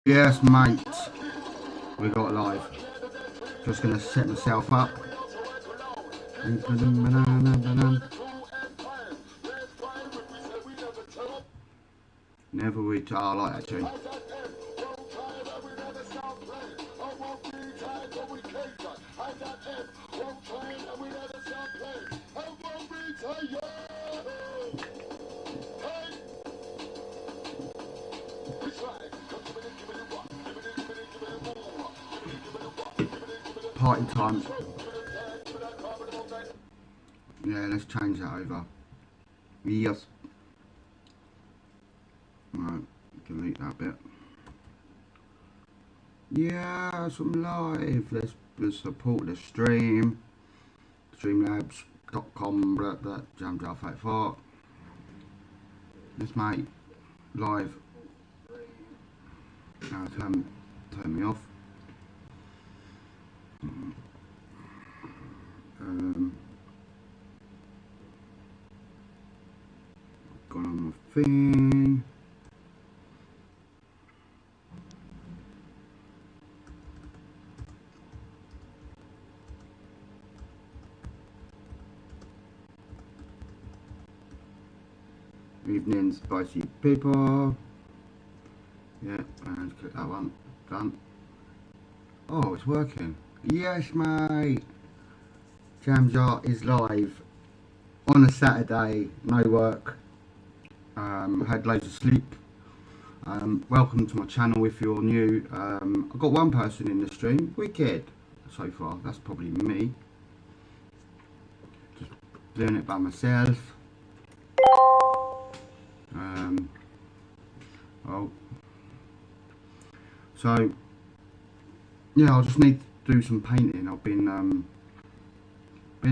Yes, mate. We got live. Just gonna set myself up. Never we. Oh, I like that tune. Party time. Yeah, let's change that over. Yes. Right, delete that bit. Yes, I'm live. Let's support the stream. Streamlabs.com. Jamjar54. This mate live. Now turn me off. Gone on my thing. Evening, spicy people. Yeah, and click that one. Done. Oh, it's working. Yes, mate. Jamjar is live on a Saturday. No work. Had loads of sleep. Welcome to my channel if you're new. I've got one person in the stream. Wicked. So far, that's probably me. Just doing it by myself. Oh. So, yeah, I just need to do some painting. I've been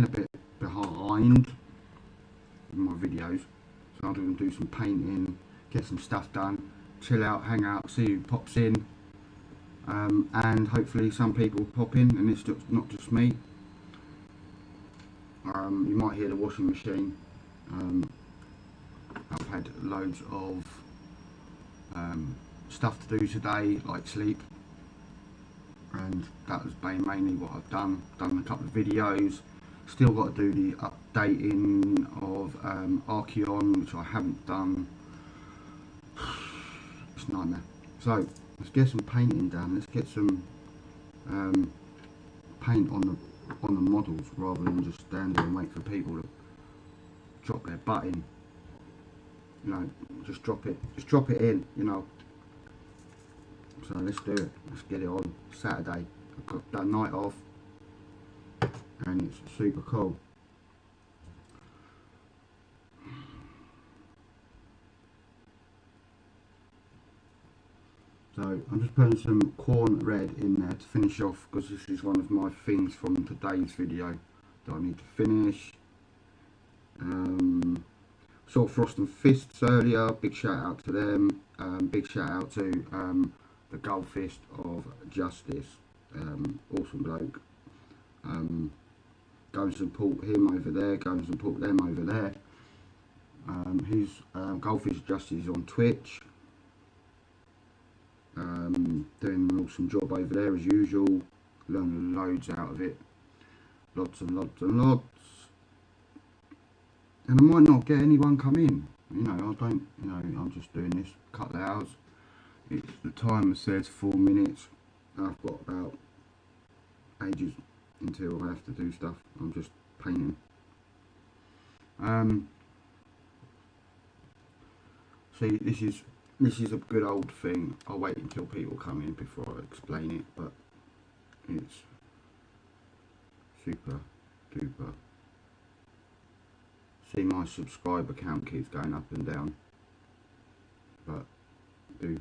a bit behind in my videos, so I'm going to do some painting, get some stuff done, chill out, hang out, see who pops in, and hopefully some people pop in and it's just not just me. You might hear the washing machine. I've had loads of stuff to do today, like sleep, and that was mainly what I've done a couple of videos. Still got to do the updating of Archeon, which I haven't done. It's a nightmare. So let's get some painting done. Let's get some paint on the models rather than just stand there and wait for people to drop their butt in. You know, just drop it in. You know. So let's do it. Let's get it on Saturday. I've got that night off, and it's super cool. So I'm just putting some corn red in there to finish off, because this is one of my things from today's video that I need to finish. Saw Frost and Fists earlier, big shout out to them. Big shout out to the Goldfist of Justice, awesome bloke. Go and support him over there, go and support them over there. His Goldfish Justice is on Twitch. Doing an awesome job over there as usual. Learning loads out of it. Lots and lots and lots. And I might not get anyone come in. You know, I don't, you know, I'm just doing this a couple of hours. It's, the timer says 4 minutes. I've got about ages until I have to do stuff. I'm just painting. See, this is a good old thing. I'll wait until people come in before I explain it, but it's super duper. See, my subscriber count keeps going up and down, but do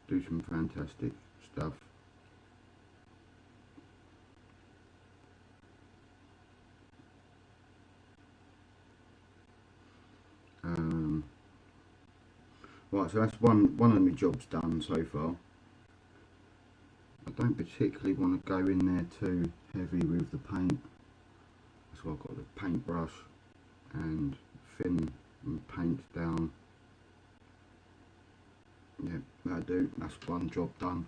some fantastic stuff. Right, so that's one of my jobs done so far. I don't particularly want to go in there too heavy with the paint. That's why I've got the paintbrush and thin and paint down. yeah, that'll do. That's one job done.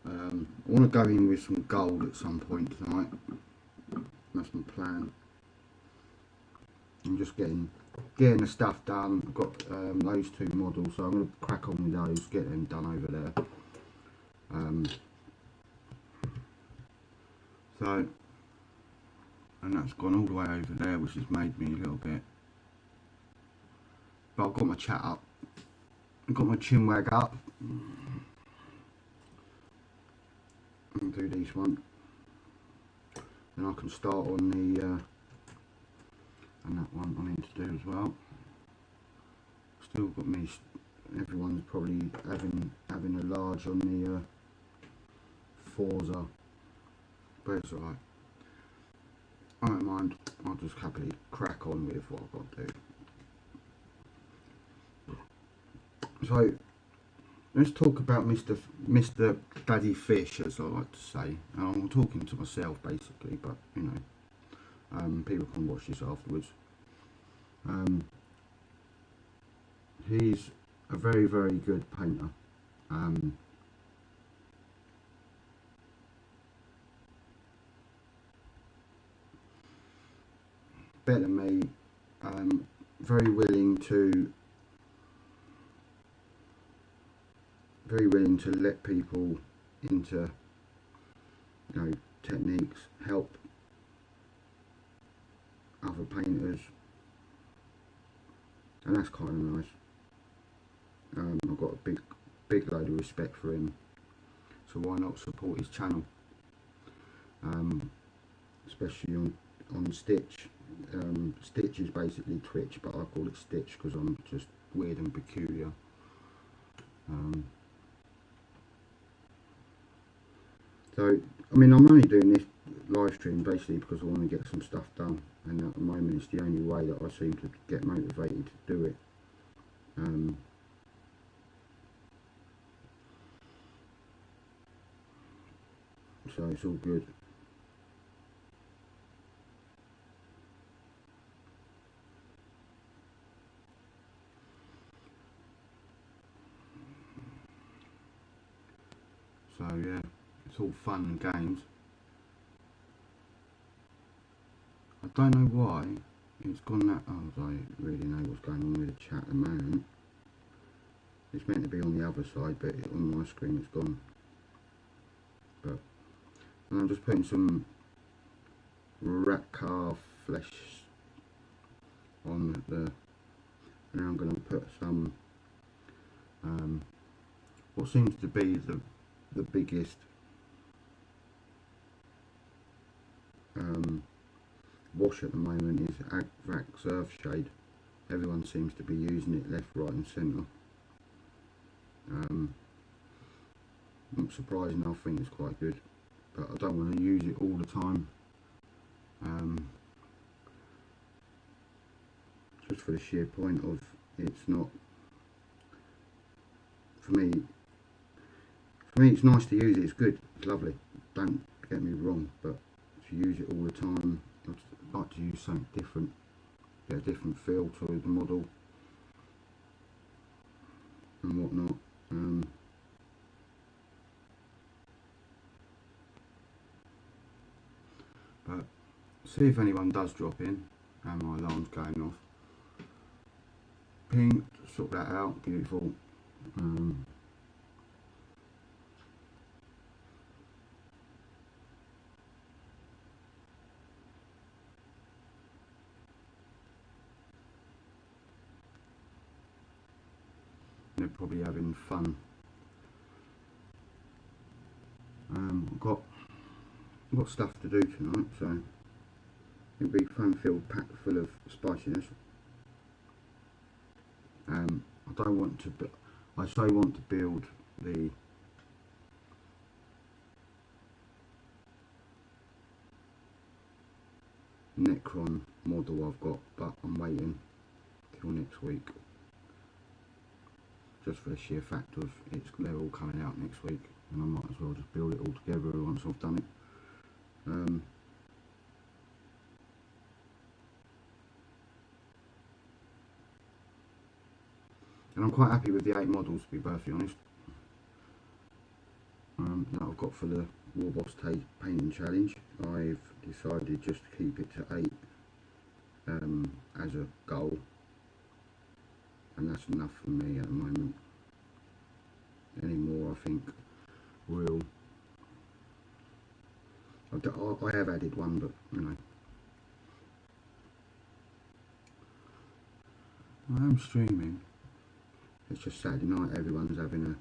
I want to go in with some gold at some point tonight. That's my plan. I'm just getting the stuff done. I've got those two models, so I'm going to crack on with those, get them done over there. So, and that's gone all the way over there, which has made me a little bit. But I've got my chat up. I've got my chin wag up. I'll do this one. Then I can start on the and that one I need to do as well. Still got me. Everyone's probably having a large on the Forza, but it's alright. I don't mind. I'll just happily crack on with what I've got to do. So let's talk about Mr. Daddy Fish, as I like to say. I'm talking to myself basically, but you know, people can watch this afterwards. He's a very, very good painter. Better than me. Very willing to let people into, you know, techniques, help other painters, and that's kind of nice. I've got a big load of respect for him, so why not support his channel, especially on Stitch. Stitch is basically Twitch, but I call it Stitch because I'm just weird and peculiar. So, I mean, I'm only doing this live stream basically because I want to get some stuff done, and at the moment it's the only way that I seem to get motivated to do it. So it's all good. So yeah, it's all fun and games. I don't know why it's gone that. Oh, I don't really know what's going on with the chat at the moment. It's meant to be on the other side, but on my screen it's gone. But and I'm just putting some rat calf flesh on the. And I'm going to put some what seems to be the biggest wash at the moment is Agvac Surfshade. Everyone seems to be using it left, right and centre. Not surprising, I think it's quite good, but I don't want to use it all the time. Just for the sheer point of it's not, for me it's nice to use it, it's good, it's lovely, don't get me wrong, but to use it all the time, I'd like to use something different, get a different feel to the model and whatnot. But see if anyone does drop in, and my alarm's going off. Ping, sort that out, beautiful. They're probably having fun. I've got stuff to do tonight, so it'll be fun-filled, packed full of spiciness. I don't want to, I say want to build the Necron model I've got, but I'm waiting till next week, just for the sheer fact of they're all coming out next week, and I might as well just build it all together once I've done it. And I'm quite happy with the 8 models, to be perfectly honest, that I've got for the Warboss painting challenge. I've decided just to keep it to 8 as a goal, and that's enough for me at the moment. Any more, I think, will... I have added one, but you know. I am streaming. It's just Saturday night, everyone's having a...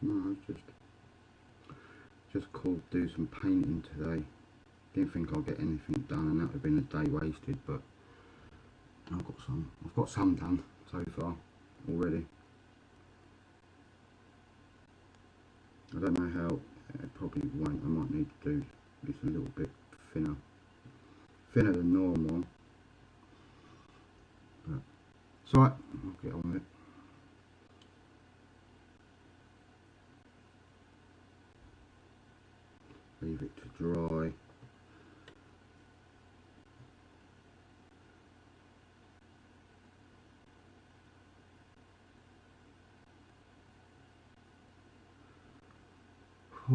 No, it's just called do some painting today. Didn't think I'd get anything done, and that would have been a day wasted, but I've got some done so far already. I don't know how, it probably won't, I might need to do this a little bit thinner than normal, but it's alright, I'll get on with it. Leave it to dry.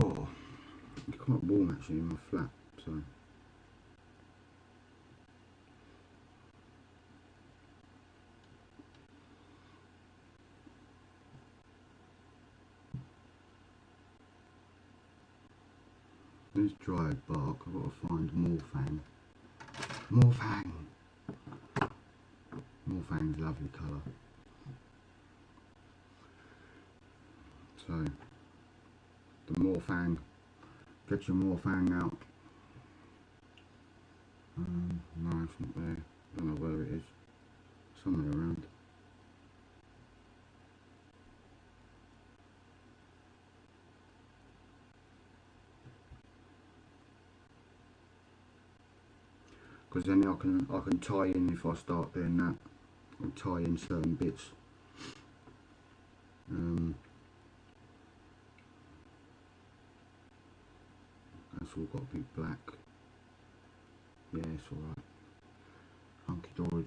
Oh, it's quite warm actually in my flat, so this dried bark, I've got to find Morphang. Morphang's a lovely colour. So the Morphang, get your Morphang out. No, it's not there. Don't know where it is. Somewhere around. Because then I can tie in, if I start doing that, I'll tie in certain bits. That's all got to be black. Yeah, it's alright. Hunky dory.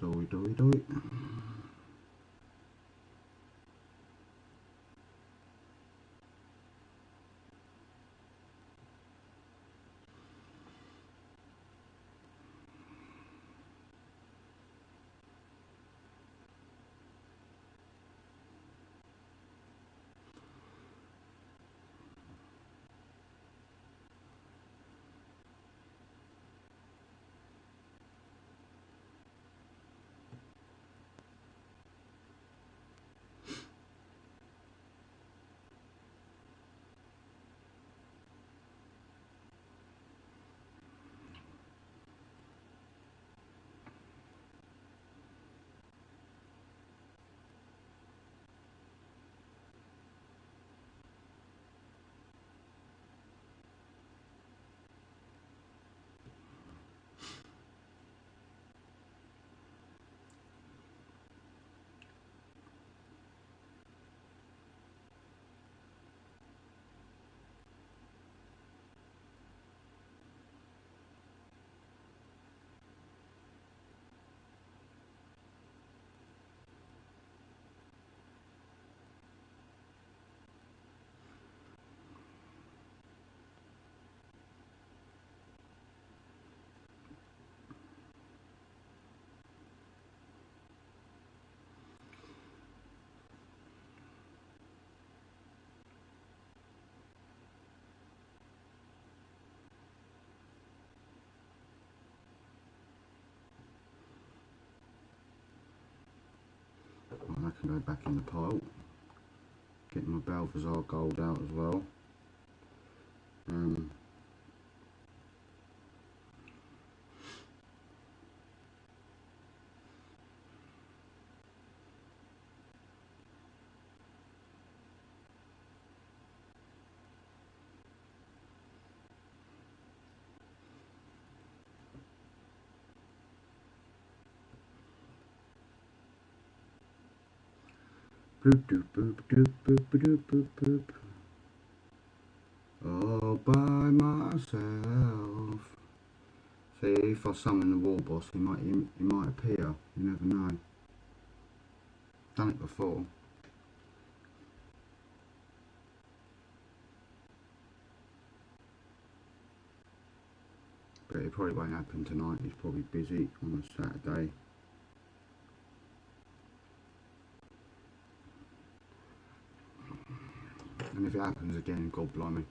Well, I can go back in the pile. Get my Balthazar gold out as well. Boop doop boop doop boop doop boop boop. All by myself. See, if I summon the war boss, he might appear. You never know. Done it before. But it probably won't happen tonight. He's probably busy on a Saturday. And if it happens again, God blimey.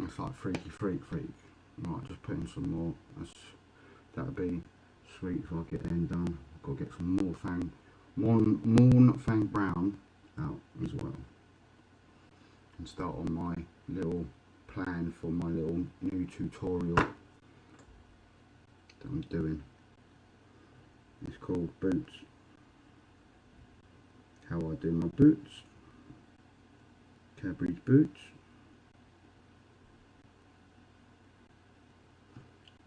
It's like freaky freak. Right, just put in some more. That'd be sweet if I get them done. I've got to get some more Morn Fang Brown out as well. And start on my little plan for my little new tutorial that I'm doing. It's called Boots. How I do my boots. Cadbury's boots.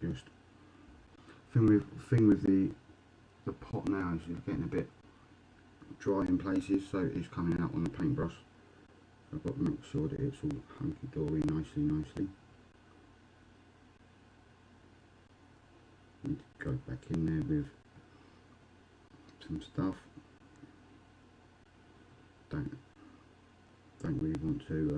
Just thing with the pot now is it's getting a bit dry in places, so it's coming out on the paintbrush. I've got to make sure that it's all hunky-dory, nicely. Need to go back in there with some stuff. Don't really want to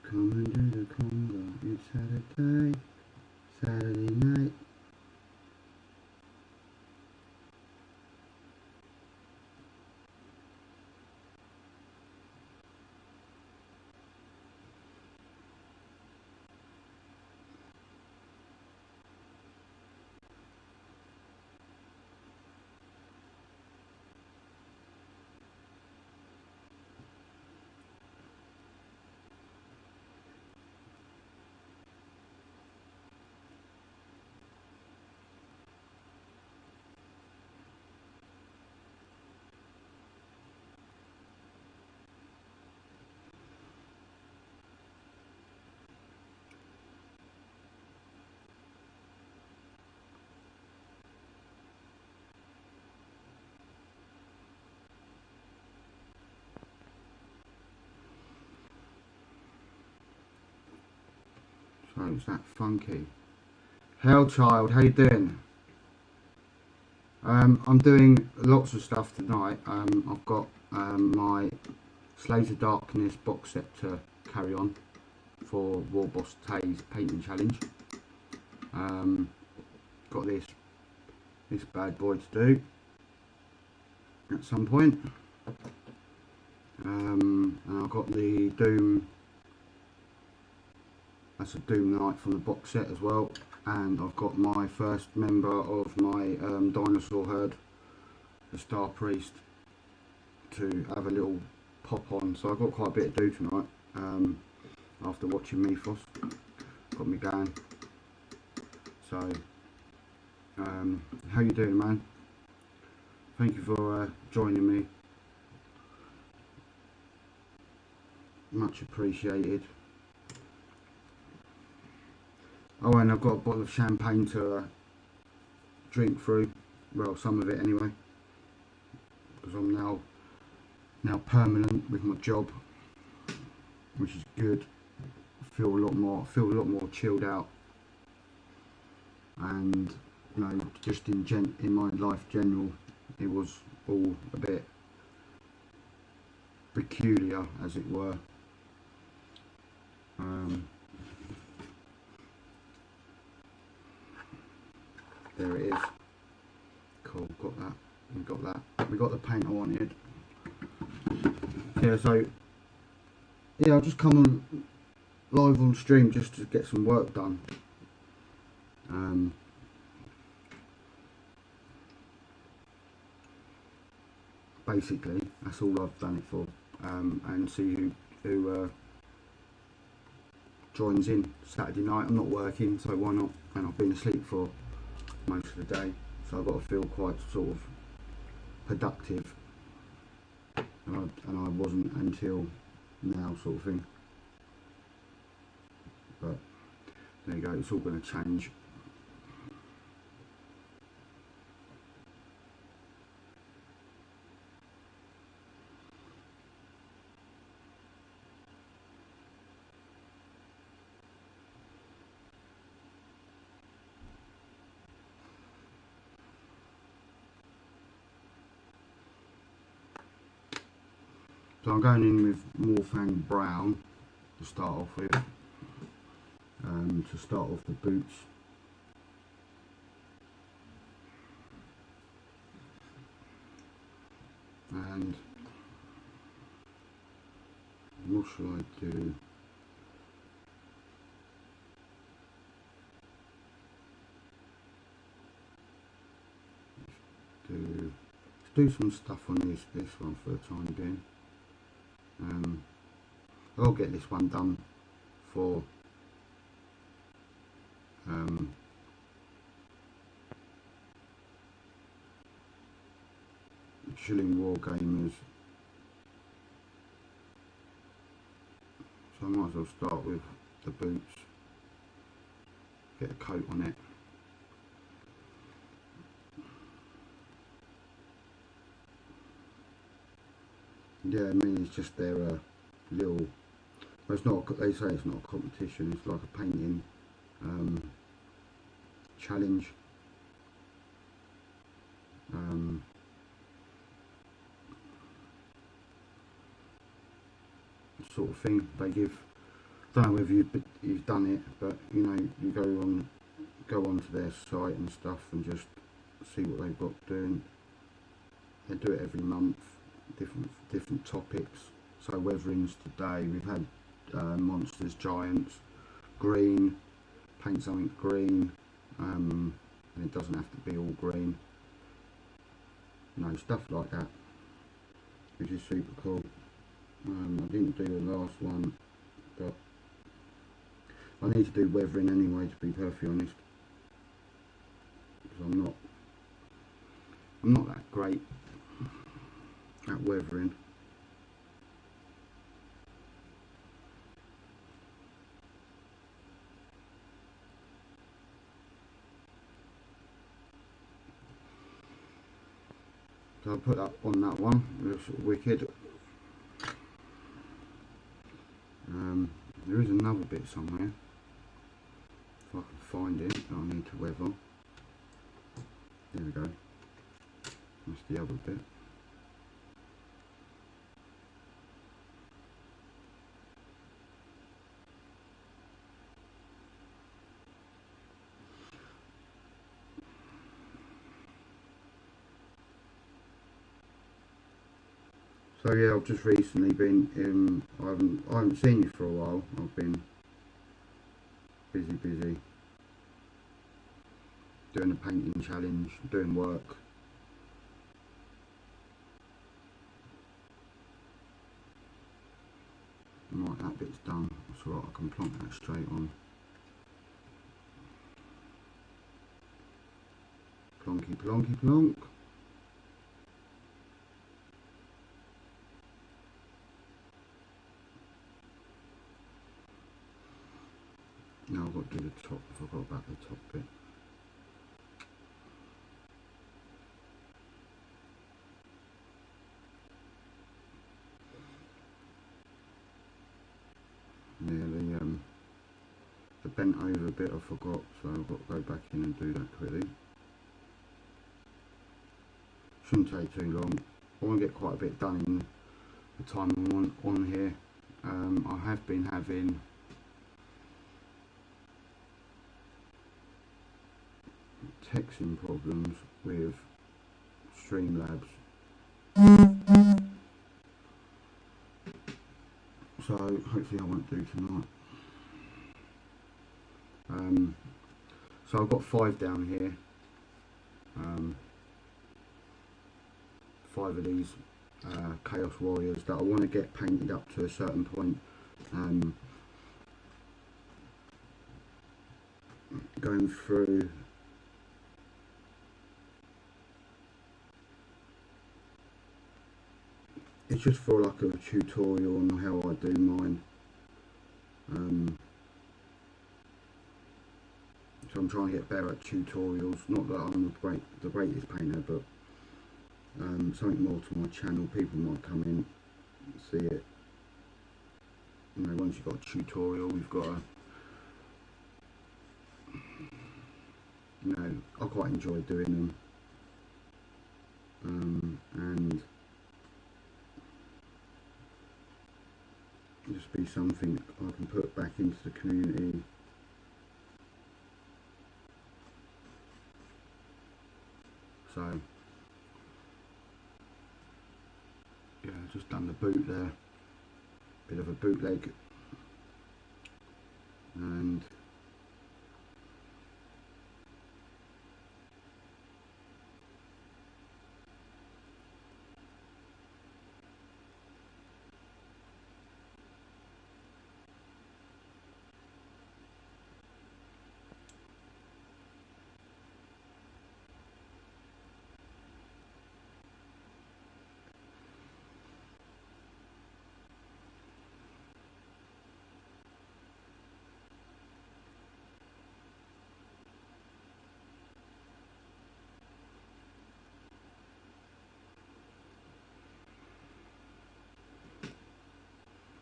come and do the conga. It's Saturday night. So it's that funky. Hellchild, how you doing? I'm doing lots of stuff tonight. I've got my Slaves of Darkness box set to carry on for War Boss Tay's painting challenge. Got this bad boy to do at some point. And I've got the Doom. That's a Doom Knight from the box set as well. And I've got my first member of my dinosaur herd, the Star Priest, to have a little pop on. So I've got quite a bit to do tonight after watching Mythos. got me going. So how you doing, man? Thank you for joining me, much appreciated. Oh, and I've got a bottle of champagne to drink through, well, some of it anyway, because I'm now permanent with my job, which is good. Feel a lot more chilled out, and you know, just in my life general, it was all a bit peculiar, as it were. There it is. Cool, got that. We got the paint I wanted. Yeah, so yeah, I'll just come on live on stream just to get some work done. Basically, that's all I've done it for, and see who joins in Saturday night. I'm not working, so why not? And I've been asleep for most of the day, so I've got to feel quite sort of productive, and I wasn't until now, sort of thing. But there you go, it's all going to change. So I'm going in with Morphang Brown to start off with, to start off the boots. And what shall I do? Let's do some stuff on this one for the time being. I'll get this one done for Chilling Wargamers. So I might as well start with the boots, get a coat on it. Yeah, I mean, it's just their little, well, it's not, they say it's not a competition, it's like a painting challenge. Sort of thing they give. Don't know whether you've done it, but you know, you go onto their site and stuff and just see what they've got doing. They do it every month, different topics. So weatherings today, we've had monsters, giants, green, paint something green, and it doesn't have to be all green. You know, stuff like that, which is super cool. I didn't do the last one, but I need to do weathering anyway, to be perfectly honest, because I'm not that great at weathering. So I'll put that on that one. It looks sort of wicked. There is another bit somewhere, if I can find it, that I need to weather. There we go. That's the other bit. So yeah, I've just recently been I haven't seen you for a while. I've been busy doing a painting challenge, doing work. Right, that bit's done. That's alright, I can plonk that straight on. Plonky plonky plonk. Now I've got to do the top. I forgot about the top bit. Yeah, the bent over bit I forgot, so I've got to go back in and do that quickly. Shouldn't take too long. I want to get quite a bit done in the time I'm on here. I have been having texting problems with Streamlabs, so hopefully I won't do tonight. So I've got 5 down here, 5 of these Chaos Warriors that I want to get painted up to a certain point. Going through it's just for like a tutorial on how I do mine. So I'm trying to get better at tutorials. Not that I'm the greatest painter, but something more to my channel. People might come in and see it. You know, once you've got a tutorial, you've got a, you know, I quite enjoy doing them, and just be something I can put back into the community. So yeah, just done the boot there, bit of a bootleg, and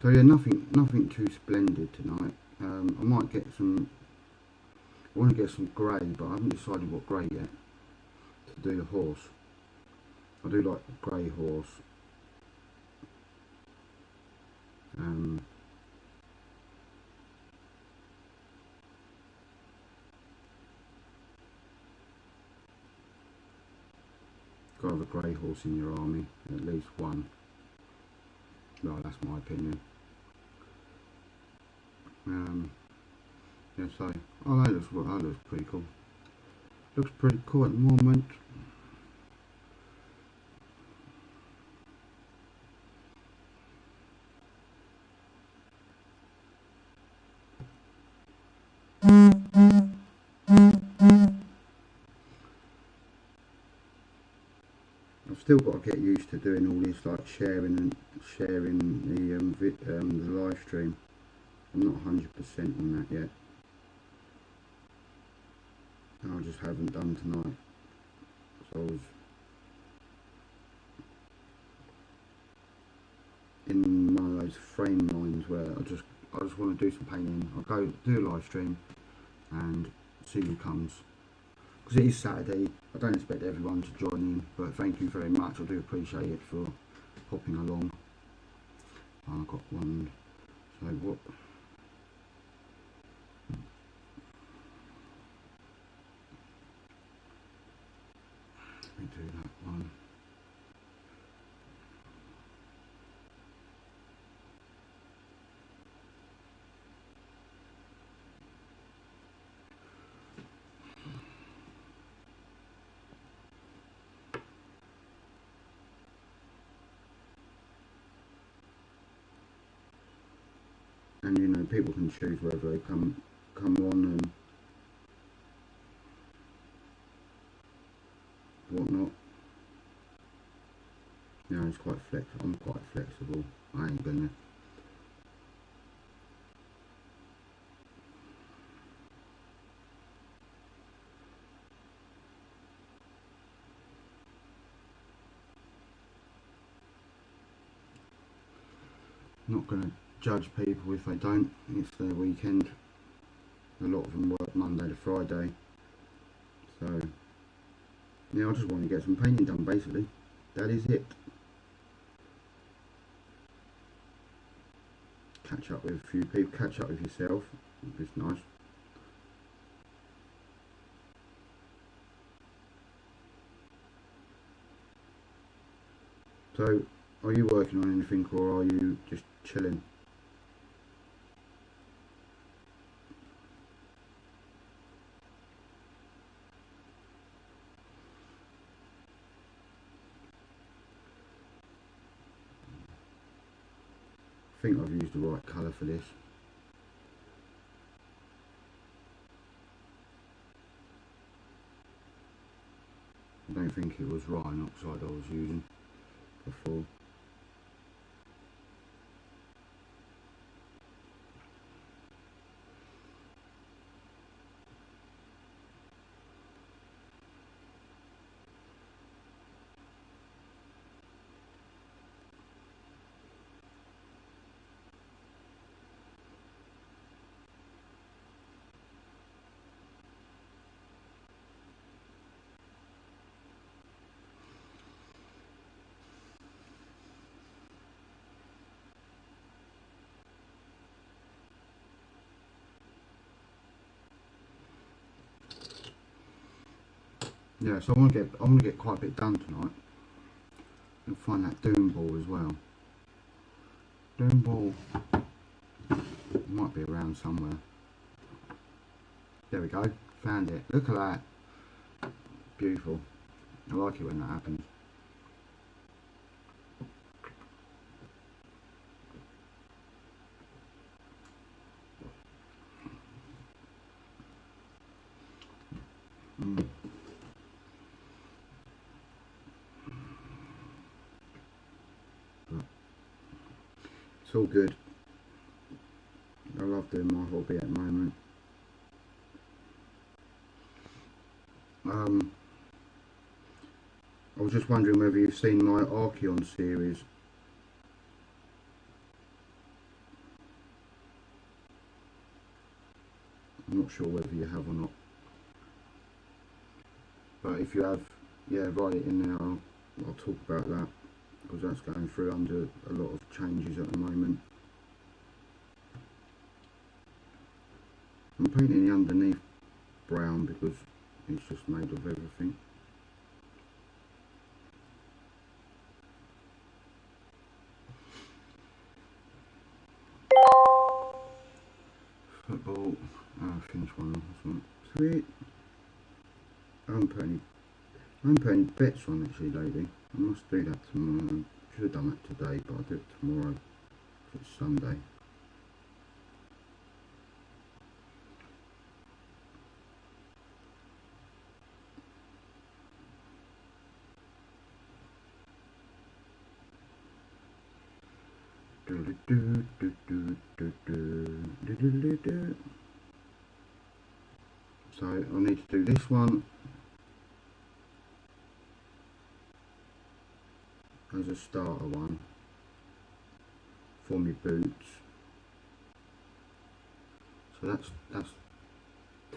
so yeah, nothing too splendid tonight. I might get some. I want to get some grey, but I haven't decided what grey yet to do the horse. I do like the grey horse. Got to have a grey horse in your army, at least one. Well, that's my opinion. Yeah, so that looks pretty cool. Looks pretty cool at the moment. I've still got to get used to doing all this, like sharing the live stream. I'm not 100% on that yet. I just haven't done tonight. So I was in one of those frame lines where I just want to do some painting. I'll go do a live stream and see who comes. Because it is Saturday, I don't expect everyone to join in, but thank you very much. I do appreciate it for hopping along. I've got one. So what? Let me do that one. And you know, people can choose whether they come on and whatnot. You know, it's quite I'm quite flexible. I ain't gonna. Not gonna judge people if they don't. It's their weekend. A lot of them work Monday to Friday. So yeah, I just want to get some painting done basically. That is it. Catch up with a few people, catch up with yourself. It's nice. So, are you working on anything or are you just chilling? I think I've used the right colour for this. I don't think it was Rhine oxide I was using before. Yeah, so I'm gonna get quite a bit done tonight. And find that Doom ball as well. Doom ball might be around somewhere. There we go, found it. Look at that. Beautiful. I like it when that happens. It's all good. I love doing my hobby at the moment. I was just wondering whether you've seen my Archeon series. I'm not sure whether you have or not. But if you have, yeah, write it in there. I'll talk about that because that's going through under a lot of changes at the moment. I'm painting the underneath brown because it's just made of everything. Football. I finished one last one. Sweet. I haven't put any bets on actually lately. I must do that tomorrow. Should have done that today, but I'll do it tomorrow. It's Sunday. So I need to do this one as a starter one for my boots. So that's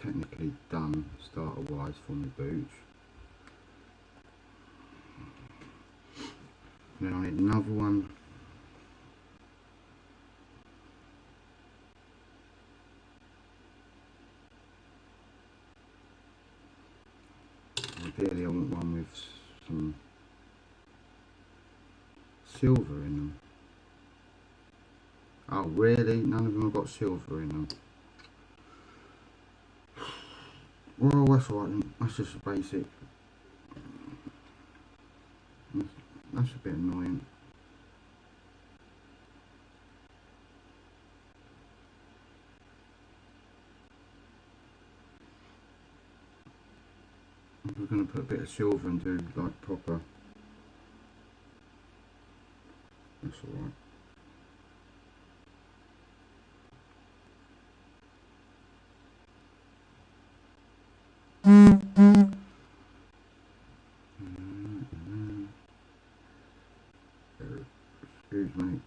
technically done starter wise for my boots. Then I need another one. Ideally I want one with some silver in them. Oh really? None of them have got silver in them. Well, that's alright, that's just a basic. That's a bit annoying. We're going to put a bit of silver and do like proper. That's alright. Excuse me.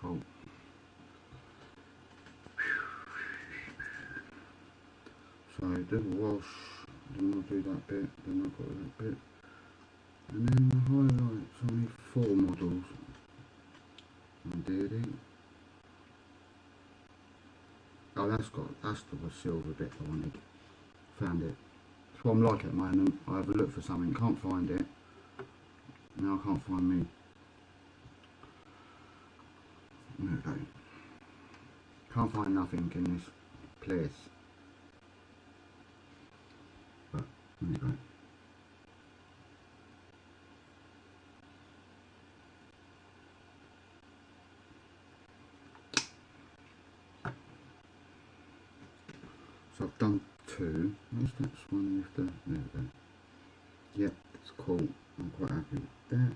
Cool. So do the wash, then I'll do that bit, then I've got that bit. And then the highlights, I need 4 models. I did it. Oh, that's the silver bit I wanted. Found it. That's what I'm like at the moment. I have a look for something, can't find it. Now I can't find me. There we go. Can't find nothing in this place. But there we go. So I've done 2. Where's that one with the... There we go. Yep, it's cool. I'm quite happy with that.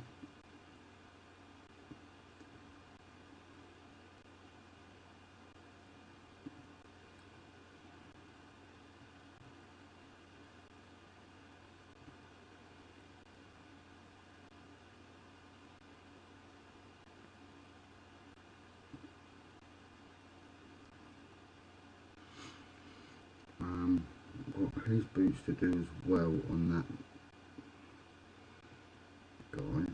Got his boots to do as well on that guy.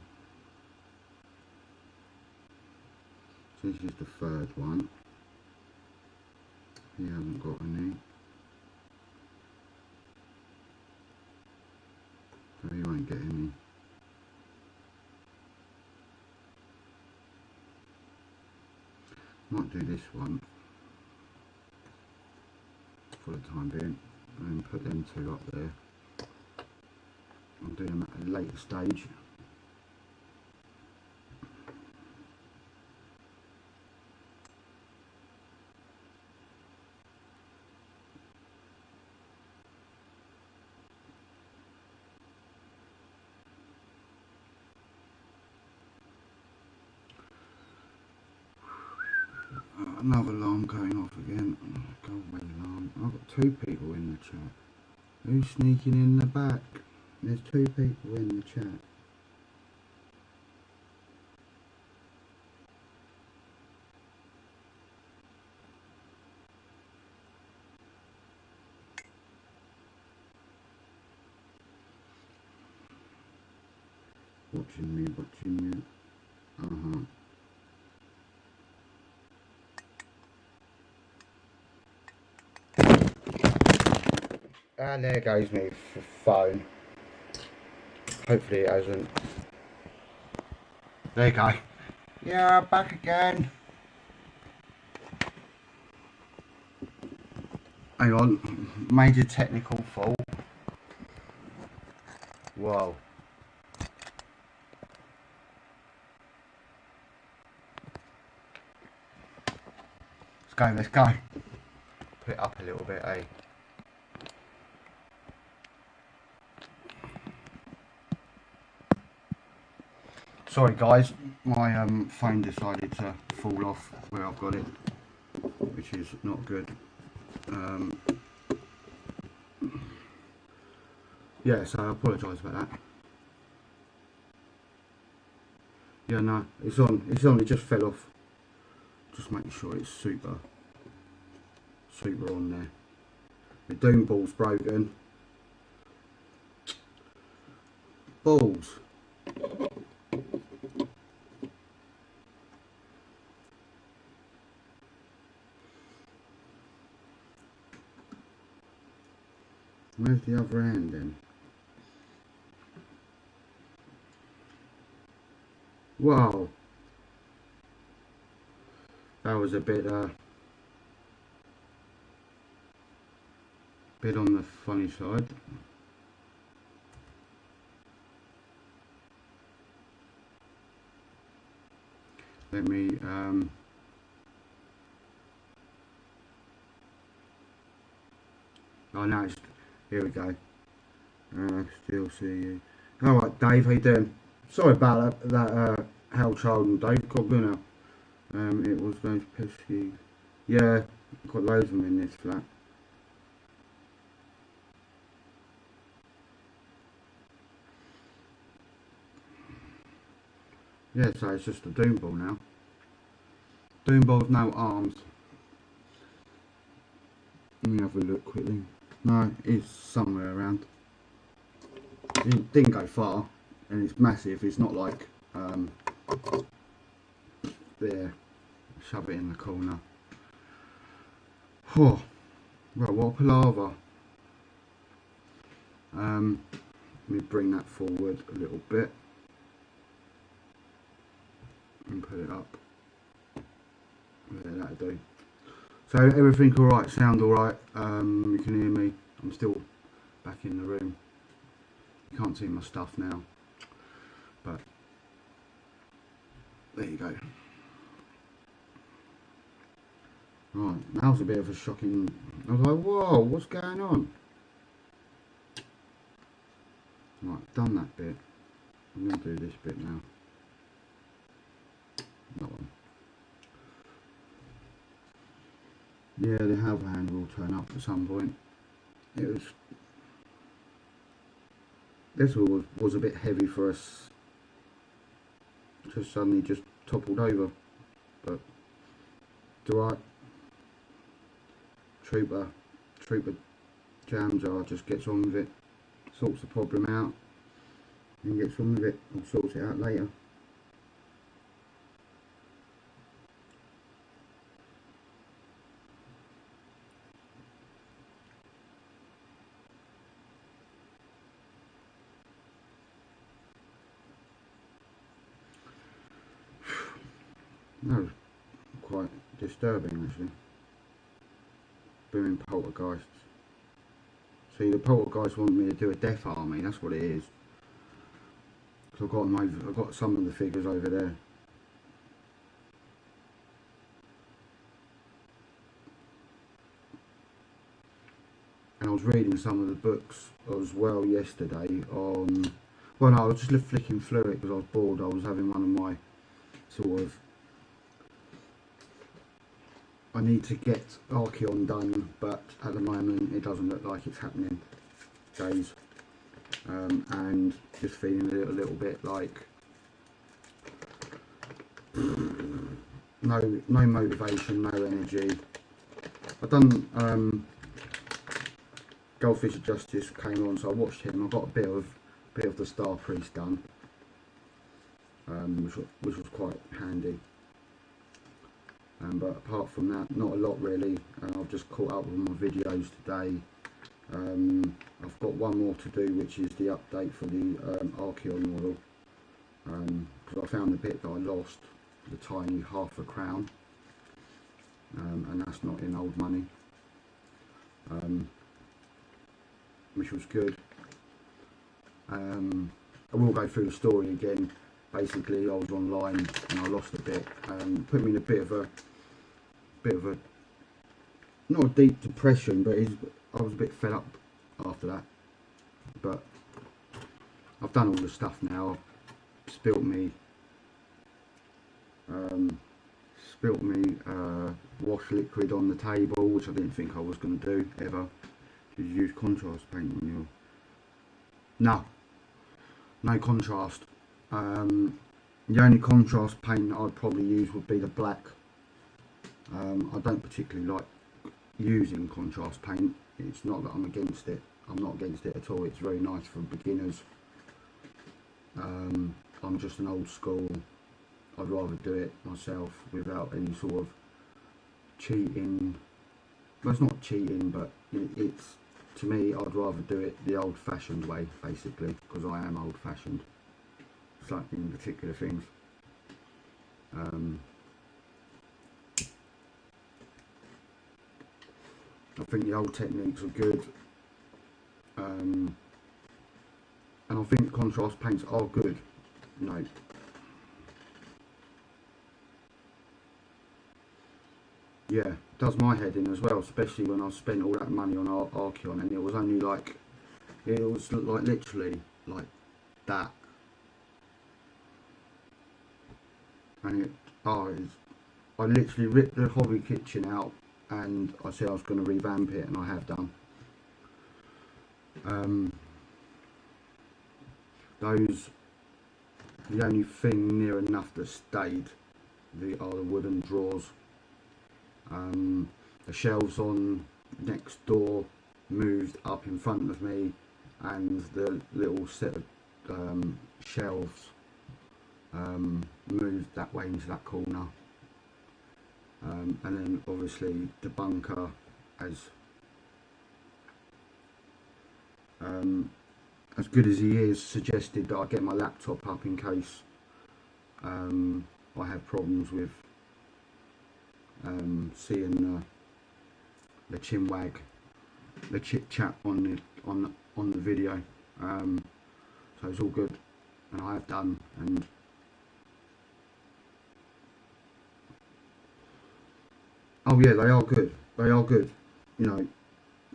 So this is the 3rd one. He hasn't got any. Might do this one for the time being and put them two up there. I'll do them at a later stage. Another alarm going off again. Go away, alarm. I've got two people in the chat. Who's sneaking in the back? There's two people in the chat. Watching me. And there goes my phone. Hopefully it hasn't. There you go. Yeah, back again. Hang on. Major technical fault. Whoa. Let's go. Put it up a little bit, eh? Sorry guys, my phone decided to fall off where I've got it, which is not good. Yeah, so I apologise about that. Yeah, no, it's on, it just fell off. Just making sure it's super on there. The Doom ball's broken. Balls. Where's the other hand then? Wow. That was a bit on the funny side. Let me oh no, here we go. Still see you. Alright Dave, how you doing? Sorry about that Hal Child and Dave, God blue now. It was those pesky. Yeah, got loads of them in this flat. Yeah, so it's just a Doom ball now. Doom ball with no arms. Let me have a look quickly. No, it's somewhere around. It didn't go far, and it's massive. It's not like there. Shove it in the corner. Oh, right, what a palaver. Let me bring that forward a little bit and put it up. Yeah, that'll do. So everything all right? Sound all right? You can hear me. I'm still back in the room. You can't see my stuff now, but there you go. Right, that was a bit of a shocking. I was like, whoa, what's going on? Right, done that bit. I'm going to do this bit now. That one. Yeah, the helper hand will turn up at some point. It was. This was a bit heavy for us. Just suddenly just toppled over, but it's alright. Trooper Jam Jar just gets on with it, sorts the problem out, and gets on with it, or sorts it out later. That was quite disturbing actually. Booming poltergeists. See, the poltergeist want me to do a death army, that's what it is. So I've got some of the figures over there. And I was reading some of the books as well yesterday on, well no, I was just flicking through it because I was bored. I was having one of my sort of, I need to get Archeon done, but at the moment it doesn't look like it's happening days. And just feeling a little bit like no motivation, no energy. I've done Goldfish of Justice came on, so I watched him. I got a bit of the Star Priest done, which was quite handy. But apart from that, not a lot really. I've just caught up with my videos today. I've got one more to do, which is the update for the Archeon model, because I found the bit that I lost, the tiny half a crown, and that's not in old money, which was good. I will go through the story again. Basically, I was online and I lost a bit, put me in a bit of a not a deep depression, but I was a bit fed up after that. But I've done all the stuff now. I've spilt me wash liquid on the table, which I didn't think I was going to do ever. Did you use contrast paint on your? No contrast. The only contrast paint that I'd probably use would be the black. I don't particularly like using contrast paint. It's not that I'm against it. I'm not against it at all. It's very nice for beginners. I'm just an old school. I'd rather do it myself without any sort of cheating. Well, it's not cheating, but it's, to me, I'd rather do it the old-fashioned way, basically, because I am old-fashioned. It's like in particular things. I think the old techniques are good, and I think contrast paints are good. You know, yeah, it does my head in as well, especially when I spent all that money on Archeon, and it was only like, it was like literally like that, and I literally ripped the hobby kitchen out, and I said I was going to revamp it, and I have done. The only thing near enough that stayed are the wooden drawers. The shelves on next door moved up in front of me, and the little set of shelves moved that way into that corner. And then obviously the bunker, as good as he is, suggested that I get my laptop up in case I have problems with seeing the chinwag, the chit chat on the video. So it's all good, and I have done. And oh yeah, they are good. They are good. You know,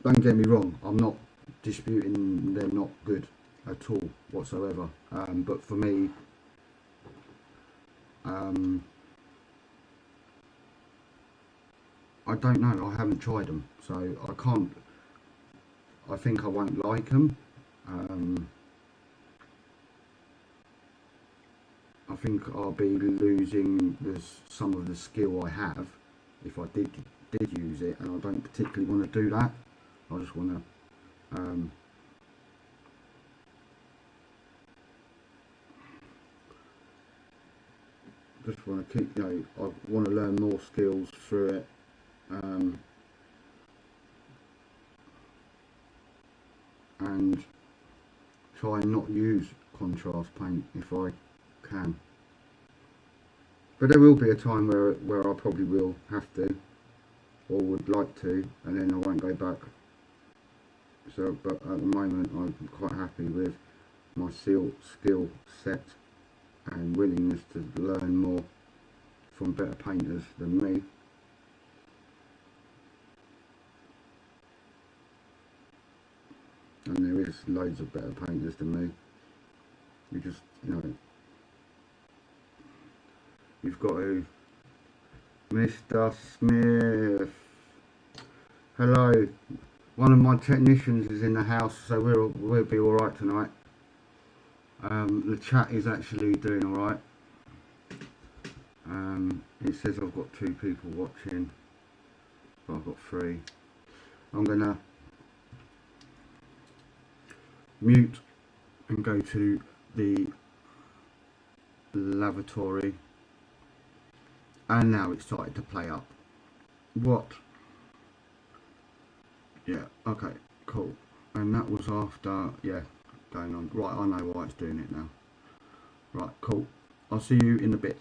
don't get me wrong. I'm not disputing they're not good at all whatsoever. But for me, I don't know. I haven't tried them, so I can't. I think I won't like them. I think I'll be losing some of the skill I have if I did use it, and I don't particularly want to do that. I just want to keep, you know, I want to learn more skills through it. And try and not use contrast paint if I can. But there will be a time where I probably will have to, or would like to, and then I won't go back. So, but at the moment I'm quite happy with my skill set and willingness to learn more from better painters than me. And there is loads of better painters than me. You just, you've got to. Mr. Smith, hello. One of my technicians is in the house, so we'll be all right tonight. The chat is actually doing all right. It says I've got 2 people watching, but I've got 3. I'm gonna mute and go to the lavatory, and now it's started to play up. What? Yeah, okay, cool. And that was after, yeah, going on. Right, I know why it's doing it now. Right, cool. I'll see you in a bit.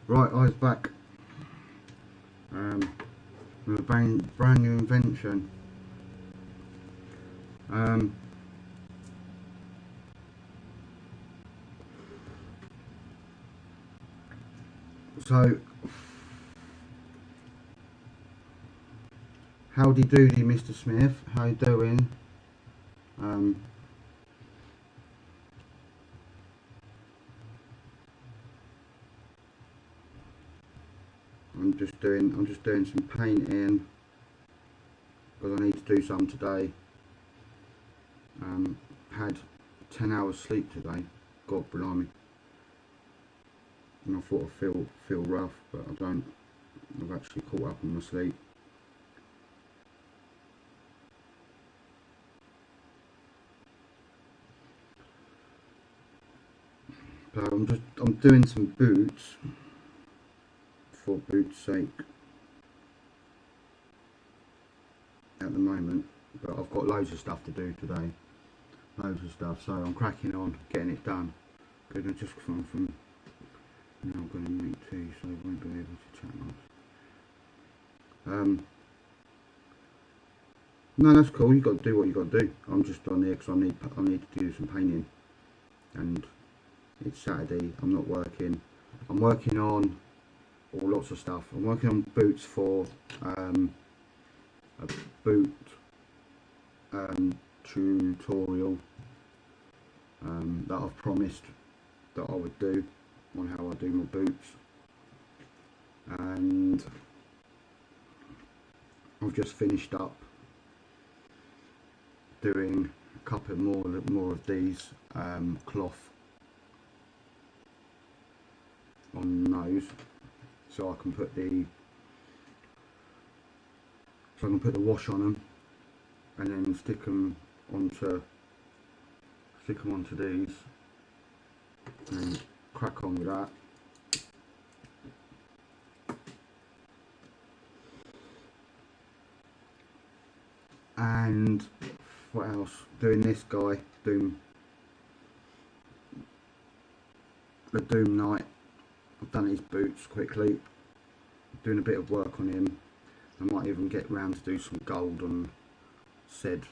Right, I was back. With a brand new invention. So, howdy doody, Mr. Smith. How you doing? I'm I'm just doing some painting because I need to do some today. Had 10 hours sleep today. God blimey. And I thought I'd feel rough, but I don't. I've actually caught up on my sleep. So I'm doing some boots for boots' sake at the moment, but I've got loads of stuff to do today. Loads of stuff, so I'm cracking on getting it done. Gonna just from now I'm gonna make tea, so I won't be able to chat much. No, that's cool. You got to do what you got to do. I'm just on there because I need to do some painting, and it's Saturday. I'm not working. I'm working on lots of stuff. I'm working on boots for a boot tutorial that I've promised that I would do on how I do my boots, and I've just finished up doing a couple more of these cloth on those, so I can put the wash on them and then stick them onto these and crack on with that. And What else? Doing this guy, the Doom Knight. I've done his boots quickly, doing a bit of work on him. I might even get round to do some gold on said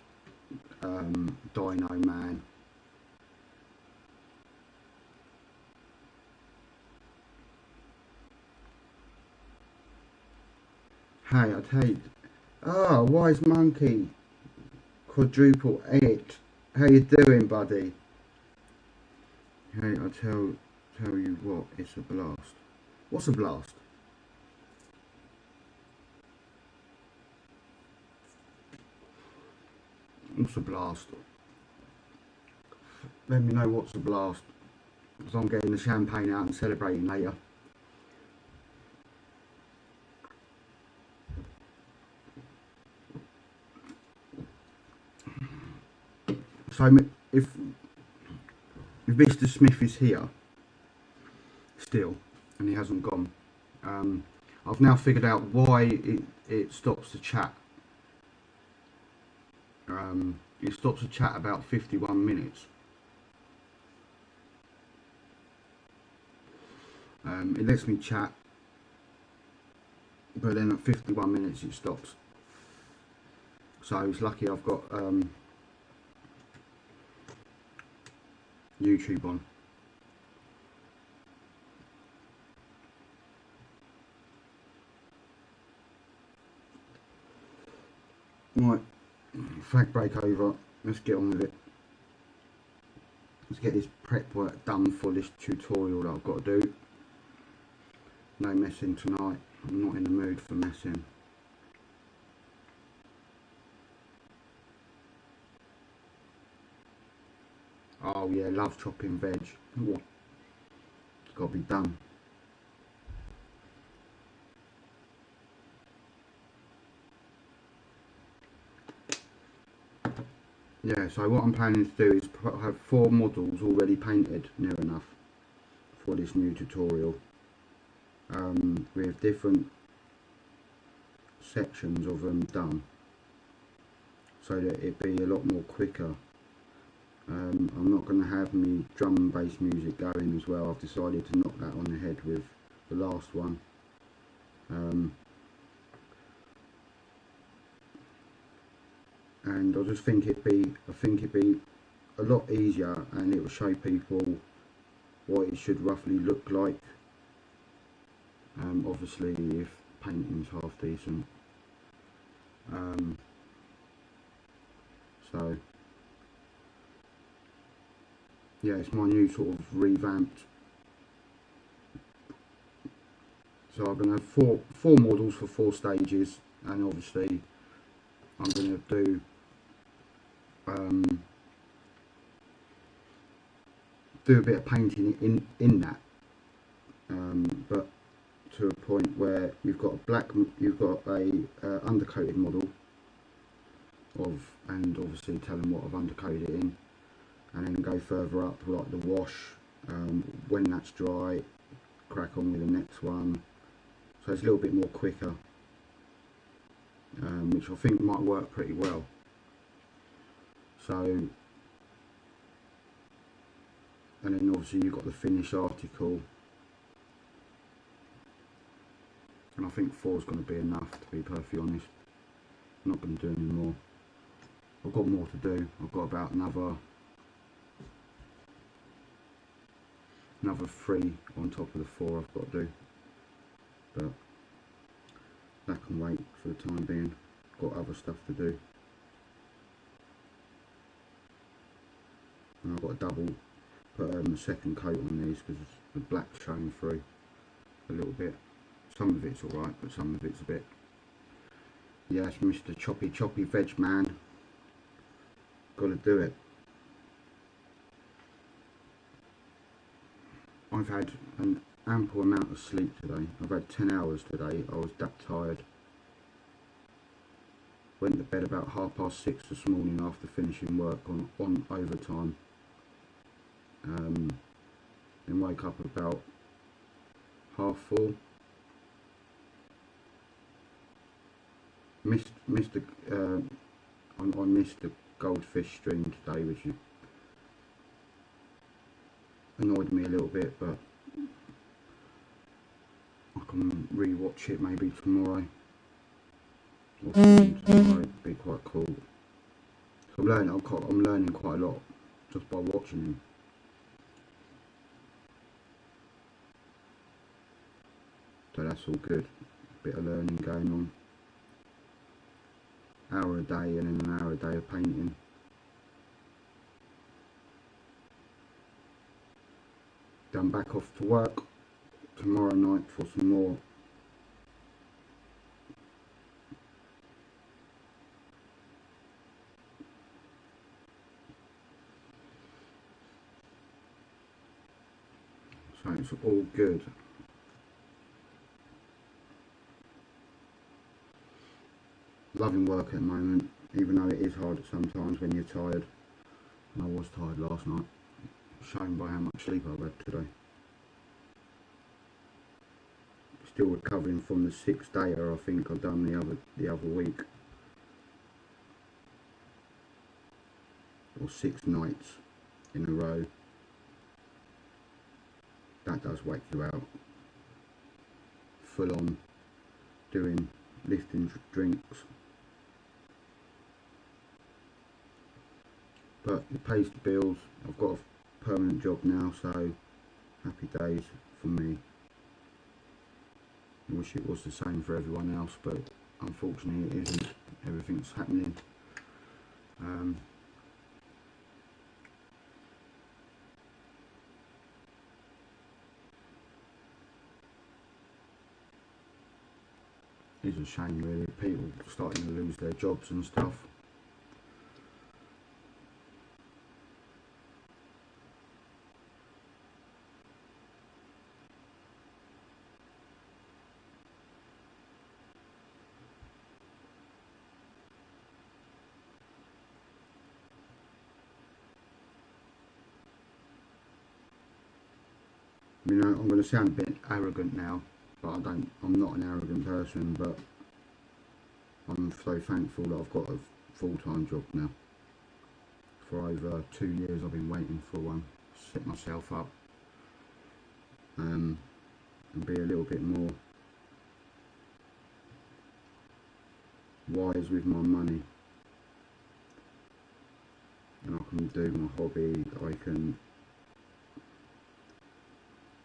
Dino Man. Hey, I tell you, oh, Wise Monkey, Quadruple 8. How you doing, buddy? Hey, I tell you what, it's a blast. What's a blast? What's a blast? Let me know what's a blast, because I'm getting the champagne out and celebrating later. So if Mr. Smith is here still and he hasn't gone, I've now figured out why it stops the chat. It stops the chat about 51 minutes. It lets me chat, but then at 51 minutes it stops. So it's lucky I've got YouTube on. Right, flag break over. Let's get on with it. Let's get this prep work done for this tutorial that I've got to do. No messing tonight. I'm not in the mood for messing. Oh yeah, love chopping veg. It's got to be done. Yeah, so what I'm planning to do is have 4 models already painted near enough for this new tutorial, with different sections of them done, so that it be a lot more quicker. I'm not going to have me drum and bass music going as well. I've decided to knock that on the head with the last one. And I just think it'd be a lot easier, and it will show people what it should roughly look like. Obviously, if painting's half decent. So yeah, it's my new sort of revamped. So I'm going to have four models for 4 stages, and obviously I'm going to do a bit of painting in that, but to a point where you've got a undercoated model of, and obviously tell them what I've undercoated it in, and then go further up like the wash. When that's dry, crack on with the next one. So it's a little bit more quicker, which I think might work pretty well. So, and then obviously you've got the finish article, and I think 4 is going to be enough, to be perfectly honest. I'm not going to do any more. I've got more to do. I've got about another 3 on top of the 4 I've got to do, but that can wait for the time being. Got other stuff to do, and I've got to put a second coat on these because the black's showing through a little bit. Some of it's alright, but some of it's a bit. Yes, Mr. Choppy Veg Man, got to do it. I've had an ample amount of sleep today. I've had 10 hours today. I was that tired. Went to bed about 6:30 this morning after finishing work on overtime. Then wake up about 4:30. I missed goldfish stream today, which annoyed me a little bit, but I can re-watch it maybe tomorrow. Or tomorrow, it'd be quite cool. So I'm learning quite a lot just by watching him. So that's all good. Bit of learning going on. Hour a day and then an hour a day of painting. Then back off to work tomorrow night for some more. So it's all good. Loving work at the moment, even though it is hard sometimes when you're tired. And I was tired last night, shown by how much sleep I've had today. Still recovering from the 6-dayer I think I've done the other week, or 6 nights in a row. That does wake you out. Full on doing lifting drinks. But it pays the bills. I've got a permanent job now, so happy days for me. I wish it was the same for everyone else, but unfortunately it isn't. Everything's happening. It's a shame really, people starting to lose their jobs and stuff. You know, I'm going to sound a bit arrogant now, but I'm not an arrogant person, but I'm so thankful that I've got a full-time job now. For over 2 years I've been waiting for one, set myself up and be a little bit more wise with my money, and I can do my hobby. I can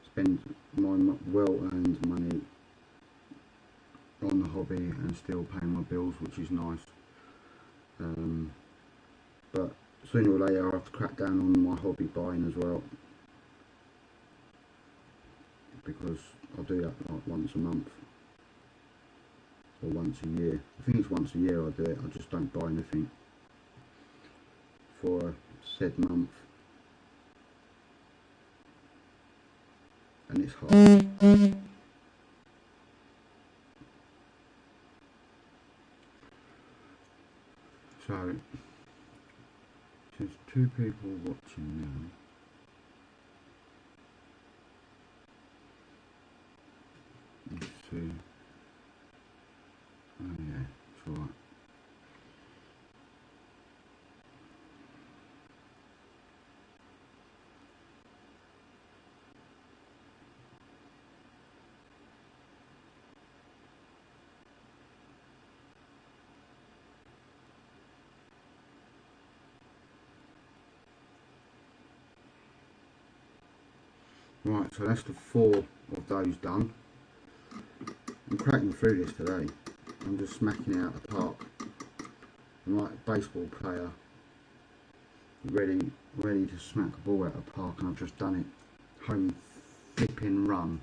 spend my well-earned money on the hobby and still pay my bills, which is nice. But sooner or later I have to crack down on my hobby buying as well, because I do that like once a month or once a year. I think it's once a year I do it. I just don't buy anything for a said month, and it's hard. So there's 2 people watching now. Let's see. Oh yeah, it's alright. Right, so that's the 4 of those done. I'm cracking through this today. I'm just smacking it out of the park. I'm like a baseball player, ready to smack a ball out of the park, and I've just done it. Home flipping run.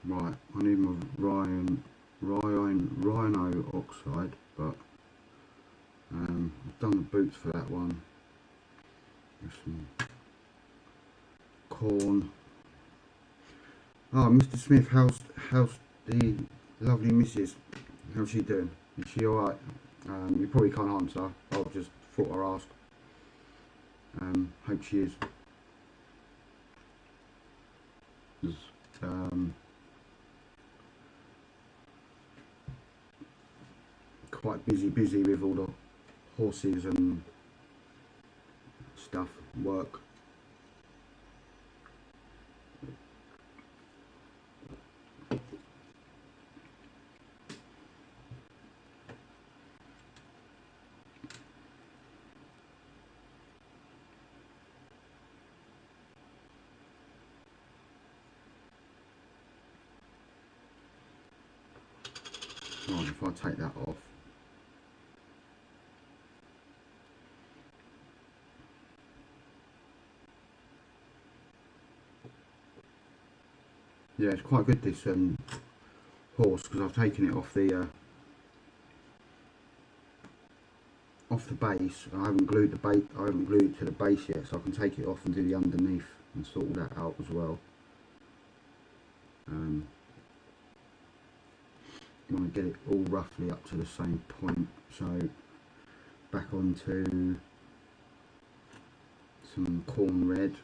Right, I need my rhino oxide, but I've done the boots for that one. There's some corn. Oh, Mr. Smith, how's the lovely missus? How's she doing? Is she alright? You probably can't answer. I'll just thought I'd ask. Hope she is. Quite busy with all the horses and stuff, work. Right, if I take that off. Yeah, it's quite good, this horse, because I've taken it off the base. I haven't glued the base. I haven't glued it to the base yet, so I can take it off and do the underneath and sort that out as well. I want to get it all roughly up to the same point. So back onto some corn red.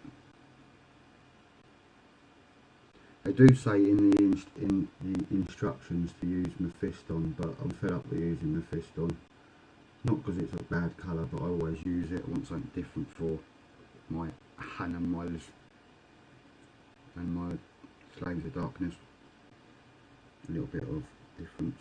They do say in the instructions to use Mephiston, but I'm fed up with using Mephiston. Not because it's a bad colour, but I always use it. I want something different for my Hannah Miles and my Slaves of Darkness. A little bit of difference.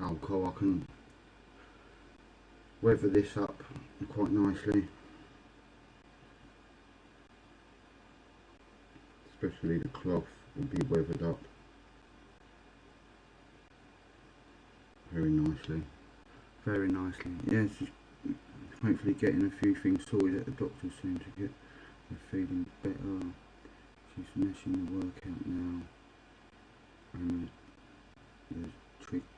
Oh cool, I can weather this up quite nicely. Especially the cloth will be weathered up very nicely. Very nicely. Yes, yeah, hopefully getting a few things sorted at the doctor soon to get her feeling better. She's meshing the work out now. And there's tricking.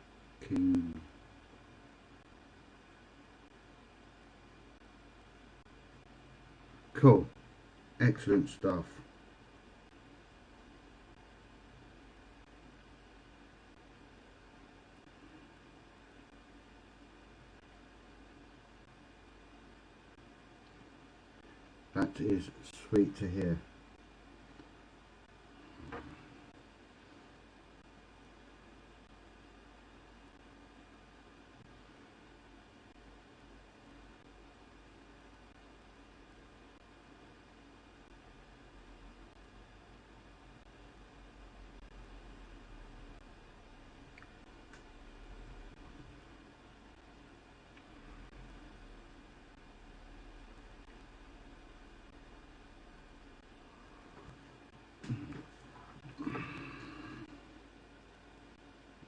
Cool. Excellent stuff. That is sweet to hear.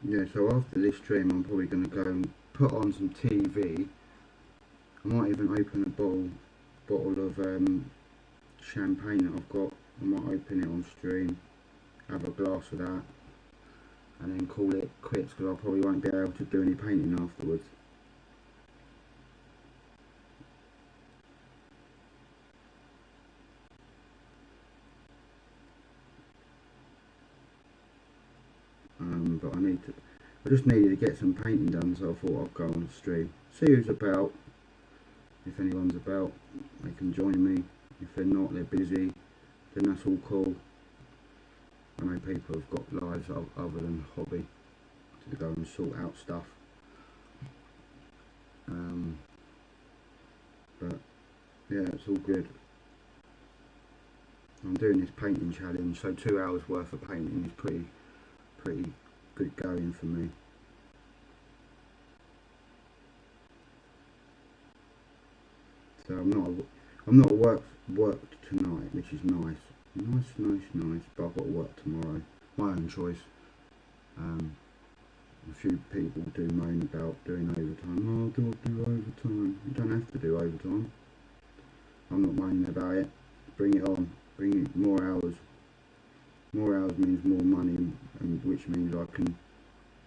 Yeah, so after this stream I'm probably going to go and put on some TV. I might even open a bottle of champagne that I've got. I might open it on stream, have a glass of that, and then call it quits, because I probably won't be able to do any painting afterwards. But I just needed to get some painting done, so I thought I'd go on the stream, see who's about. If anyone's about, they can join me. If they're not, they're busy, then that's all cool. I know people have got lives other than hobby to go and sort out stuff. But yeah, it's all good. I'm doing this painting challenge, so 2 hours worth of painting is pretty good going for me. So I'm not worked tonight, which is nice. Nice, nice, nice. But I've got to work tomorrow. My own choice. A few people do moan about doing overtime. Oh, do overtime. You don't have to do overtime. I'm not moaning about it. Bring it on. Bring it more hours. More hours means more money, and which means I can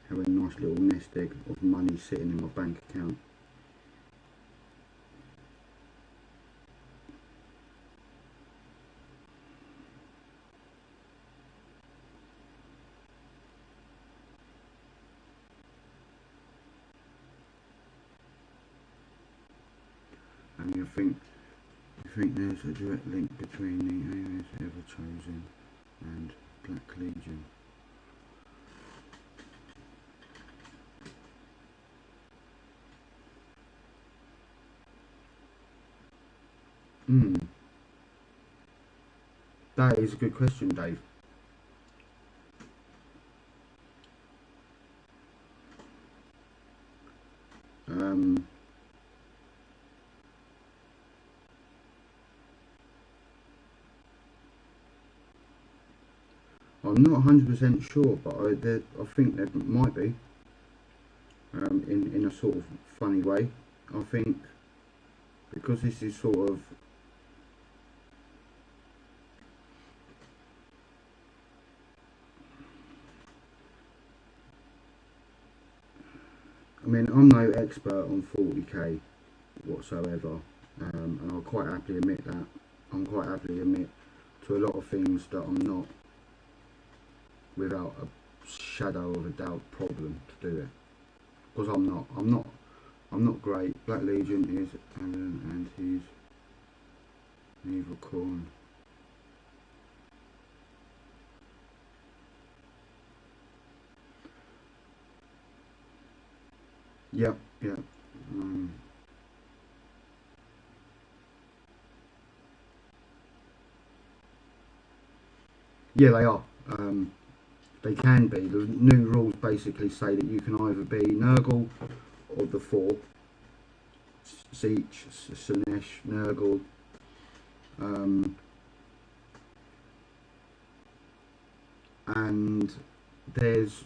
have a nice little nest egg of money sitting in my bank account. And you think there's a direct link between the AOS Everchosen and Black Legion? That is a good question, Dave. I'm not 100% sure, but I think there might be, in a sort of funny way. I think because this is sort of, I mean, I'm no expert on 40k whatsoever, and I'll quite happily admit that. I'm quite happily admit to a lot of things that I'm not, without a shadow of a doubt, problem to do it, because I'm not great. Black Legion is Alan and he's Neva Corn. Yep, yep. Yeah, they are. They can be. The new rules basically say that you can either be Nurgle or the four. Siege, Slaanesh, Nurgle. And there's,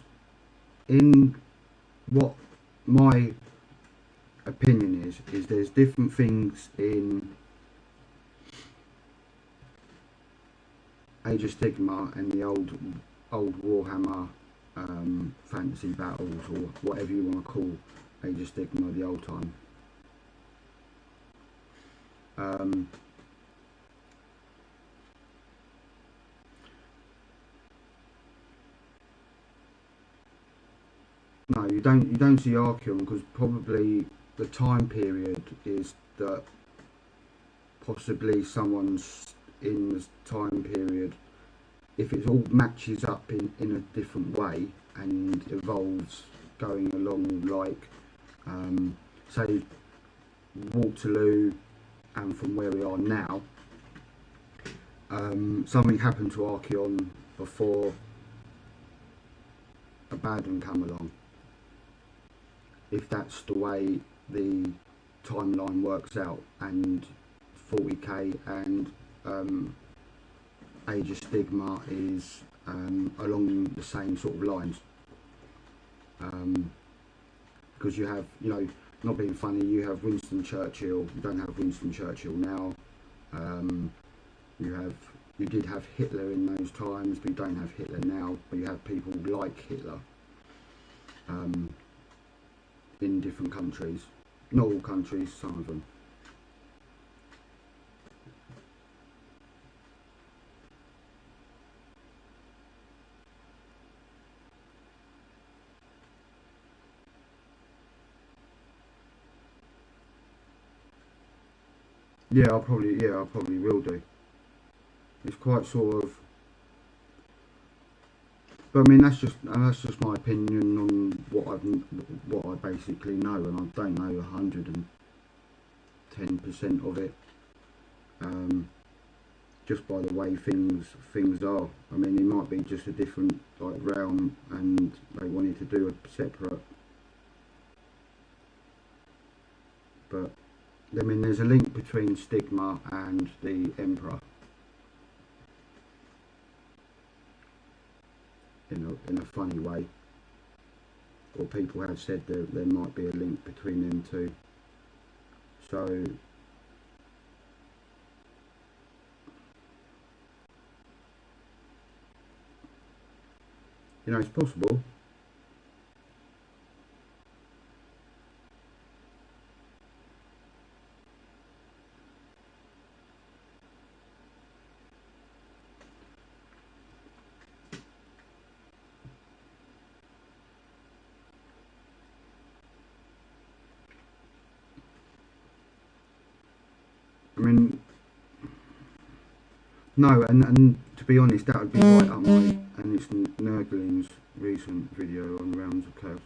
in what my opinion is there's different things in Age of Stigma and the old Warhammer fantasy battles, or whatever you want to call Age of Stigma the old time. No, you don't see Archeon, because probably the time period is that possibly someone's in this time period, if it all matches up in a different way and evolves going along, like say Waterloo, and from where we are now, something happened to Archeon before Abaddon come along. If that's the way the timeline works out, and 40k and Age of Stigma is along the same sort of lines, because you have, not being funny, you have Winston Churchill. You don't have Winston Churchill now. You did have Hitler in those times, but you don't have Hitler now. But you have people like Hitler in different countries. Not all countries, some of them. Yeah, I probably will do. It's quite sort of, but I mean that's just my opinion on what I basically know, and I don't know 110% of it. Just by the way things are. I mean, it might be just a different realm, and they wanted to do a separate. But I mean, there's a link between Stigma and the Emperor. in a funny way, or people have said that there might be a link between them two. So you know, it's possible. I mean, no, and to be honest, that would be right up my, and it's Nurglin's recent video on Realms of Chaos.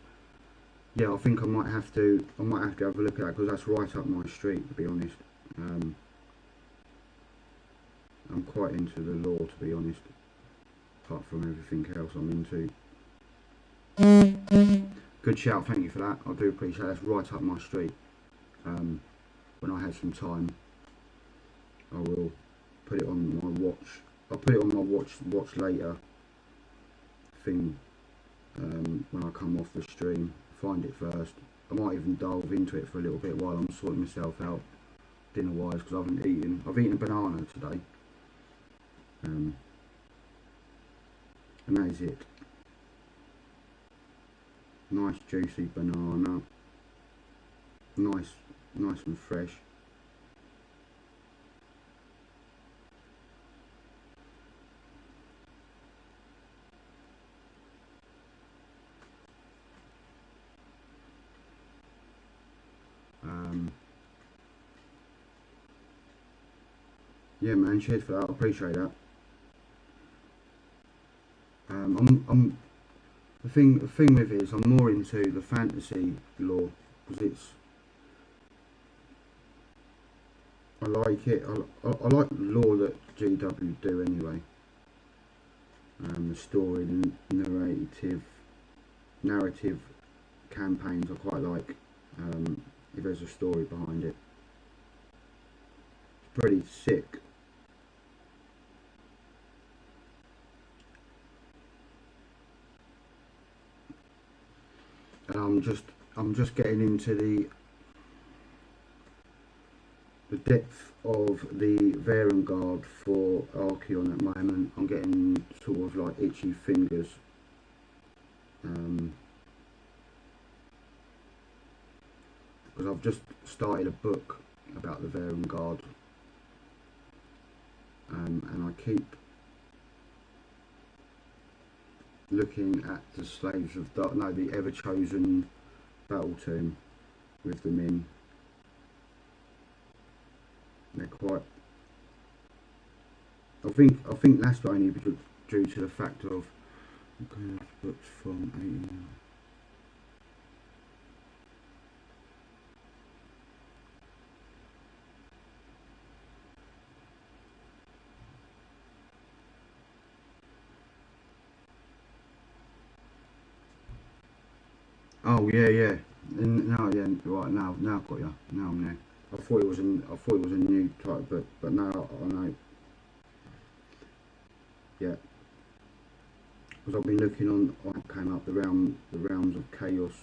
Yeah, I think I might have to have a look at that, because that's right up my street, to be honest. I'm quite into the lore, to be honest, apart from everything else I'm into. Good shout, thank you for that. I do appreciate that. That's right up my street. When I have some time, I will put it on my watch. I'll put it on my watch later thing when I come off the stream. Find it first. I might even delve into it for a little bit while I'm sorting myself out dinner wise, because I haven't eaten. I've eaten a banana today, and that is it. Nice juicy banana, nice and fresh. Yeah, man, cheers for that. I appreciate that. The thing with it is, I'm more into the fantasy lore, because I like it. I like the lore that GW do anyway. The story, narrative campaigns I quite like. If there's a story behind it, it's pretty sick. And I'm just getting into the depth of the Varengard for Archaon at the moment. I'm getting sort of like itchy fingers. Because I've just started a book about the Varengard, and I keep looking at the Slaves of Dark, no, the Ever-Chosen battle tomb with them in. They're quite. I think that's only due to the fact of books from 18. Oh yeah. No, yeah, right now I've got you. Now I'm there. I thought it was a new type, but now I know. Yeah, because I've been looking on. I came up the realms of chaos.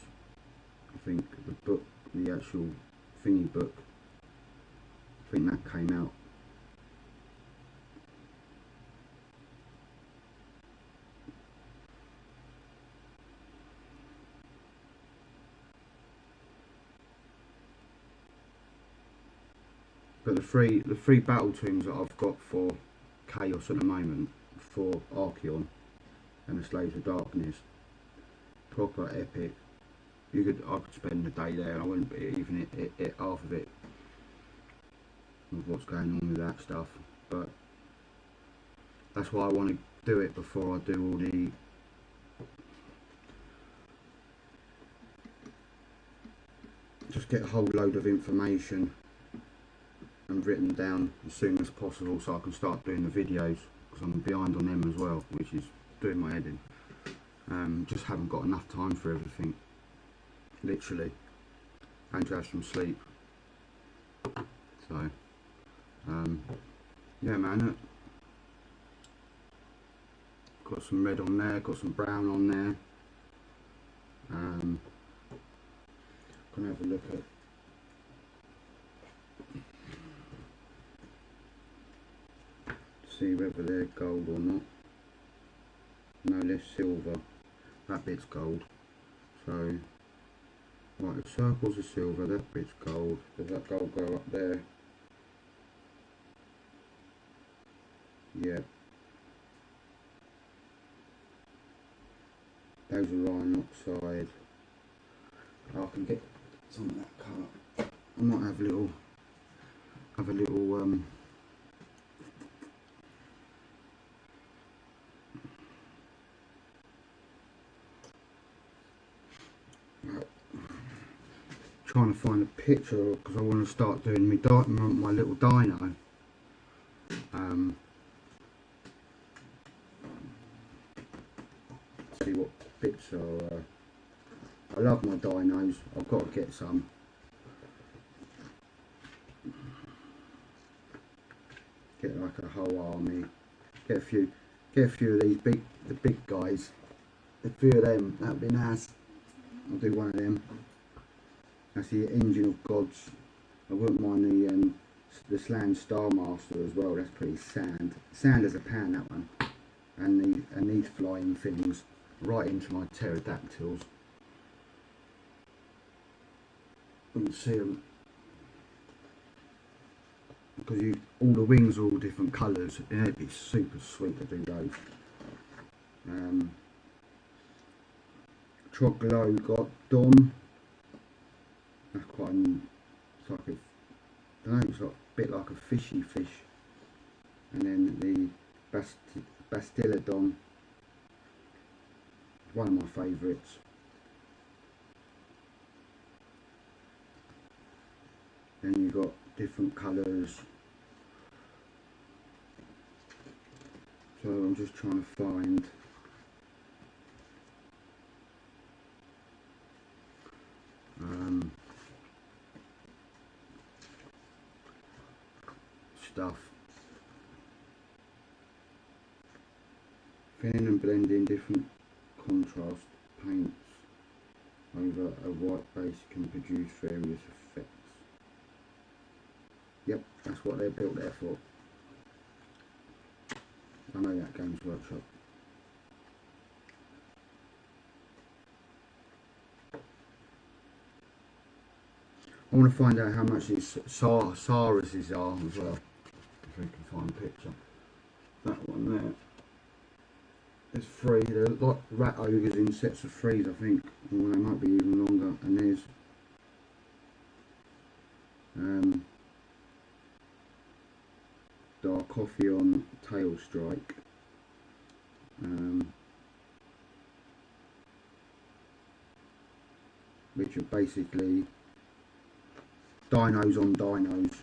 I think the book, the actual thingy book. I think that came out. But the three battle tombs that I've got for Chaos at the moment, for Archaon and the Slaves of Darkness, proper epic. I could spend the day there and I wouldn't be even it half of it with what's going on with that stuff. But that's why I want to do it before I do all the just get a whole load of information and written down as soon as possible, so I can start doing the videos, because I'm behind on them as well, which is doing my head in. Just haven't got enough time for everything, literally, and to have some sleep. So yeah, man, got got some red on there, got some brown on there. Gonna have a look at see whether they're gold or not. No, they're silver. That bit's gold. So right, the circles are silver, that bit's gold. Does that gold go up there? Yeah. Those are iron oxide. I can get some of that colour. I might have a little trying to find a picture because I want to start doing my little dyno. See what bits are. I love my dynos. I've got to get some. Get like a whole army. Get a few of these the big guys. A few of them. That'd be nice. I'll do one of them. That's the Engine of Gods. I wouldn't mind the Slan Star Master as well. That's pretty sand as a pan, that one. And these flying things right into my pterodactyls. You can see them because all the wings are all different colours, and it'd be super sweet to do those. Troglodyton. That's quite it's like it's like a bit like a fishy fish. And then the Bastillodon, one of my favourites. Then you've got different colours. So I'm just trying to find stuff. Thinning and blending different contrast paints over a white base can produce various effects. Yep, that's what they're built there for. I know that, Games Workshop. I want to find out how much these Sauruses are as well, if we can find a picture. That one there. There's 3. They're like rat ogres in sets of 3s, I think. Or they might be even longer. And there's Darkophion Tailstrike. Which are basically dinos on dinos,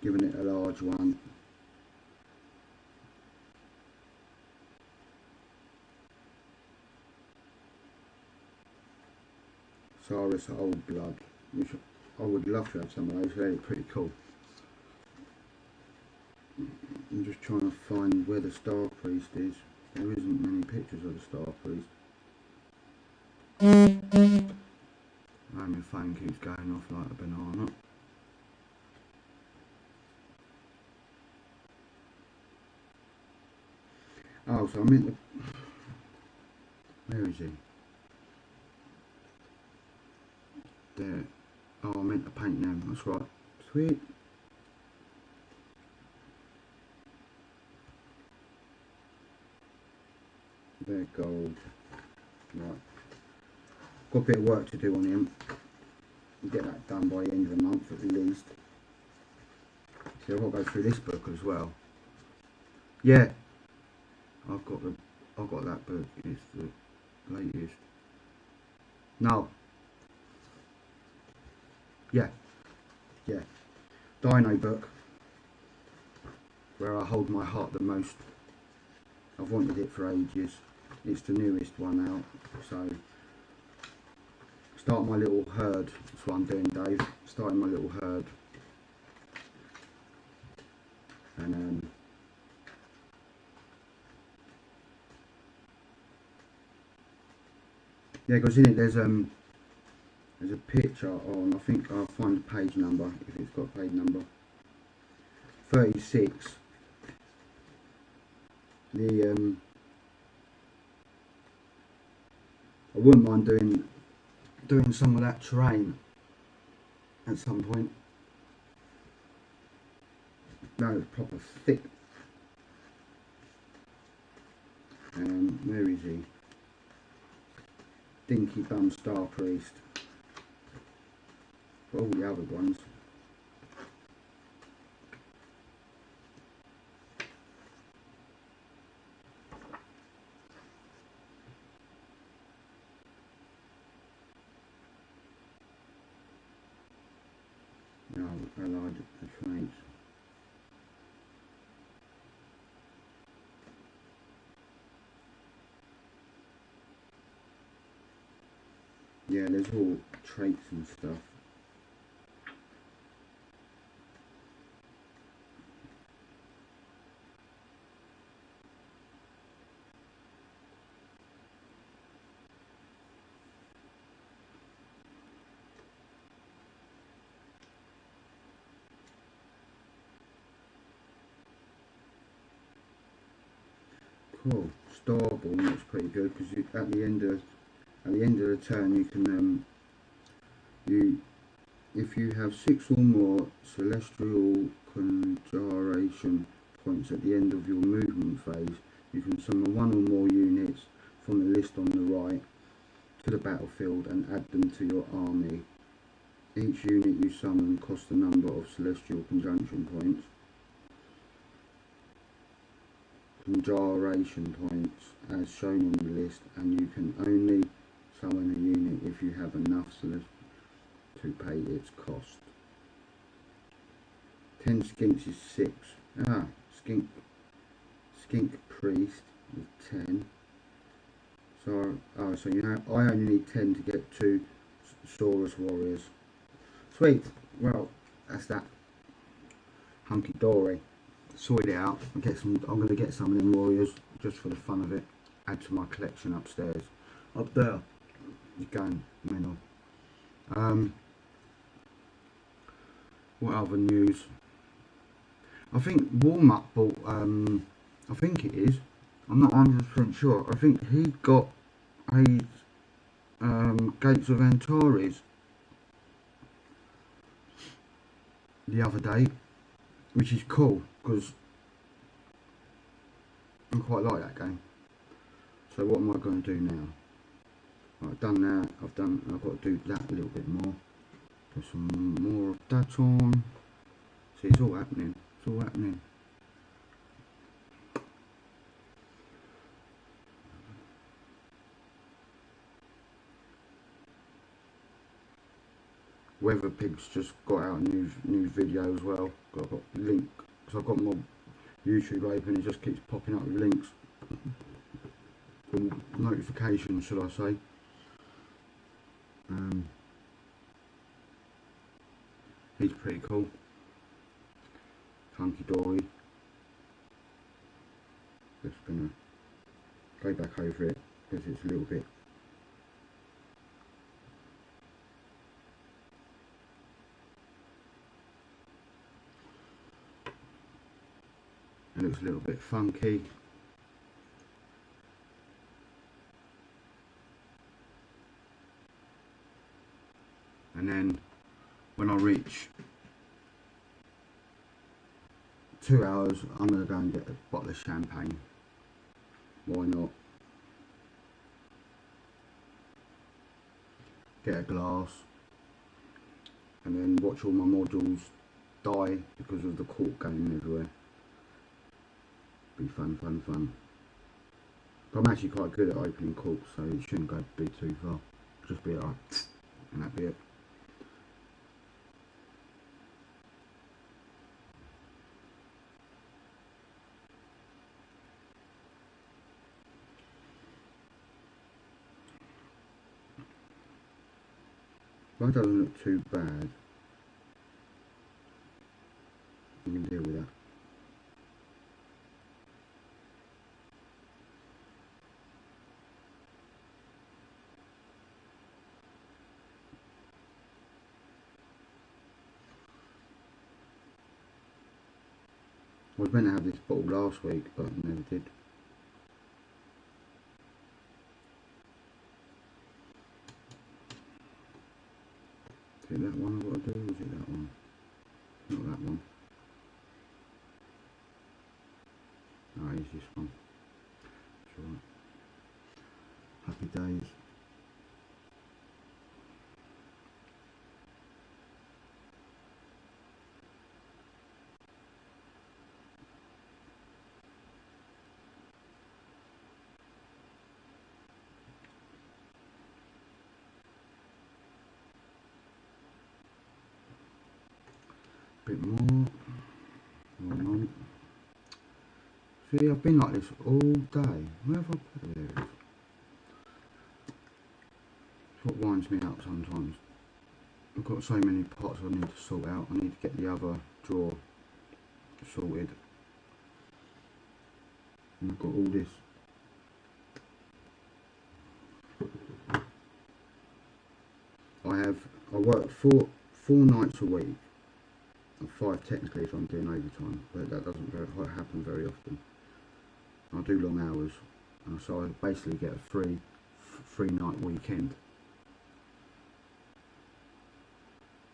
giving it a large one. Saurus Old Blood, which I would love to have some of those. They're pretty cool. I'm just trying to find where the Star Priest is. There isn't many pictures of the Star Priest. My phone keeps going off like a banana. Oh, so I'm in the... Where is he? There. Oh, I meant to paint them. That's right. Sweet. They're gold. Right. Got a bit of work to do on him. Get that done by the end of the month at least. So I've got to go through this book as well. Yeah. I've got that book. It's the latest. No. Yeah. Dino book. Where I hold my heart the most. I've wanted it for ages. It's the newest one out. So start my little herd. That's what I'm doing, Dave. Starting my little herd. And Yeah, because in it there's a picture on, I think I'll find the page number, if it's got a page number, 36. The I wouldn't mind doing some of that terrain at some point. No, it's proper thick. Where is he? Dinky Bum Star Priest. For all the other ones. No, allied traits. Yeah, there's all traits and stuff. Cool. Starball looks pretty good because at the end of the turn you can if you have 6 or more celestial conjuration points at the end of your movement phase, you can summon 1 or more units from the list on the right to the battlefield and add them to your army. Each unit you summon costs the number of celestial conjunction points. Conjuration points as shown on the list, and you can only summon a unit if you have enough to pay its cost. 10 skinks is 6. Skink Priest is 10. So you know, I only need 10 to get 2 Saurus Warriors. Sweet. Well, that's that. Hunky dory. Sort it out. I'm going to get some of them warriors just for the fun of it. Add to my collection upstairs. Up there. You're going mental. What other news? I think Warmup bought. I think it is. I'm not 100% sure. I think he got a Gates of Antares the other day, which is cool because I quite like that game. So what am I going to do now? Right, I've done that. I've got to do that a little bit more. Put some more of that on. See, it's all happening. It's all happening. Weather Pig's just got out a new video as well. I've got a link, so I've got my YouTube open. It just keeps popping up with links, notifications, should I say? He's pretty cool. Hunky dory. Just gonna go back over it because it's a little bit. It looks a little bit funky. And then when I reach 2 hours, I'm going to go and get a bottle of champagne. Why not? Get a glass and then watch all my modules die because of the cork going everywhere. Be fun. But I'm actually quite good at opening corks, so it shouldn't go too far. Just be like, and that'd be it. That doesn't look too bad. You can deal with that. I was meant to have this bottle last week, but I never did. Is it that one I've got to do, or is it that one? Not that one. No, it's this one. It's alright. Happy days. Bit more. Hold on. See, I've been like this all day. Where have I put it? There it is. It's what winds me out sometimes. I've got so many pots I need to sort out. I need to get the other drawer sorted. And I've got all this. I work four nights a week. And 5 technically if I'm doing overtime, but that doesn't happen very often. I do long hours, and so I basically get a free night weekend.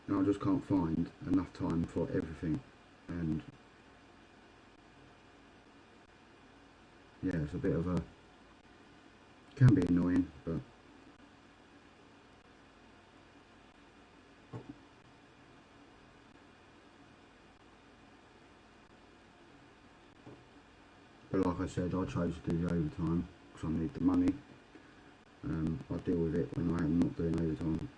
And I just can't find enough time for everything, and yeah, it's a bit of a, can be annoying, but like I said, I chose to do the overtime because I need the money. I deal with it when I am not doing overtime.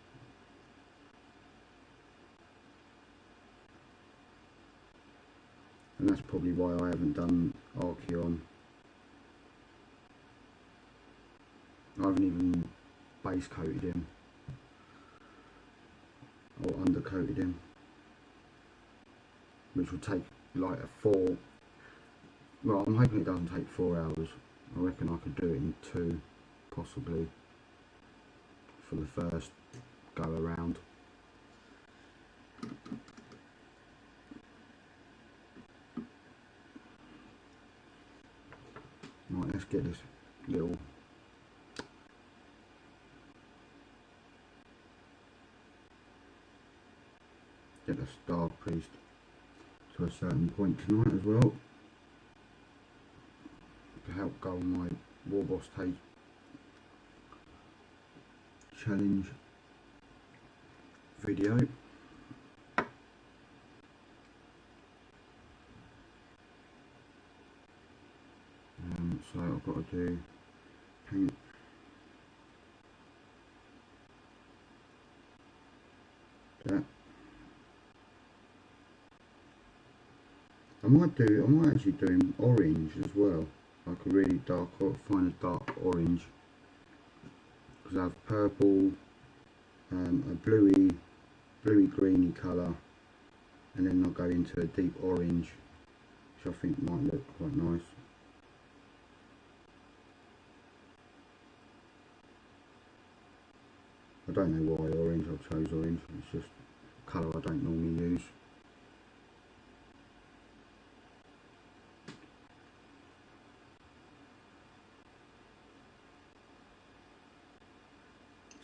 And that's probably why I haven't done Archeon. I haven't even base coated him or undercoated him, which will take like well, I'm hoping it doesn't take 4 hours. I reckon I could do it in 2 possibly for the first go around. Right, let's get this little get the Star Priest to a certain point tonight as well, to help go on my War Boss Take challenge video. So I've got to do paint that. I might actually do orange as well, like a really dark, find a dark orange, because I have purple, a bluey greeny colour, and then I'll go into a deep orange, which I think might look quite nice. I don't know why orange, I chose orange, it's just a colour I don't normally use.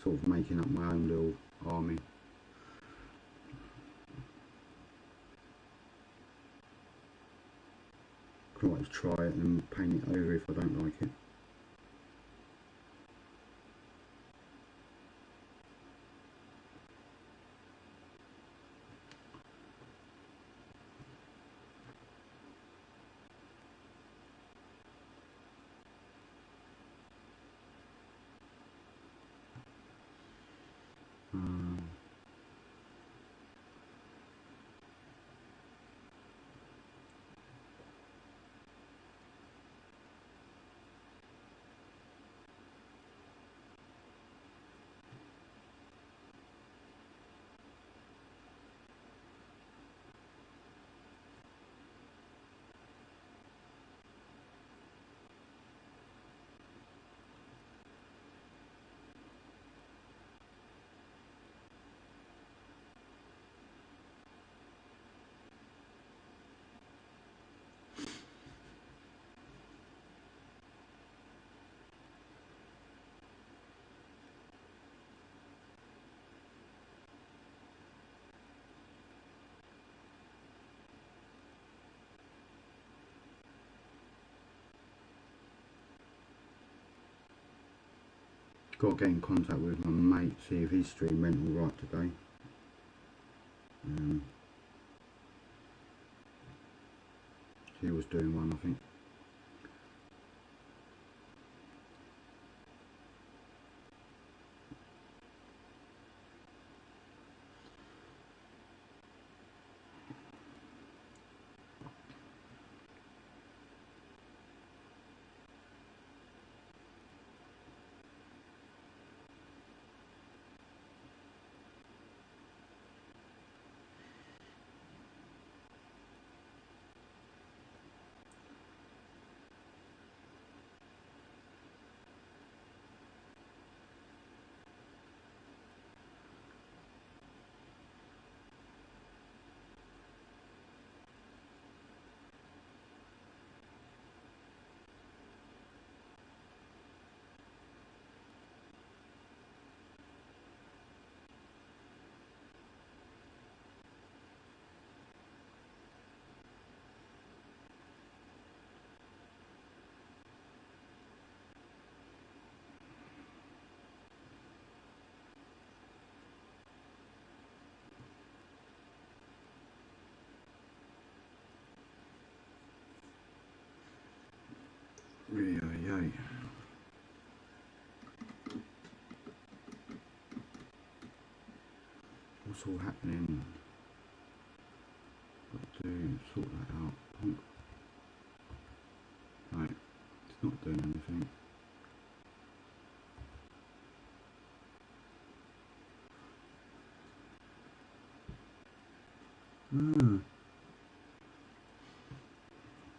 Sort of making up my own little army. Can always try it and paint it over if I don't like it. got to get in contact with my mate, see if his stream went alright today. He was doing one, I think. Yeah. What's all happening? Got to sort that out. Punk. Right, it's not doing anything.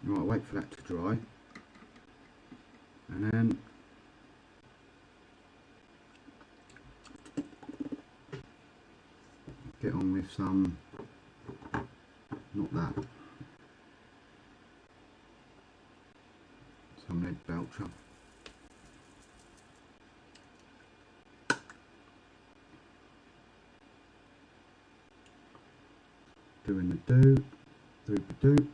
Right, wait for that to dry. And then get on with some, not that, some lead belcher. Doing the doop.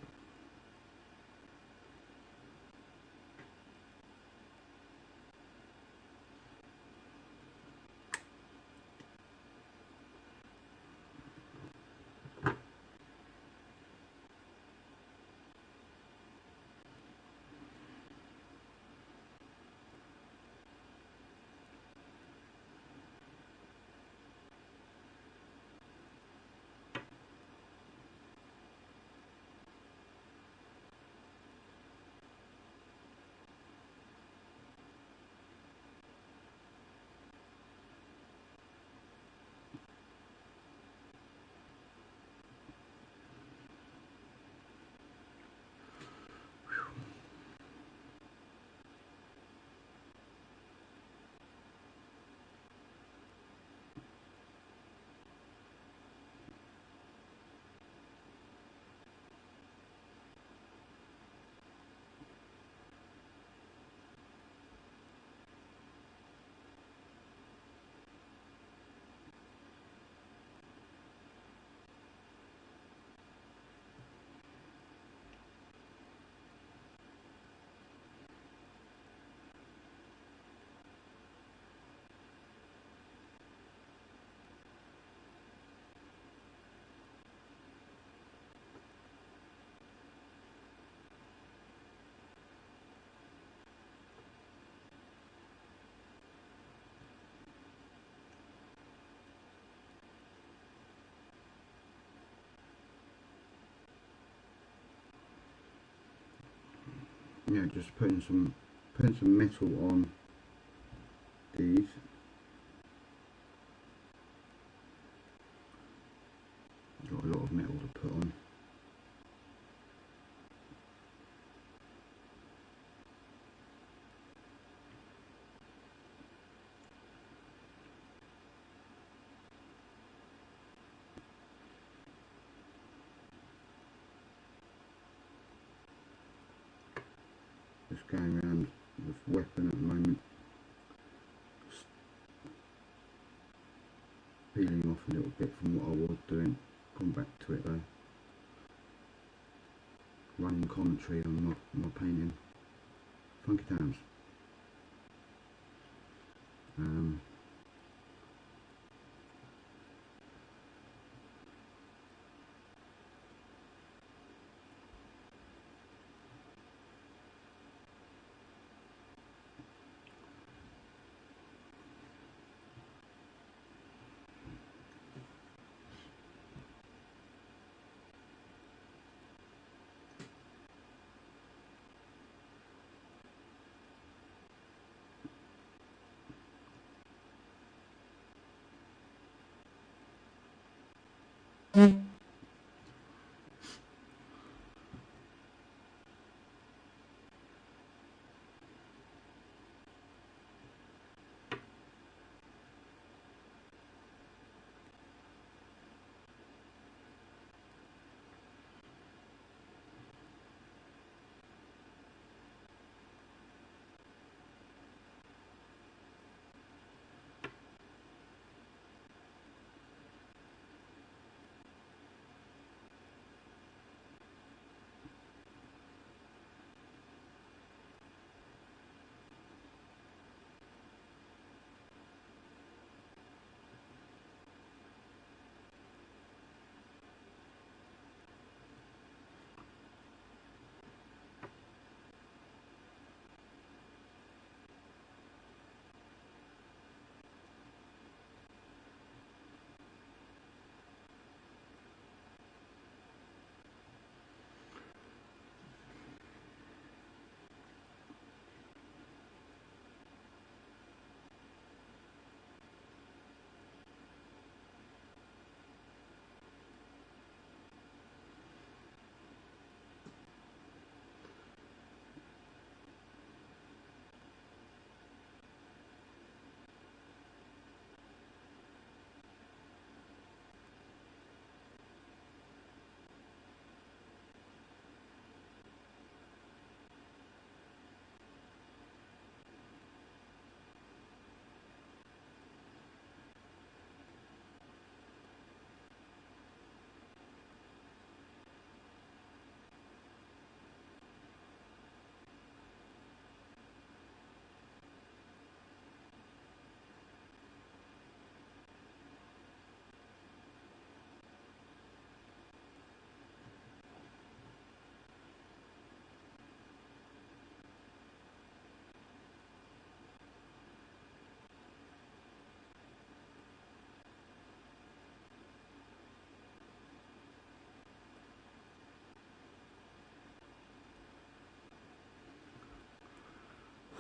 Yeah, just putting some metal on these. Got a lot of metal to put on. Just going around with weapon at the moment. Just peeling off a little bit from what I was doing. Gone back to it though. Running commentary on my painting. Funky times. Um,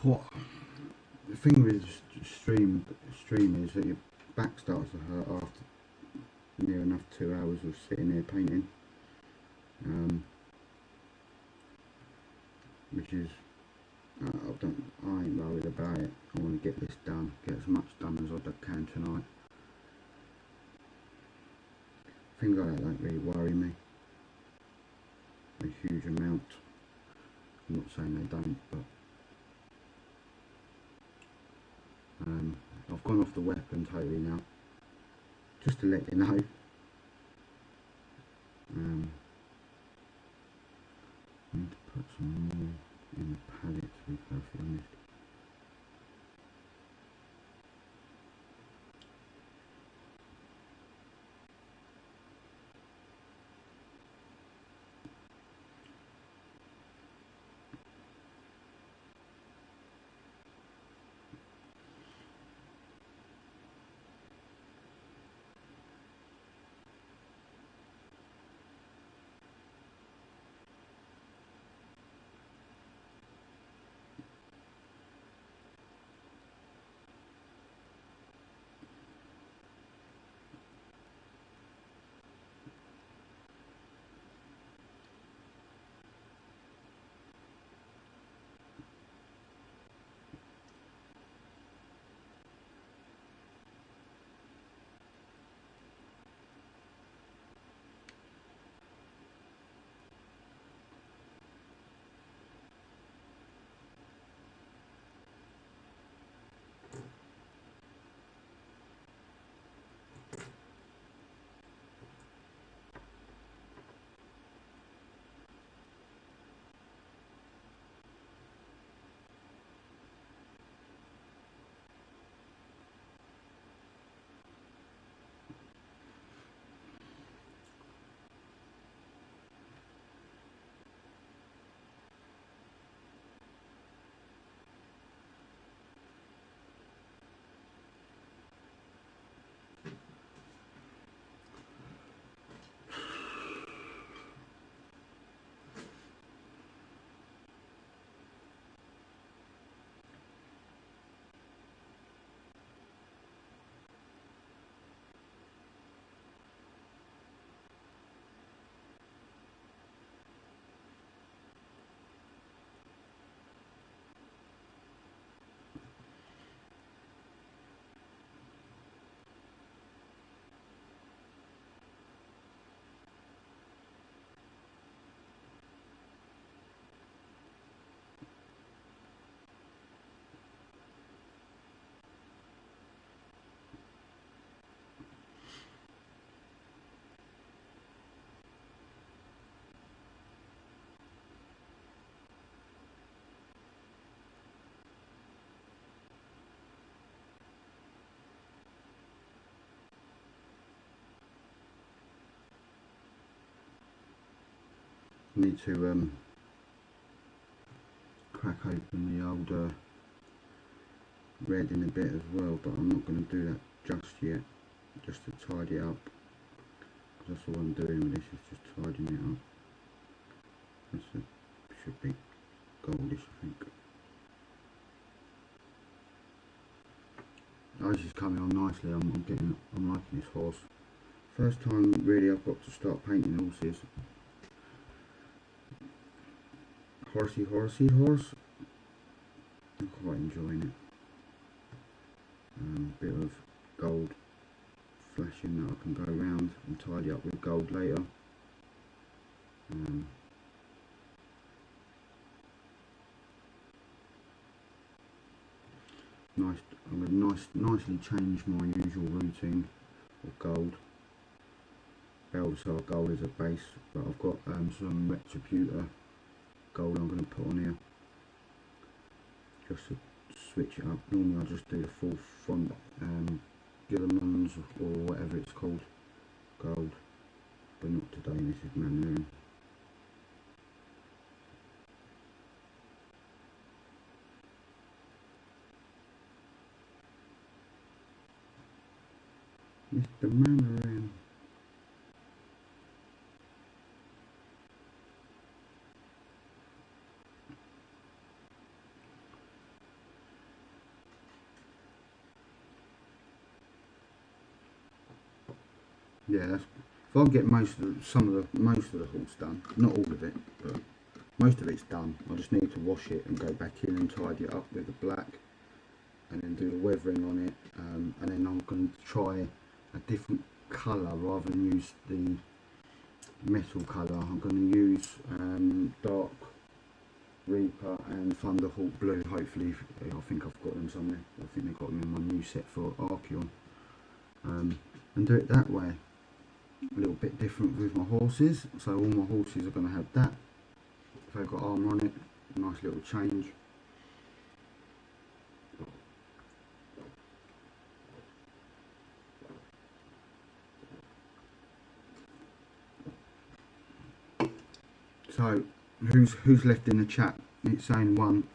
what the thing with stream is that your back starts to hurt after near enough 2 hours of sitting there painting, which is I ain't worried about it. I want to get this done, get as much done as I can tonight. Things like that don't really worry me a huge amount. I'm not saying they don't, but I've gone off the weapon totally now, just to let you know. I need to put some more in the palette, to be perfectly honest. Need to crack open the old red in a bit as well, but I'm not going to do that just yet, just to tidy it up. That's all I'm doing with this, is just tidying it up. Should be goldish, I think. Oh, this is coming on nicely. I'm liking this horse. First time really I've got to start painting horses. Horsey horse. I'm quite enjoying it. Bit of gold flashing that I can go around and tidy up with gold later. I'm going to nicely change my usual routine of gold. Belvsar gold as a base, but I've got some Retributor gold I'm going to put on here, just to switch it up. Normally I just do the full front Guillemans or whatever it's called gold, but not today. This is Mandarin. Mr. Mandarin. Yeah, if I get most of the horse done, not all of it, but most of it's done. I just need to wash it and go back in and tidy it up with the black, and then do the weathering on it, and then I'm going to try a different colour rather than use the metal colour. I'm going to use dark Reaper and Thunderhawk blue. Hopefully, I think I've got them somewhere. I think they've got them in my new set for Archeon, and do it that way. A little bit different with my horses, so all my horses are going to have that. If they've got armour on it, a nice little change. So who's left in the chat? It's saying one.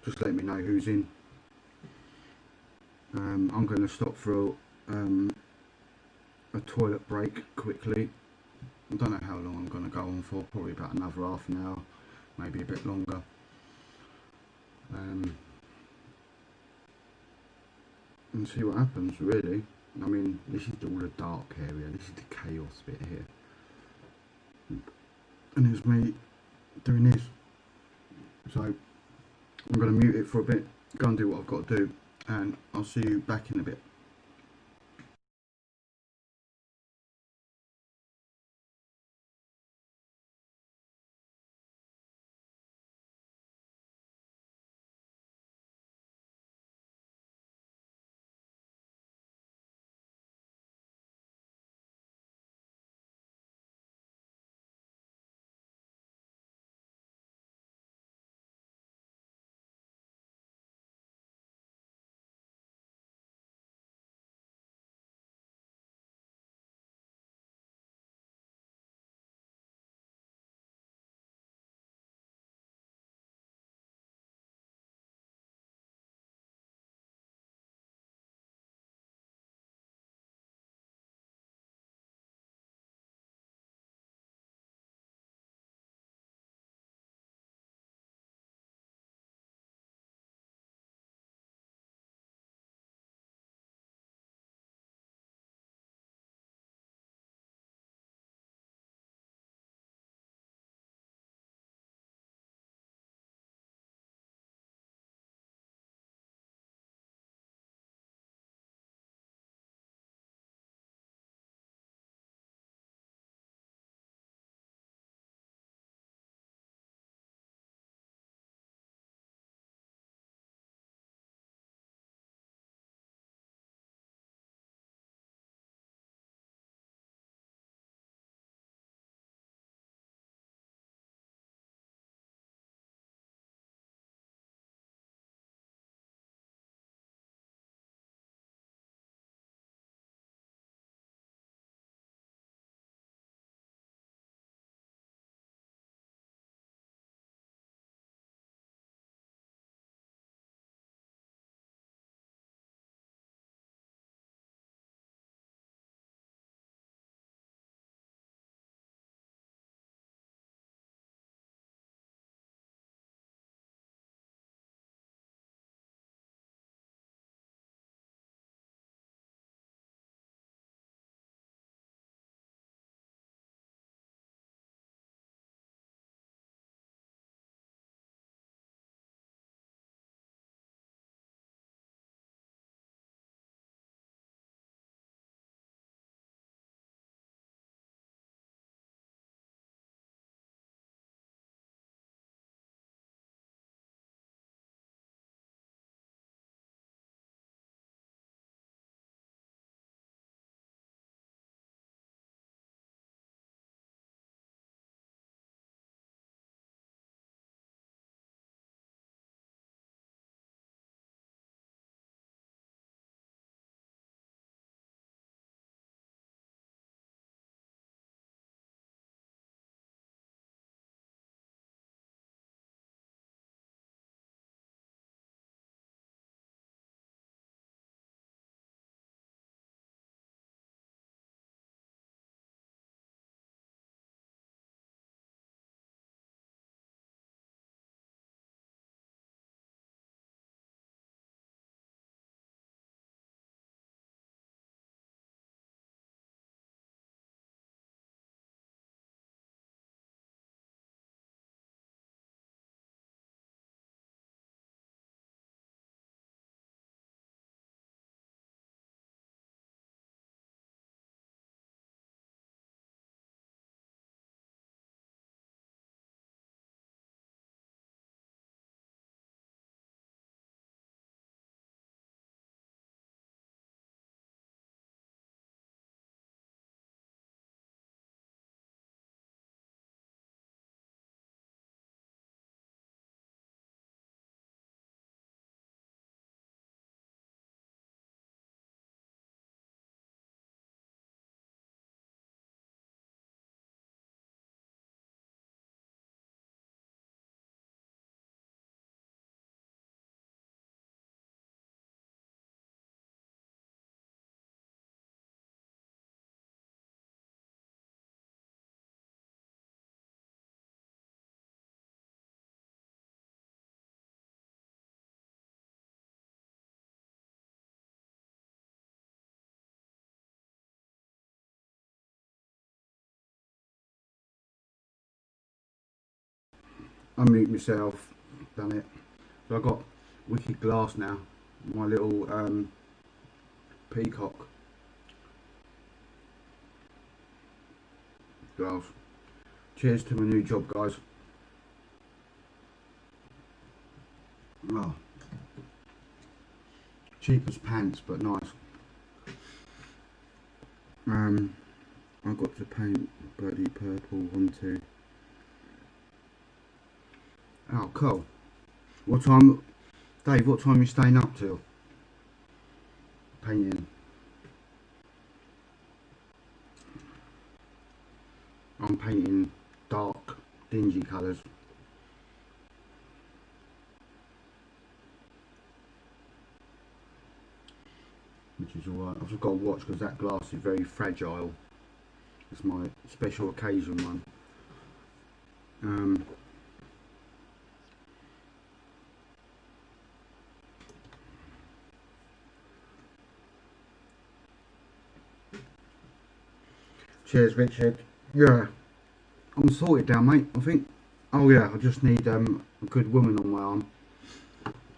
Just let me know who's in. I'm going to stop for a toilet break quickly. I don't know how long I'm going to go on for, probably about another half an hour, maybe a bit longer. And see what happens, really. I mean, this is all the dark area, this is the chaos bit here. And it's me doing this. So I'm going to mute it for a bit, go and do what I've got to do, and I'll see you back in a bit. unmute myself, done it. So I've got wicked glass now, my little peacock glass. Cheers to my new job, guys. Oh, cheap as pants, but nice. I've got to paint bloody purple onto. Oh, cool. What time, Dave? What time are you staying up till? Painting. I'm painting dark, dingy colours. Which is alright. I've just got to watch because that glass is very fragile. It's my special occasion one. Cheers, Richard. Yeah, I'm sorted down, mate. I think. Oh yeah, I just need a good woman on my arm.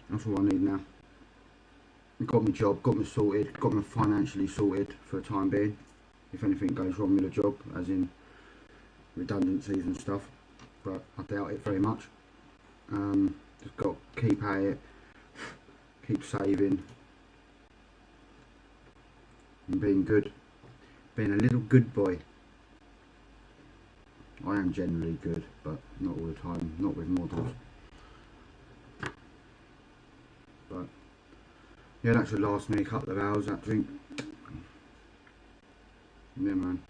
That's all I need now. Got my job, got me sorted, got me financially sorted for the time being. If anything goes wrong with the job, as in redundancies and stuff, but I doubt it very much. Just got to keep at it, keep saving, and being good, being a little good boy. I am generally good, but not all the time, not with models. But yeah, that should last me a couple of hours, that drink. Yeah, man.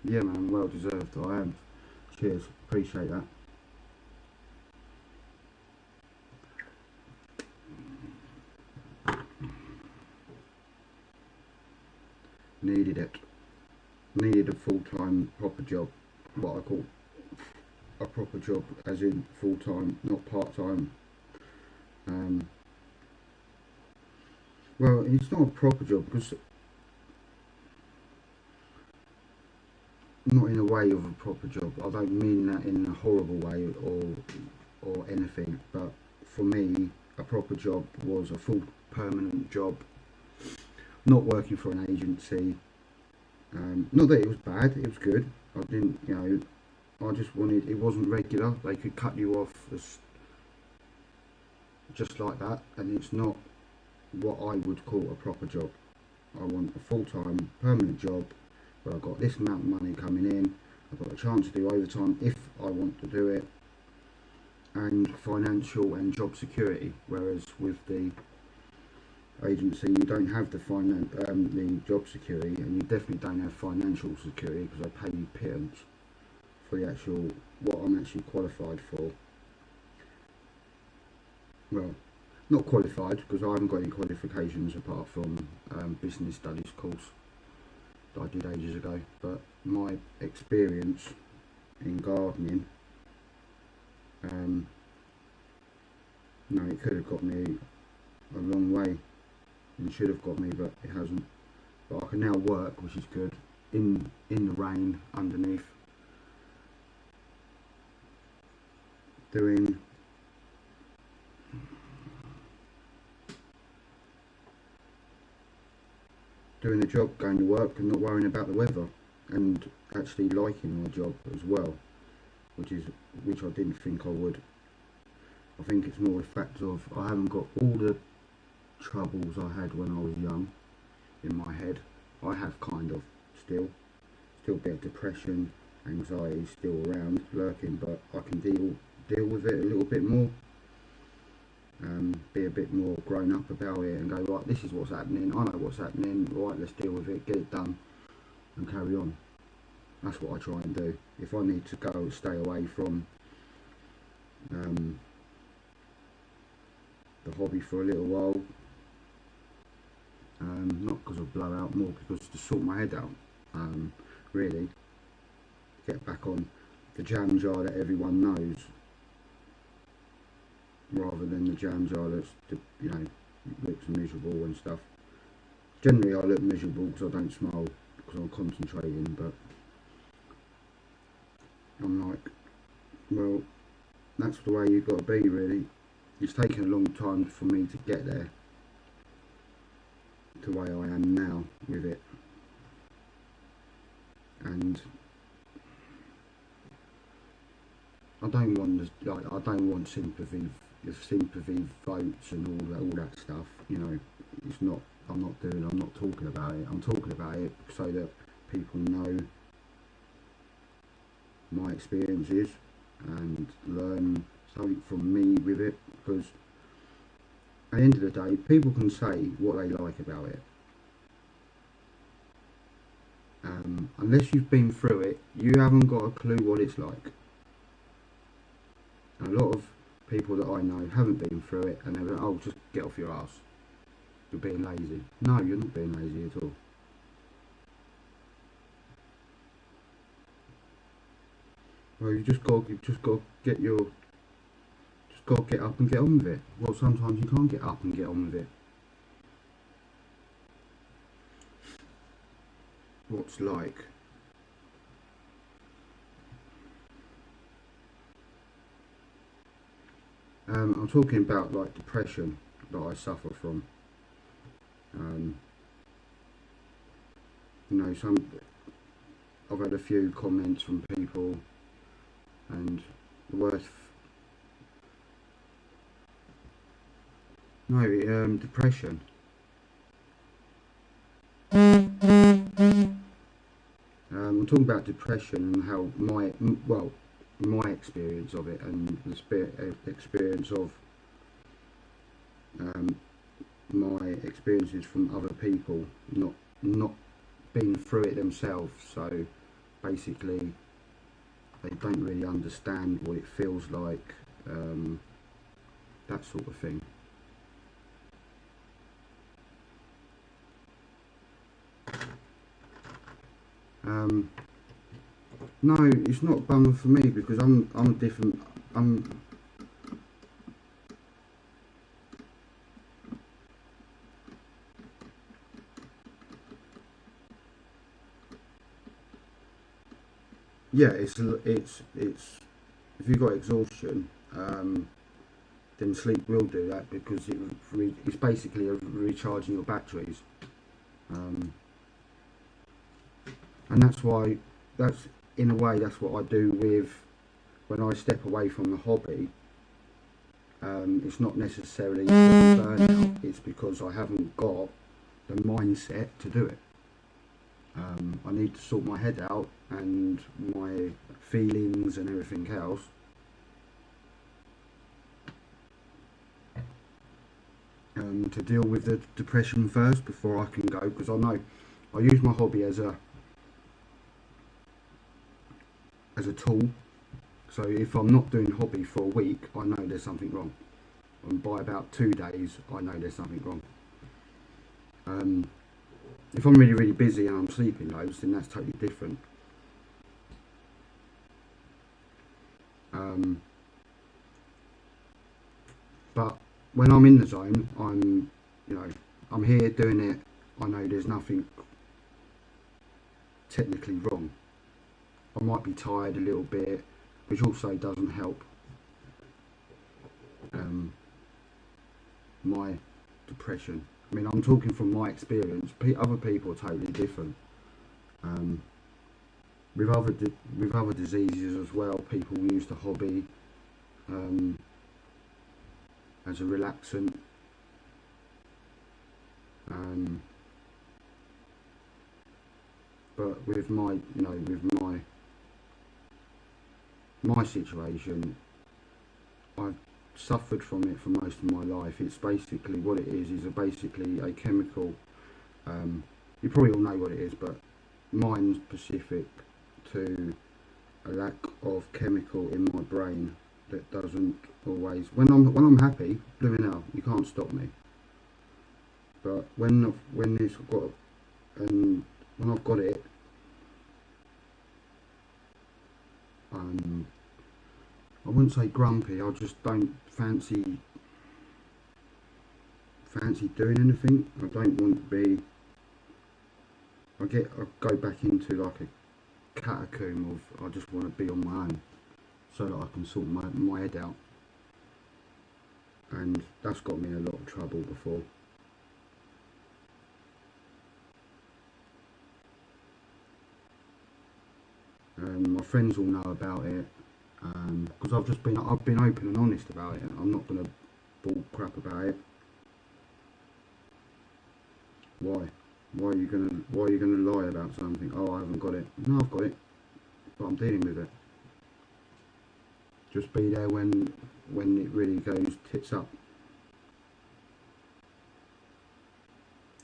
Yeah, man, well deserved, I am. Cheers, appreciate that. Needed it. Needed a full-time proper job, what I call a proper job, as in full-time, not part-time. Well, it's not a proper job because not in a way of a proper job. I don't mean that in a horrible way or anything, but for me a proper job was a full permanent job, not working for an agency. Not that it was bad, it was good. I didn't, you know, I just wanted, it wasn't regular. They could cut you off just like that, and it's not what I would call a proper job. I want a full-time permanent job where I've got this amount of money coming in, I've got a chance to do overtime if I want to do it, and financial and job security. Whereas with the agency, you don't have the job security, and you definitely don't have financial security because they pay you pittance for the actual what I'm actually qualified for. Well, not qualified because I haven't got any qualifications apart from business studies course that I did ages ago, but my experience in gardening, no, it could have got me a long way and should have got me, but it hasn't. But I can now work, which is good, in the rain underneath, doing the job, going to work and not worrying about the weather, and actually liking my job as well, which I didn't think I would. I think it's more a fact of I haven't got all the troubles I had when I was young in my head. I have kind of still a bit of depression, anxiety still around, lurking, but I can deal with it a little bit more. Be a bit more grown up about it and go, right, this is what's happening, I know what's happening, right, let's deal with it, get it done and carry on. That's what I try and do. If I need to go stay away from the hobby for a little while, not because of blowout, more because to sort my head out, really get back on the jam jar that everyone knows, rather than the jam jar that's, you know, looks miserable and stuff. Generally I look miserable because I don't smile because I'm concentrating, but I'm like, well, that's the way you've got to be, really. It's taken a long time for me to get there, the way I am now with it. And I don't want I don't want sympathy votes and all that stuff. You know, it's not. I'm not talking about it. I'm talking about it so that people know my experiences and learn something from me with it. Because at the end of the day, people can say what they like about it. Unless you've been through it, you haven't got a clue what it's like. And a lot of people that I know haven't been through it, and they're like, oh, just get off your ass. You're being lazy. No, you're not being lazy at all. Well, you just got to get up and get on with it. Well, sometimes you can't get up and get on with it. What's like? I'm talking about like depression that I suffer from. You know, I've had a few comments from people, and the worst. No, depression. I'm talking about depression and how my experience of it, and the experience of my experiences from other people not been through it themselves. So basically, they don't really understand what it feels like, that sort of thing. No, it's not a bummer for me because I'm different. Yeah, it's if you've got exhaustion, then sleep will do that because it's basically recharging your batteries, and that's in a way that's what I do with when I step away from the hobby. It's not necessarily burnout, it's because I haven't got the mindset to do it. I need to sort my head out and my feelings and everything else. To deal with the depression first before I can go, because I know I use my hobby as a tool. So if I'm not doing hobby for a week, I know there's something wrong, and by about 2 days I know there's something wrong. If I'm really busy and I'm sleeping loads, then that's totally different. But when I'm in the zone, I'm here doing it. I know there's nothing technically wrong. I might be tired a little bit, which also doesn't help my depression. I mean, I'm talking from my experience. Other people are totally different. With other diseases as well, people use the hobby as a relaxant. But with my situation, I've suffered from it for most of my life. It's basically what it is basically a chemical. You probably all know what it is, but mine's specific to a lack of chemical in my brain that doesn't always. When I'm happy, blooming hell, you can't stop me. But when I've got it, I wouldn't say grumpy. I just don't fancy doing anything. I don't want to be. I go back into like a catacomb of I just want to be on my own. so that I can sort my head out, and that's got me in a lot of trouble before. My friends all know about it, because I've been open and honest about it. I'm not going to bull crap about it. Why? Why are you gonna lie about something? Oh, I haven't got it. No, I've got it, but I'm dealing with it. Just be there when it really goes tits up.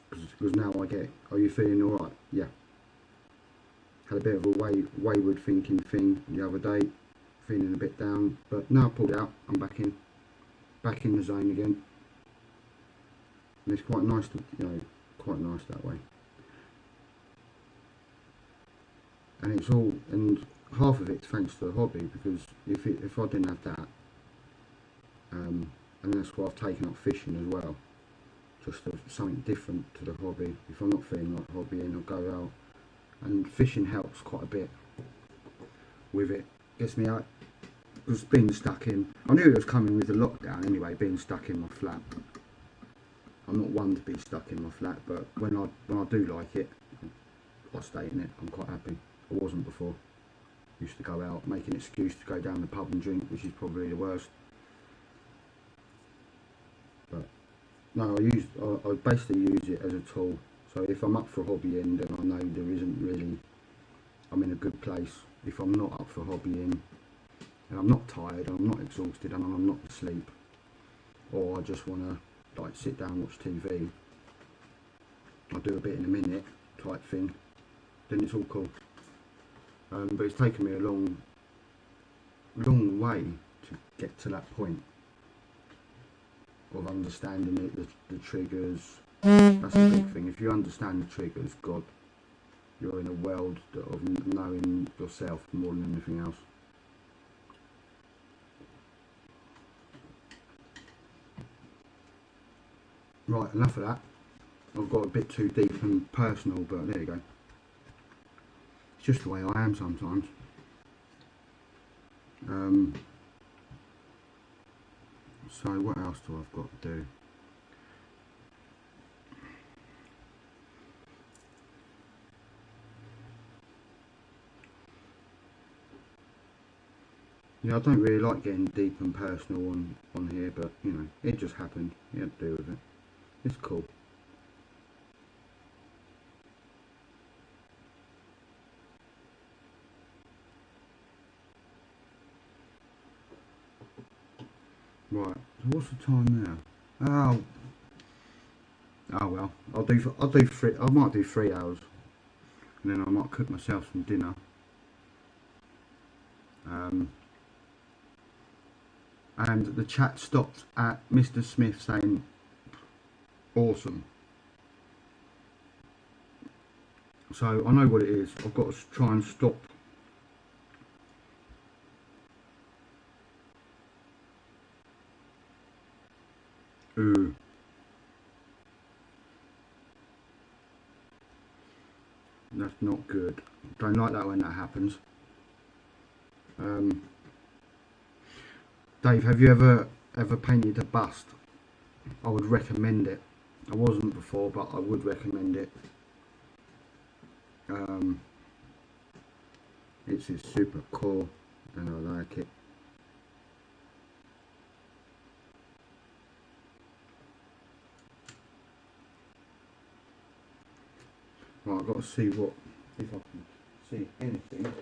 Because now I get it. Are you feeling alright? Yeah. Had a bit of a wayward thinking thing the other day, feeling a bit down, but now I pulled it out. I'm back in the zone again. And it's quite nice to, quite nice that way. And it's all, and half of it's thanks to the hobby, because if I didn't have that, and that's why I've taken up fishing as well, just something different to the hobby. If I'm not feeling like hobbying, I'll go out, and fishing helps quite a bit with it. Gets me out, because being stuck in, I knew it was coming with the lockdown anyway, being stuck in my flat. I'm not one to be stuck in my flat, but when I do like it, I stay in it. I'm quite happy. I wasn't before. Used to go out, make an excuse to go down the pub and drink, which is probably the worst. But no, I basically use it as a tool. So if I'm up for hobbying, then I know there isn't really, I'm in a good place. If I'm not up for hobbying, and I'm not tired, and I'm not exhausted, and I'm not asleep, or I just want to like sit down and watch TV, I'll do a bit in a minute type thing, then it's all cool. But it's taken me a long way to get to that point of understanding it, the triggers. That's a big thing. If you understand the triggers, God, you're in a world of knowing yourself more than anything else. Right, enough of that. I've got a bit too deep and personal, but there you go. It's just the way I am sometimes. So what else do I've got to do? I don't really like getting deep and personal on here, but it just happened. You had to deal with it. It's cool. Right, so what's the time now? Oh well, I'll do 3. I might do 3 hours, and then I might cook myself some dinner. And the chat stopped at Mr. Smith saying, "Awesome." So I know what it is. I've got to try and stop. Ooh. That's not good. Don't like that when that happens. Dave, have you ever painted a bust? I would recommend it. I wasn't before, but I would recommend it. It's super cool, and I like it. Right, I've got to see if I can see anything.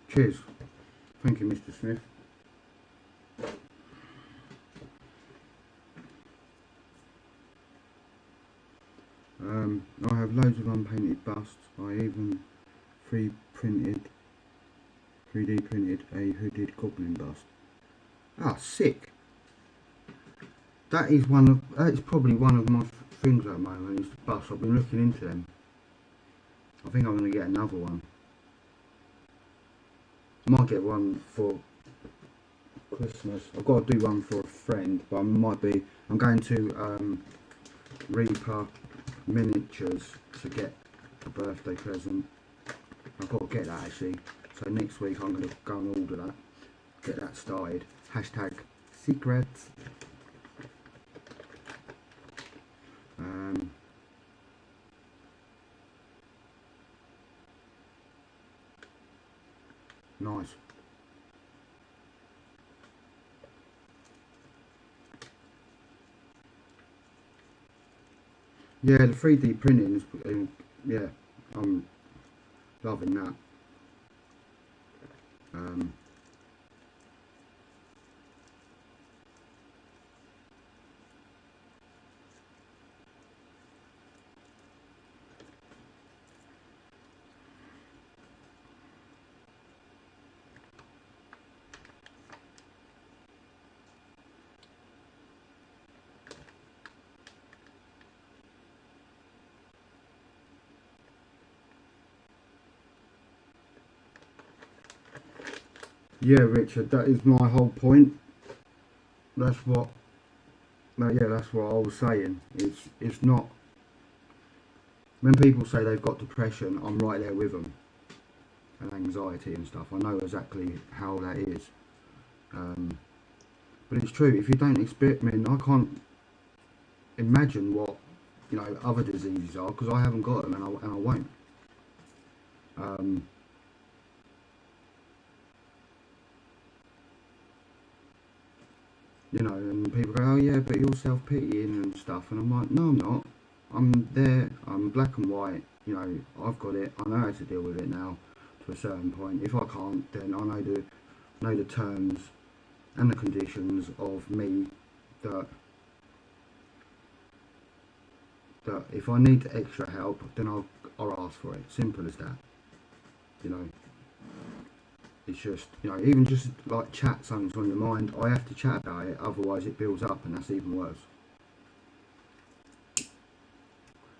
Cheers. Thank you, Mr. Smith. I have loads of unpainted busts. I even 3D printed a hooded goblin bust. Ah, sick. That is probably one of my things at the moment. It's the bus. I've been looking into them. I think I'm going to get another one. I might get one for Christmas. I've got to do one for a friend, but I'm going to Reaper Miniatures to get a birthday present. I've got to get that actually. So next week I'm going to go and order that. Get that started. Hashtag secrets. Nice. Yeah, the 3D printing is, yeah, I'm loving that. Yeah, Richard, that is my whole point. That's what, yeah, that's what I was saying. It's not, when people say they've got depression, I'm right there with them. And anxiety and stuff. I know exactly how that is. But it's true, if you don't experience, I mean, I can't imagine what, other diseases are, because I haven't got them and I won't. And people go, oh yeah, but you're self-pitying and stuff, and I'm like, no, I'm not. I'm there, I'm black and white, I've got it, I know how to deal with it now, to a certain point. If I can't, then I know the terms and the conditions of me that if I need extra help, then I'll ask for it. Simple as that. It's just, even just like chat something's on your mind, I have to chat about it, otherwise it builds up, and that's even worse.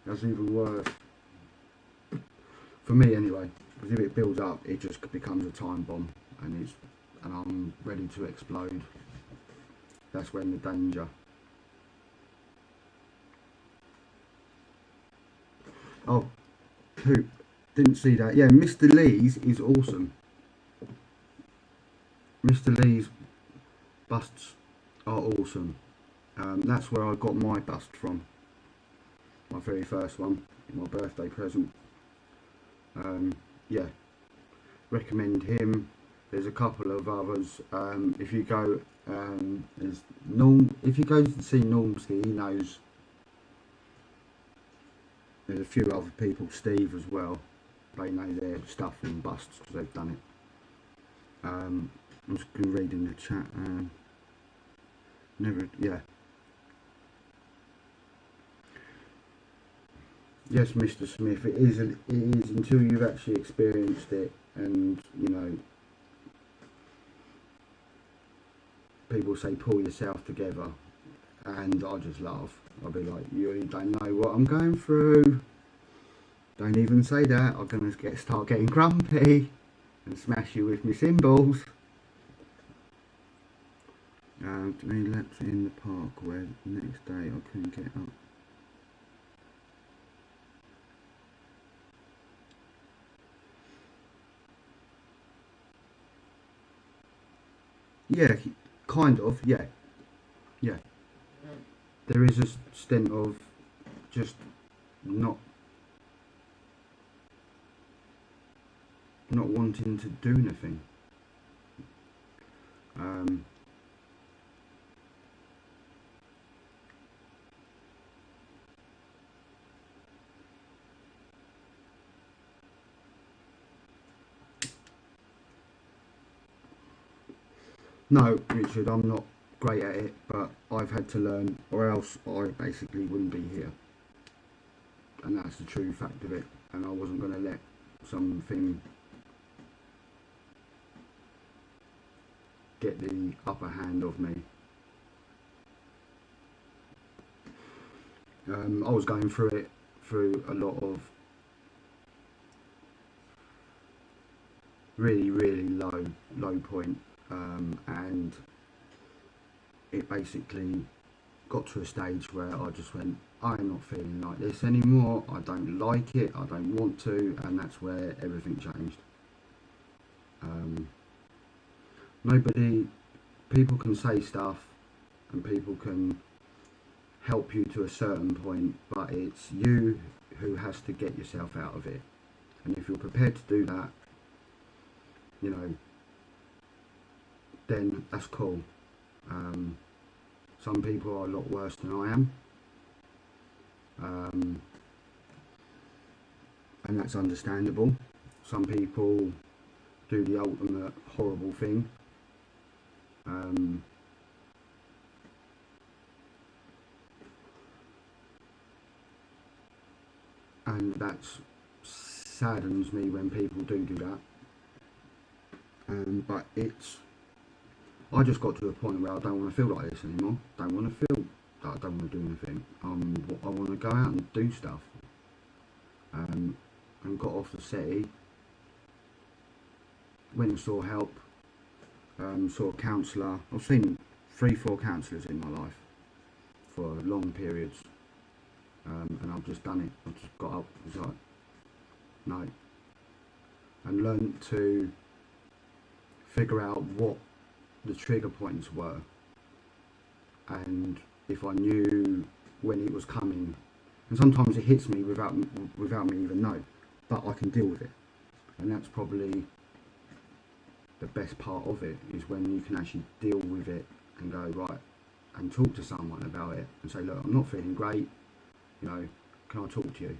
That's even worse. For me anyway, because if it builds up, it just becomes a time bomb, and I'm ready to explode. That's when the danger. Oh, poop. Didn't see that. Yeah, Mr. Lee's is awesome. Mr. Lee's busts are awesome. That's where I got my bust from. My very first one, my birthday present. Yeah, recommend him. There's a couple of others. If you go, there's if you go to see Normski, he knows. There's a few other people, Steve as well. They know their stuff and busts because they've done it. I'm just going to read in the chat. Yeah. Yes, Mr. Smith, it is until you've actually experienced it, and people say pull yourself together, and I just laugh. I'll be like, you don't know what I'm going through. Don't even say that. I'm going to start getting grumpy and smash you with my cymbals. 3 laps in the park where the next day I couldn't get up. Yeah, kind of, yeah. Yeah. There is a stint of just not wanting to do anything. No, Richard, I'm not great at it, but I've had to learn, or else I basically wouldn't be here. And that's the true fact of it. And I wasn't going to let something get the upper hand of me. I was going through a lot of really low point, and it basically got to a stage where I just went, I'm not feeling like this anymore, I don't like it, I don't want to, and that's where everything changed. Nobody, people can say stuff and people can help you to a certain point, but it's you who has to get yourself out of it. And if you're prepared to do that, you know, then that's cool. Some people are a lot worse than I am, and that's understandable. Some people do the ultimate horrible thing, and that saddens me when people do that. But I just got to a point where I don't want to feel like this anymore. Don't want to feel that I don't want to do anything. I want to go out and do stuff. And got off the settee, went and saw help, saw a counsellor. I've seen 3-4 counsellors in my life for long periods, and I've just done it. I've just got up, was like, no, and learned to figure out what the trigger points were, and if I knew when it was coming. And sometimes it hits me without me even know, but I can deal with it, and that's probably the best part of it, is when you can actually deal with it and go, right, and talk to someone about it and say, look, I'm not feeling great, you know, can I talk to you?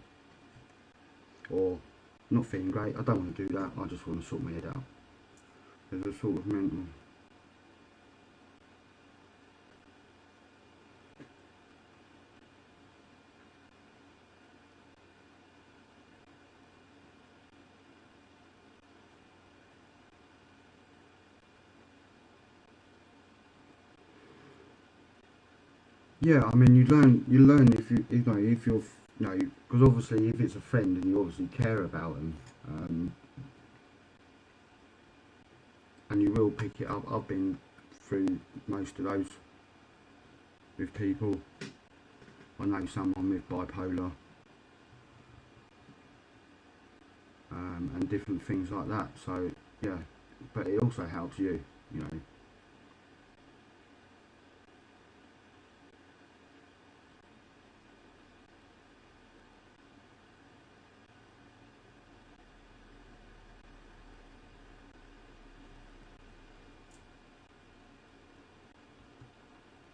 Or, I'm not feeling great, I don't want to do that, I just want to sort my head out. There's a sort of mental. Yeah, I mean, you learn if you're, because obviously if it's a friend and you obviously care about them, and you will pick it up. I've been through most of those with people. I know someone with bipolar, and different things like that. So yeah, but it also helps you, you know.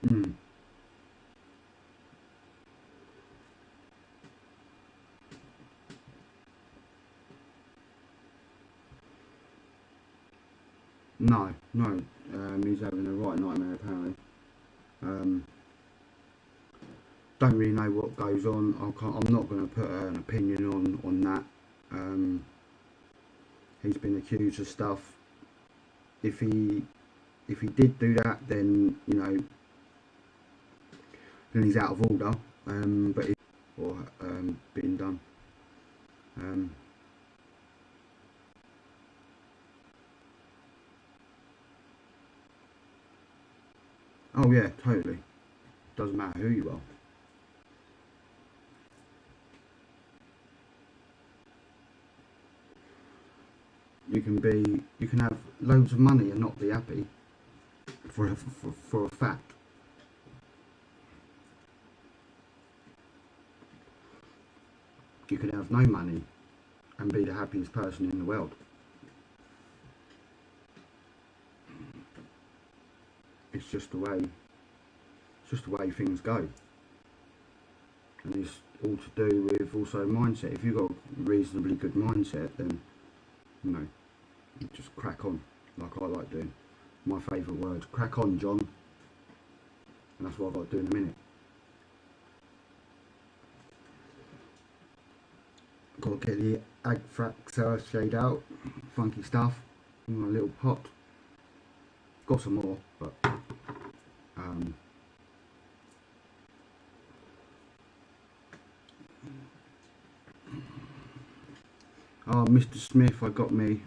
Mm. No, no, he's having a right nightmare apparently. Um, don't really know what goes on. I'm not going to put an opinion on that. He's been accused of stuff. If he did do that, then then he's out of order. But or being done. Um, oh yeah, totally. Doesn't matter who you are. You can have loads of money and not be happy for a fact. You can have no money and be the happiest person in the world. It's just the way things go, and it's all to do with also mindset. If you've got a reasonably good mindset, then you just crack on, like I like doing. My favourite words, crack on, John, and that's what I've got to do in a minute. Got to get the Agfrax shade out, funky stuff, in my little pot. Got some more, but Oh, Mr. Smith, I've got me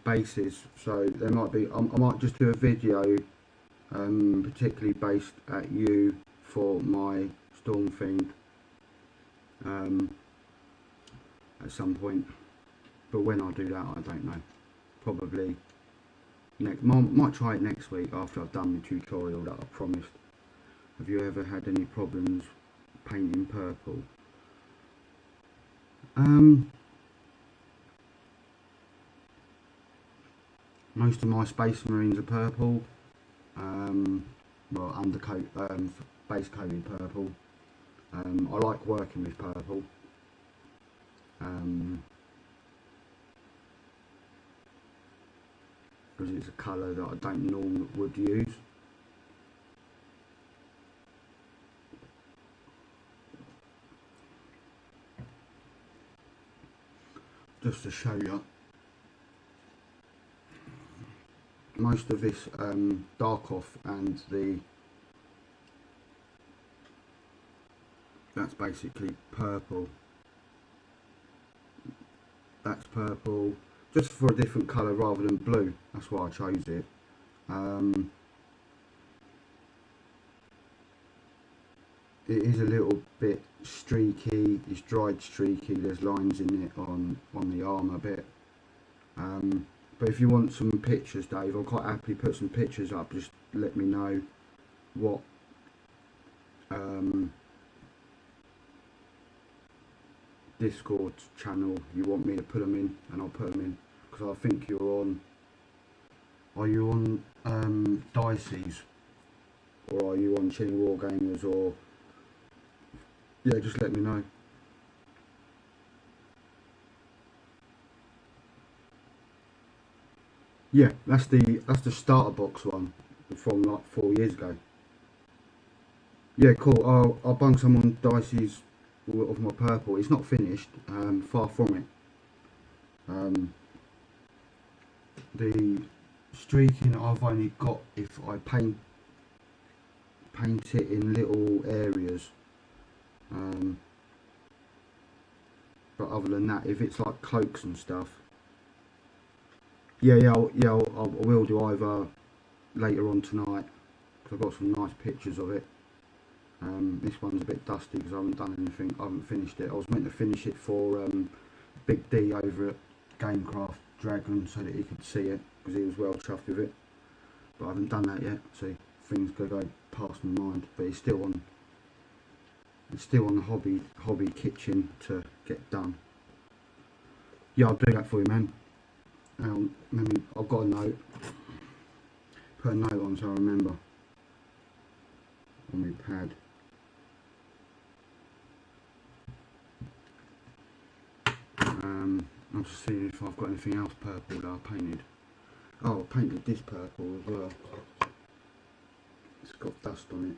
bases, so there might be. I might just do a video, particularly based at you for my Stormfiend at some point. But when I do that, I don't know. Probably might try it next week after I've done the tutorial that I promised. Have you ever had any problems painting purple? Most of my Space Marines are purple. Well, undercoat, base coated purple. I like working with purple. Because it's a colour that I don't normally would use. Just to show you, most of this dark off and that's basically purple. That's purple, just for a different colour rather than blue. That's why I chose it. It is a little bit streaky. It's dried streaky. There's lines in it on the armour bit. But if you want some pictures, Dave, I'll quite happily put some pictures up. Just let me know what Discord channel you want me to put them in, and I'll put them in. Because I think you're on. Are you on Dicey's, or are you on Chilling Wargamers, or yeah? Just let me know. Yeah, that's the starter box one from like 4 years ago. Yeah, cool. I'll bung some on Dicey's of my purple. It's not finished, far from it. The streaking I've only got if I paint it in little areas. But other than that, if it's like cloaks and stuff, I will do either later on tonight, because I've got some nice pictures of it. This one's a bit dusty because I haven't done anything. I haven't finished it. I was meant to finish it for Big D over at Gamecraft Dragon so that he could see it, because he was well chuffed with it. But I haven't done that yet. So things could go past my mind. But it's still on. It's still on the hobby kitchen to get done. Yeah, I'll do that for you, man. I've got a note. Put a note on so I remember on my pad. I'm just seeing if I've got anything else purple that I painted. Oh, I painted this purple as well. It's got dust on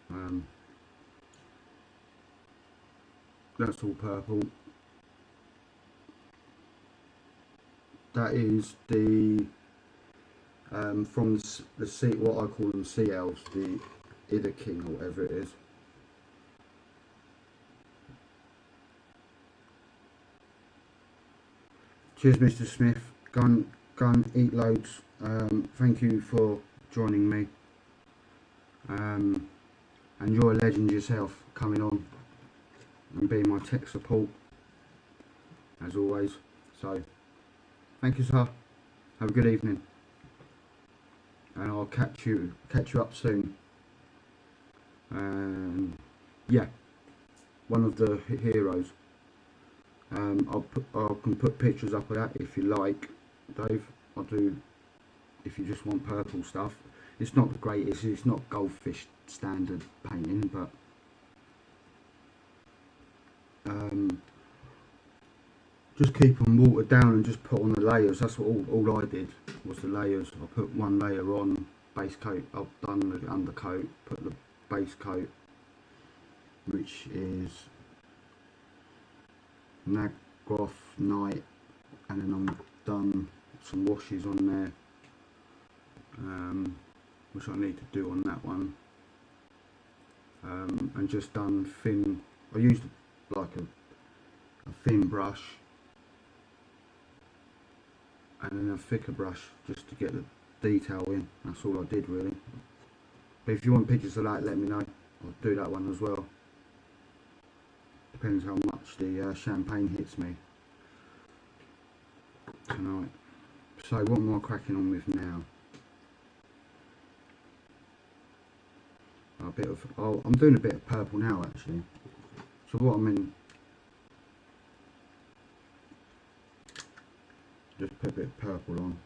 it. That's all purple. That is the from the sea, what I call them sea elves, the Ither King or whatever it is. Cheers, Mr. Smith. Go and eat loads. Thank you for joining me. And you're a legend yourself, coming on and being my tech support as always. So thank you, sir. Have a good evening, and I'll catch you up soon. Yeah, one of the heroes. I can put pictures up of that if you like, Dave. I'll do, if you just want purple stuff. It's not the greatest. It's not Goldfish standard painting, but just keep them watered down and just put on the layers. That's what all I did was the layers. I put one layer on, base coat. I've done the undercoat, put the base coat, which is Naggoth Knight, and then I've done some washes on there. which I need to do on that one. And just done thin. I used like a thin brush and then a thicker brush just to get the detail in. That's all I did really. But if you want pictures of that, let me know. I'll do that one as well. Depends how much the champagne hits me tonight. So what am I cracking on with now? A bit of, oh, I'm doing a bit of purple now actually. So what I'm in, just put a bit of purple on.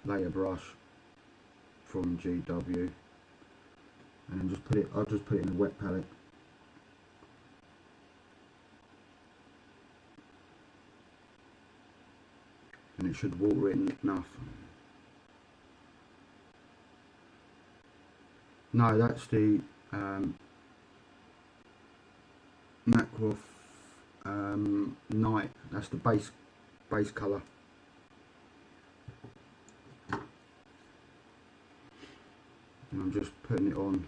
Layer brush from GW, and then just put it. I'll just put it in a wet palette. And it should water it enough. No, that's the Macroft Night. That's the base colour. And I'm just putting it on.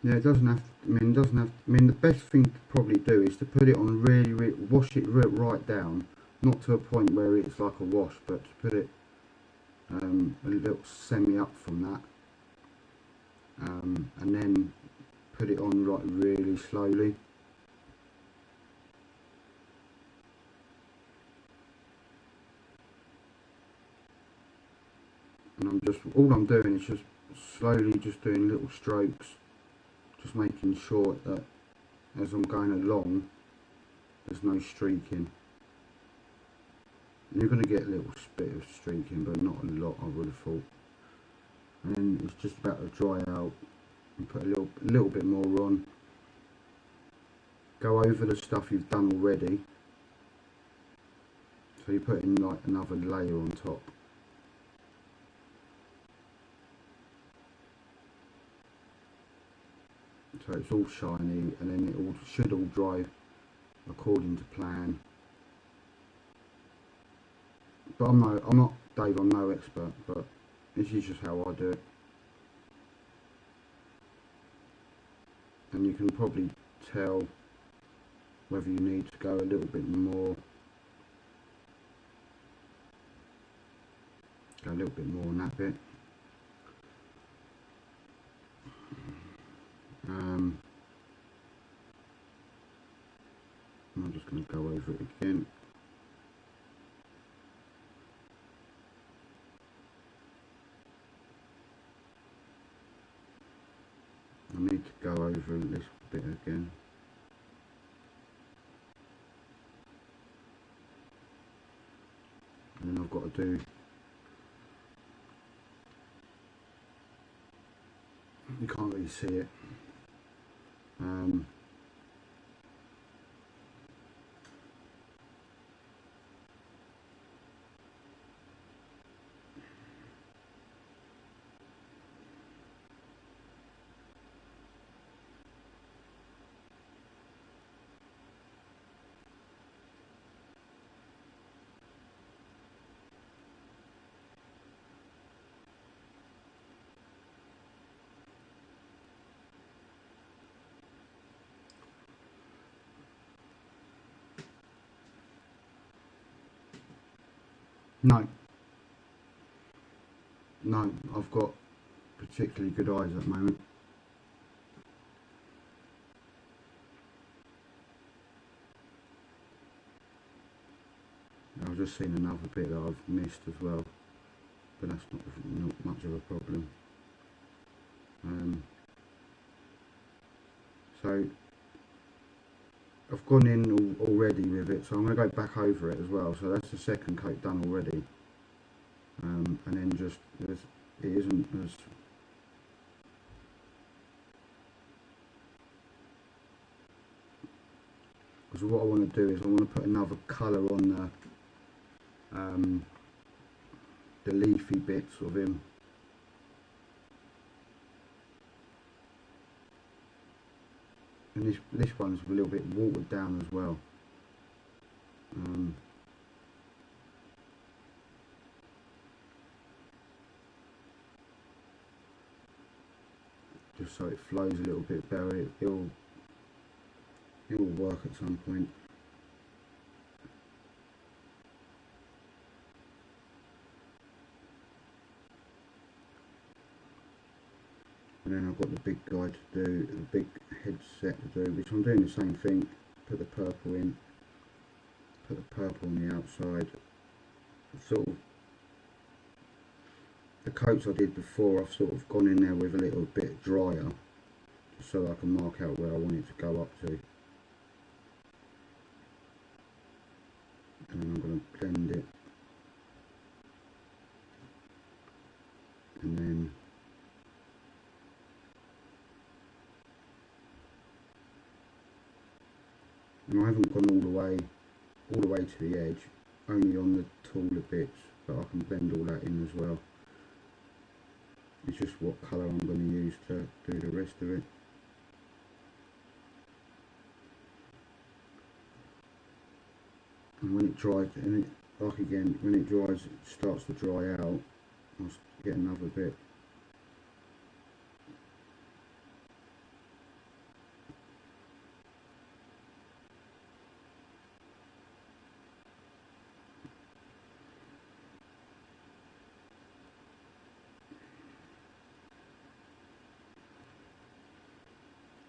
Yeah, it doesn't have to, I mean, the best thing to probably do is to put it on really wash it right down, not to a point where it's like a wash, but to put it a little semi up from that, and then put it on like really slowly. And all I'm doing is just slowly just doing little strokes, just making sure that as I'm going along there's no streaking. You're going to get a little bit of streaking, but not a lot, I would have thought. And then it's just about to dry out, and put a little bit more on. Go over the stuff you've done already, so you put in like another layer on top. So it's all shiny, and then it should all dry according to plan. But I'm not Dave, I'm no expert, but this is just how I do it. And you can probably tell whether you need to go a little bit more. Go a little bit more on that bit. I'm just going to go over it again. I need to go over this bit again. And then I've got to do, you can't really see it. No, I've got particularly good eyes at the moment. I've just seen another bit that I've missed as well, but that's not much of a problem. So I've gone in already with it, so I'm going to go back over it as well. So that's the second coat done already, and then just it isn't as because what I want to do is I want to put another colour on the leafy bits of him. And this one's a little bit watered down as well. Just so it flows a little bit better. It'll work at some point. And then I've got the big guy to do, the big headset to do, which I'm doing the same thing. Put the purple in, put the purple on the outside. Sort of the coats I did before, I've sort of gone in there with a little bit drier, just so I can mark out where I want it to go up to. And then I'm going to blend it, and then I haven't gone all the way to the edge, only on the taller bits, but I can blend all that in as well. It's just what colour I'm going to use to do the rest of it. And when it dries, and it, like again, when it dries, it starts to dry out, I'll get another bit.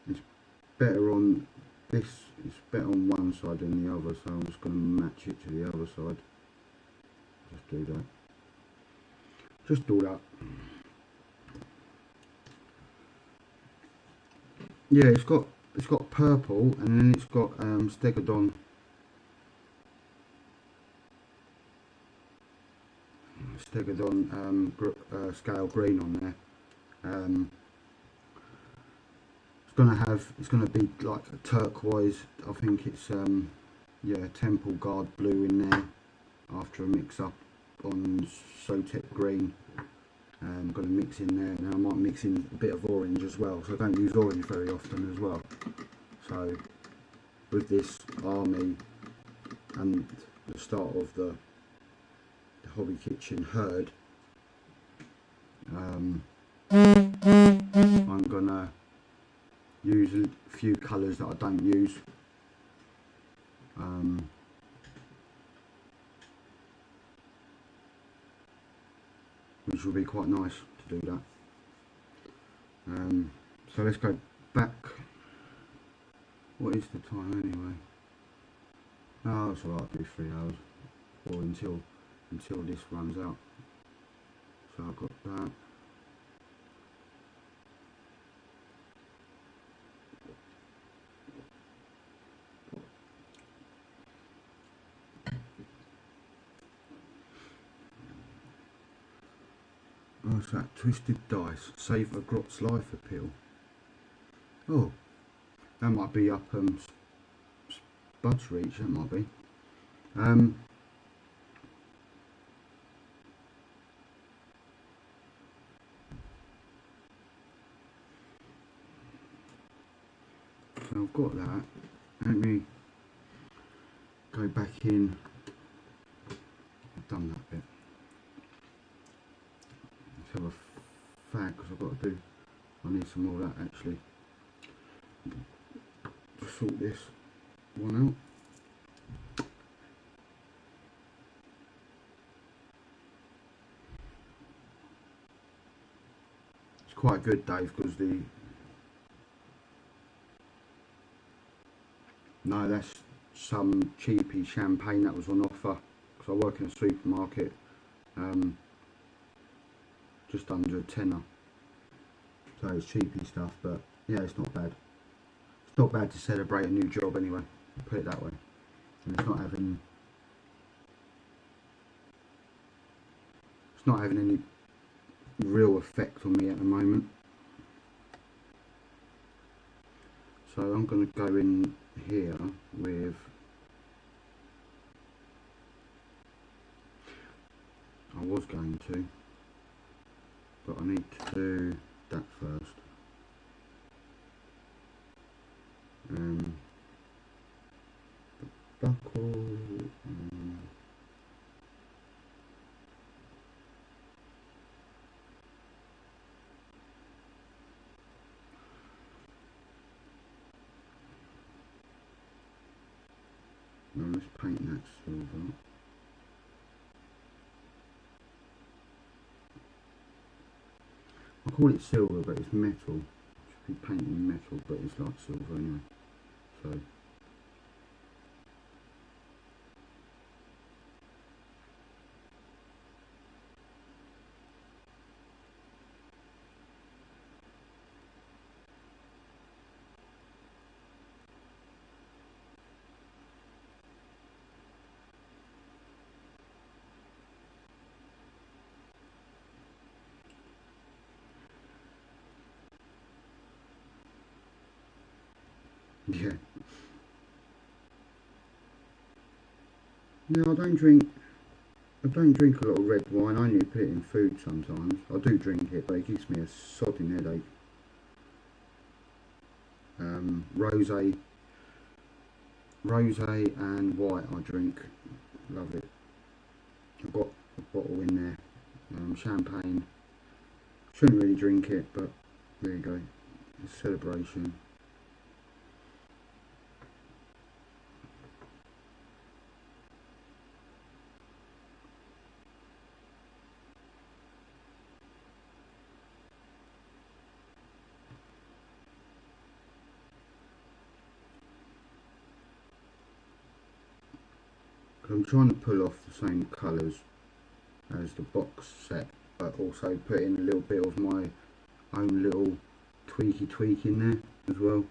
It's better on this, it's better on one side than the other, so I'm just going to match it to the other side. Just do that. Just do that. Yeah, it's got purple, and then it's got Stegodon. Stegodon scale green on there. It's gonna be like a turquoise. I think it's yeah, Temple Guard blue in there after a mix up on Sotek green. I'm going to mix in there, and I might mix in a bit of orange as well, so I don't use orange very often as well. So with this army and the start of the Hobby Kitchen herd, I'm going to use a few colours that I don't use. Which will be quite nice to do that. So let's go back. What is the time anyway? Oh, it's alright, I'll do 3 hours, or until this runs out. So I've got that. What's that? Twisted Dice. Save a Grot's life appeal. Oh, that might be up Spud's reach, that might be. So I've got that. Let me go back in. I've done that bit. Let's have a fag, because I've got to do, I need some more of that actually. Just sort this one out. It's quite good, Dave, because no, that's some cheapy champagne that was on offer, because I work in a supermarket, just under a tenner, so it's cheapy stuff, but yeah, it's not bad. It's not bad to celebrate a new job anyway, put it that way, and it's not having any real effect on me at the moment. So I'm going to go in here with, I was going to, but I need to do that first. Buckle. Now let's paint that silver. I call it silver, but it's metal. Should be painting metal, but it's like silver anyway. So yeah. No, I don't drink a lot of red wine. I only put it in food sometimes. I do drink it, but it gives me a sodding headache. Rosé and white I drink. Love it. I've got a bottle in there. Champagne. Shouldn't really drink it, but there you go. It's a celebration. I'm trying to pull off the same colours as the box set, but also put in a little bit of my own little tweak in there as well.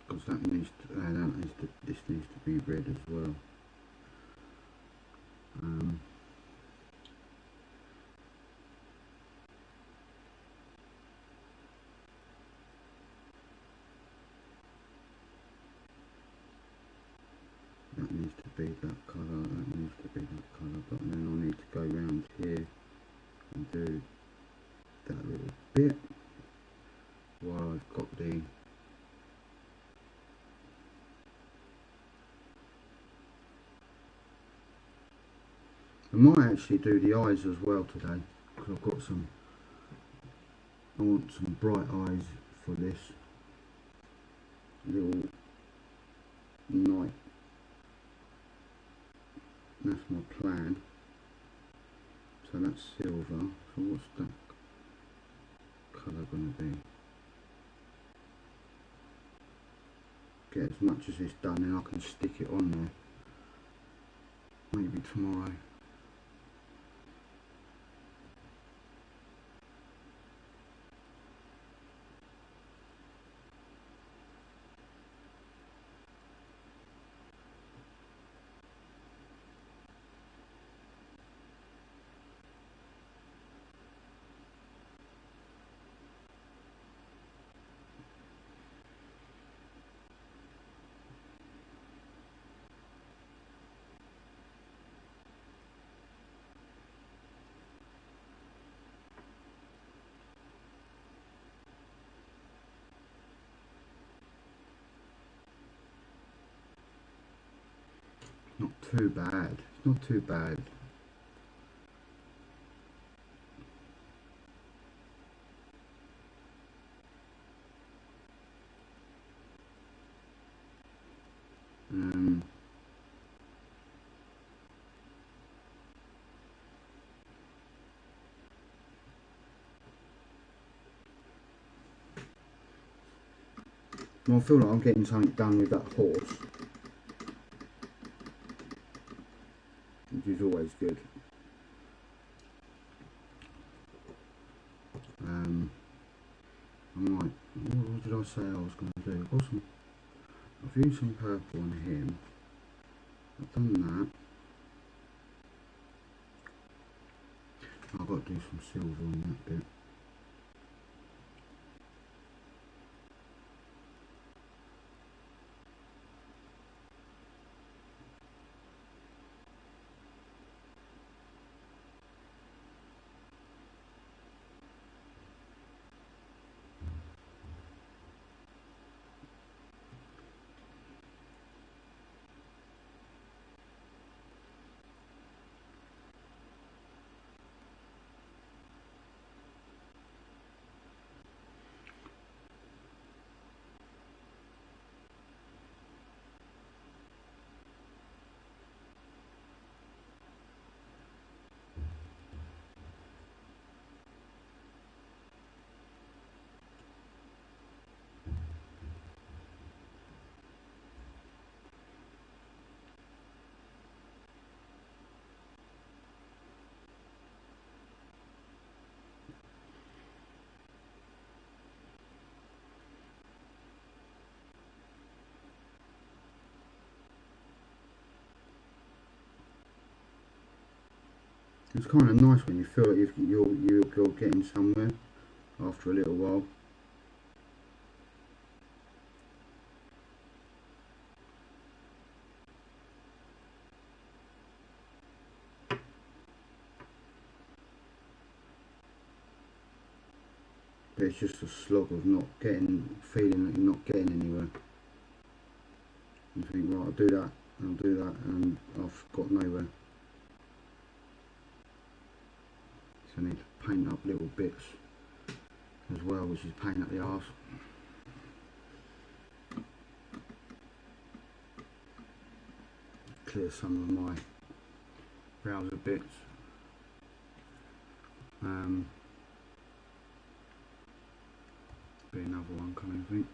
Because this needs to be red as well. That needs to be that colour, that needs to be that colour, but then I need to go around here and do that little bit while I've got the I might actually do the eyes as well today, because I've got some, I want some bright eyes for this little night. That's my plan. So that's silver. So what's that colour going to be? Get as much as this done, then I can stick it on there. Maybe tomorrow. Not too bad. It's not too bad. Well, I feel like I'm getting something done with that horse, which is always good. Right, what did I say I was going to do? I've used some purple on him. I've done that. I've got to do some silver on that bit. It's kind of nice when you feel like you're getting somewhere after a little while. But it's just a slog of feeling that you're not getting anywhere. You think, right, I'll do that, and I've got nowhere. So I need to paint up little bits as well, which is paint up the arse. Clear some of my browser bits. Be another one coming, I think.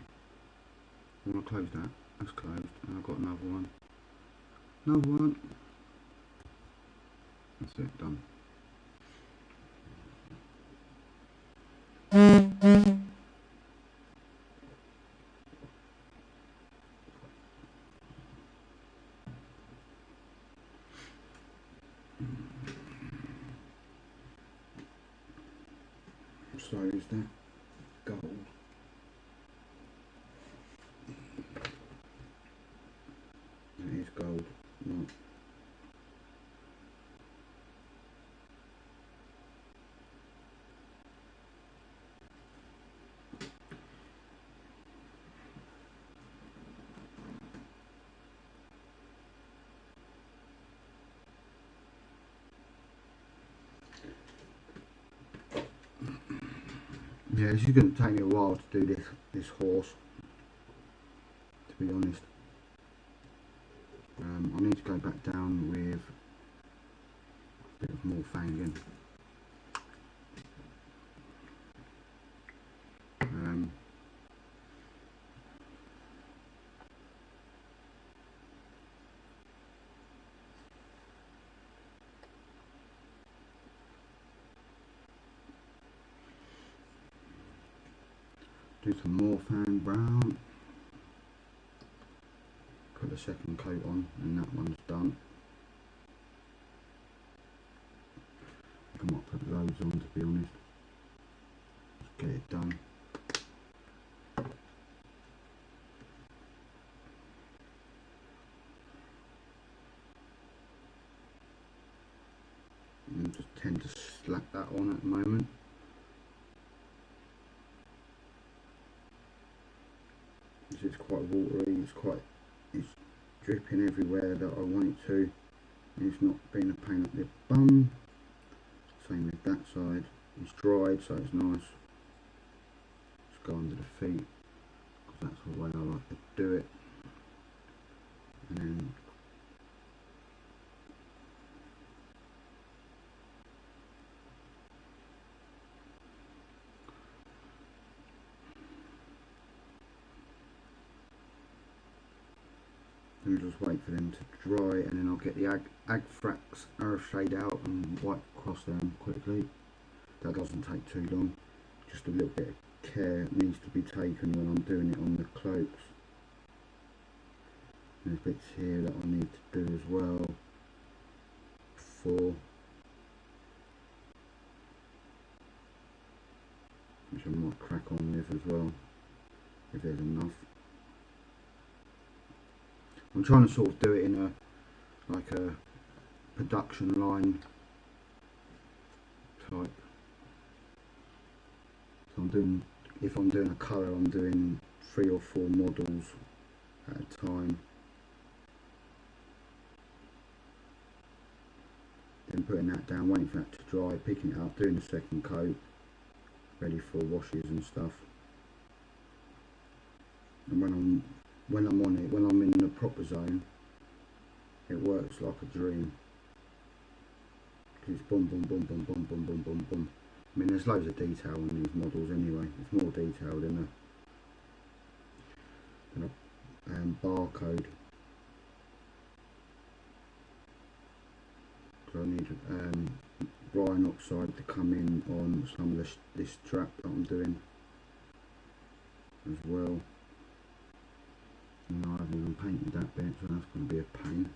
I want to close that. That's closed, and I've got another one. Another one. That's it, done. So is that gold? It is gold. Right. Yeah, this is going to take me a while to do this horse, to be honest. I need to go back down with a bit of more fanging. Do some more fan brown. Put a second coat on, and that one's done. I might put loads on, to be honest. Just get it done. And just tend to slap that on at the moment. It's quite watery. It's dripping everywhere that I want it to. It's not being a pain up the bum. Same with that side. It's dried, so it's nice. Just go under the feet, because that's the way I like to do it. And then just wait for them to dry, and then I'll get the Agfrax Earthshade out and wipe across them quickly. That doesn't take too long. Just a little bit of care needs to be taken when I'm doing it on the cloaks. There's bits here that I need to do as well before, which I might crack on with as well if there's enough. I'm trying to sort of do it in a production line type. So if I'm doing a colour, I'm doing 3 or 4 models at a time, then putting that down, waiting for that to dry, picking it up, doing the second coat, ready for washes and stuff. And when I'm on it, when I'm in the proper zone, it works like a dream. It's boom, boom, boom, boom, boom, boom, boom, boom, boom. I mean, there's loads of detail on these models anyway. It's more detailed than a barcode. So I need brine oxide to come in on some of this strap that I'm doing as well. And I haven't even painted that bit, so that's going to be a pain.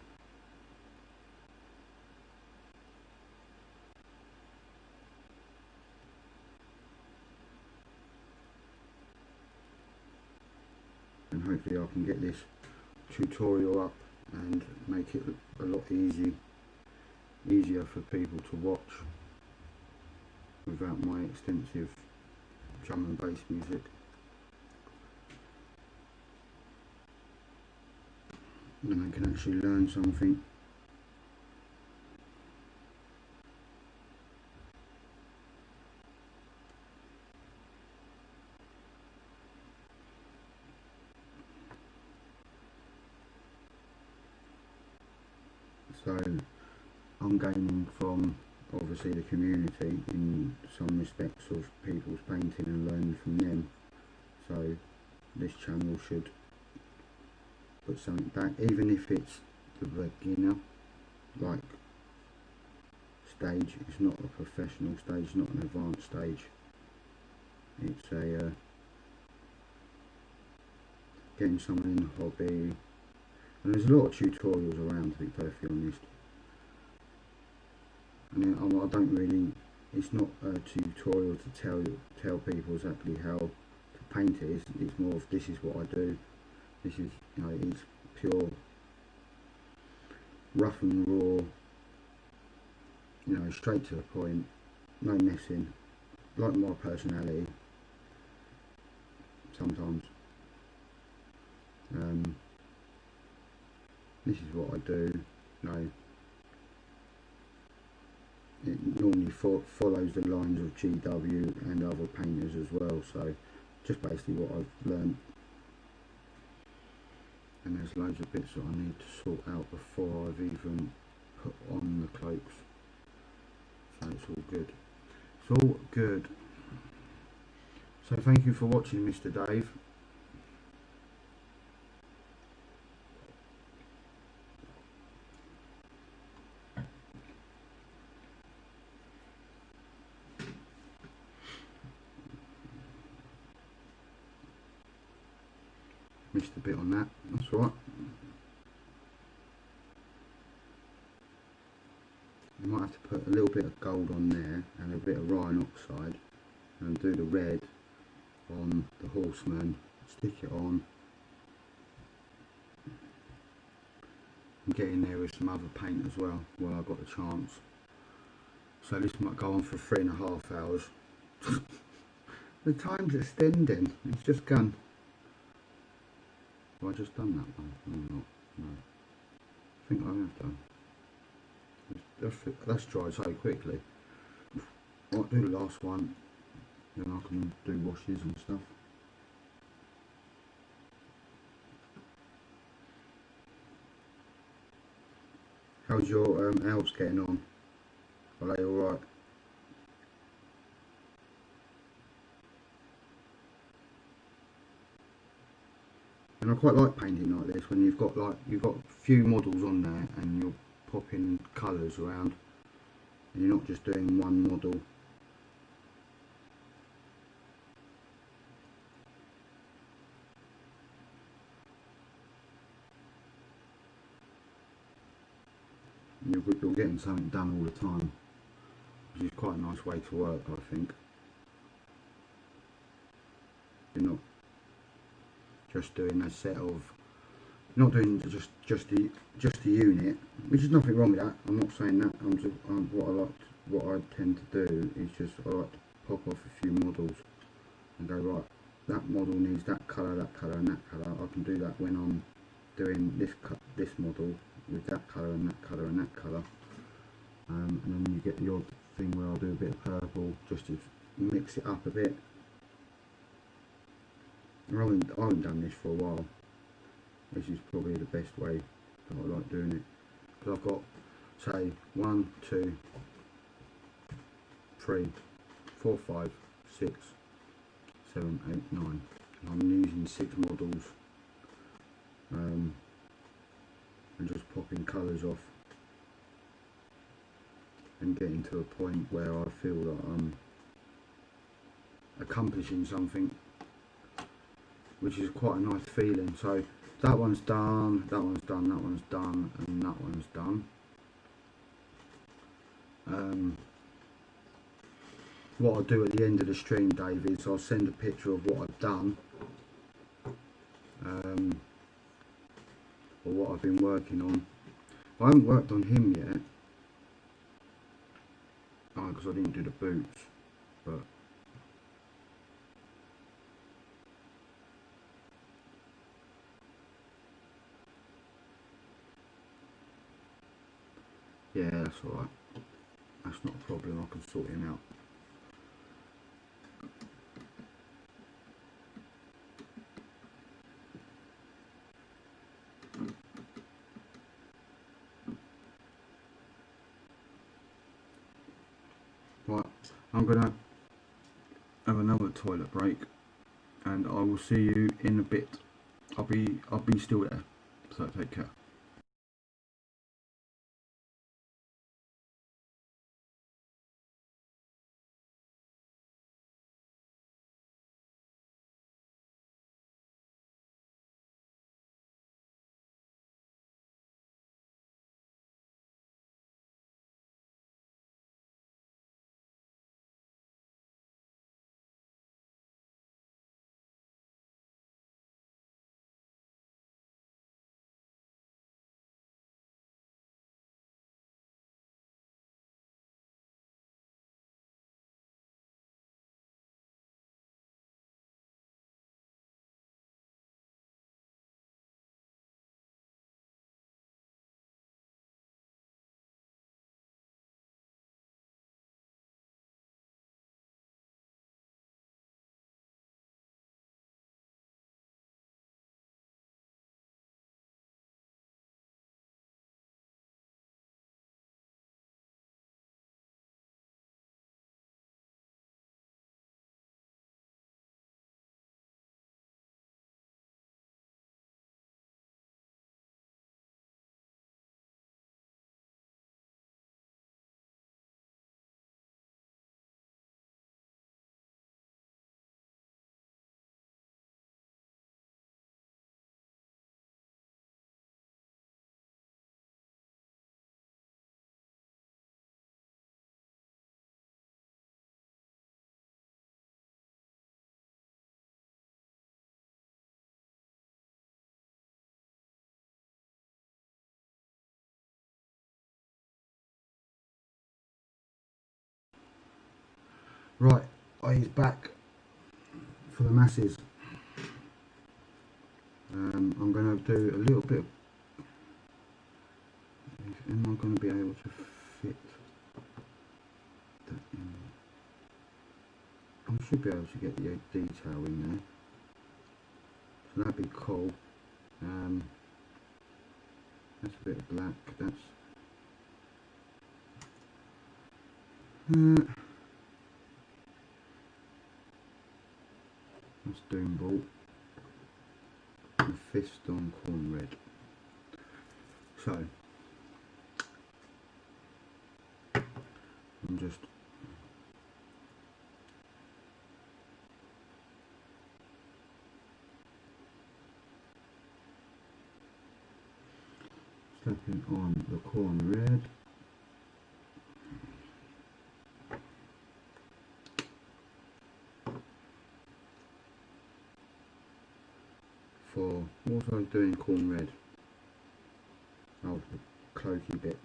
And hopefully I can get this tutorial up and make it a lot easier for people to watch without my extensive drum and bass music. And I can actually learn something. So I'm gaining from obviously the community in some respects of people's painting and learning from them. So this channel should put something back, even if it's the beginner like stage. It's not a professional stage, it's not an advanced stage. It's a getting someone in the hobby. And there's a lot of tutorials around, to be perfectly honest. And I don't really, it's not a tutorial to tell people exactly how to paint it. It's more of, this is what I do. This is, you know, it's pure, rough and raw, you know, straight to the point, no messing, like my personality sometimes. This is what I do. You know, it normally follows the lines of GW and other painters as well, so just basically what I've learned. And there's loads of bits that I need to sort out before I've even put on the cloaks, so it's all good. It's all good. So thank you for watching, Mr. Dave. Missed a bit on that, that's all right. I might have to put a little bit of gold on there and a bit of Rhine oxide and do the red on the Horseman, stick it on and get in there with some other paint as well while I've got the chance. So this might go on for 3.5 hours. The time's extending, it's just gone. Have I just done that one? No, not. No. I think I have done. That's dried so quickly. I'll do the last one, then I can do washes and stuff. How's your elves getting on? Are they alright? And I quite like painting like this, when you've got a few models on there and you're popping colours around and you're not just doing one model. you're getting something done all the time, which is quite a nice way to work, I think. You're not just doing a set of, not doing just the unit, which is nothing wrong with that. I'm not saying that. What I tend to do is just I like to pop off a few models and go, right, that model needs that colour, and that colour. I can do that when I'm doing this model with that colour and that colour and that colour. And then you get the odd thing where I'll do a bit of purple just to mix it up a bit. I haven't done this for a while. This is probably the best way that I like doing it, because I've got, say, 1, 2, 3, 4, 5, 6, 7, 8, 9. I'm using 6 models and just popping colours off and getting to a point where I feel that I'm accomplishing something, which is quite a nice feeling. So that one's done, that one's done, that one's done, and that one's done. What I'll do at the end of the stream, Dave, is I'll send a picture of what I've done, or what I've been working on. I haven't worked on him yet, because I didn't do the boots, but yeah, that's alright. That's not a problem, I can sort him out. Right, I'm gonna have another toilet break, and I will see you in a bit. I'll be still there, so take care. Right, he's back for the masses. I'm going to do a little bit of, am I going to be able to fit that in? I should be able to get the detail in there, so that'd be cool. That's a bit of black, that's Doombolt, and Fist on Corn Red. So I'm just stepping on the Corn Red. before. What was I doing corn red? Oh, the cloaky bit.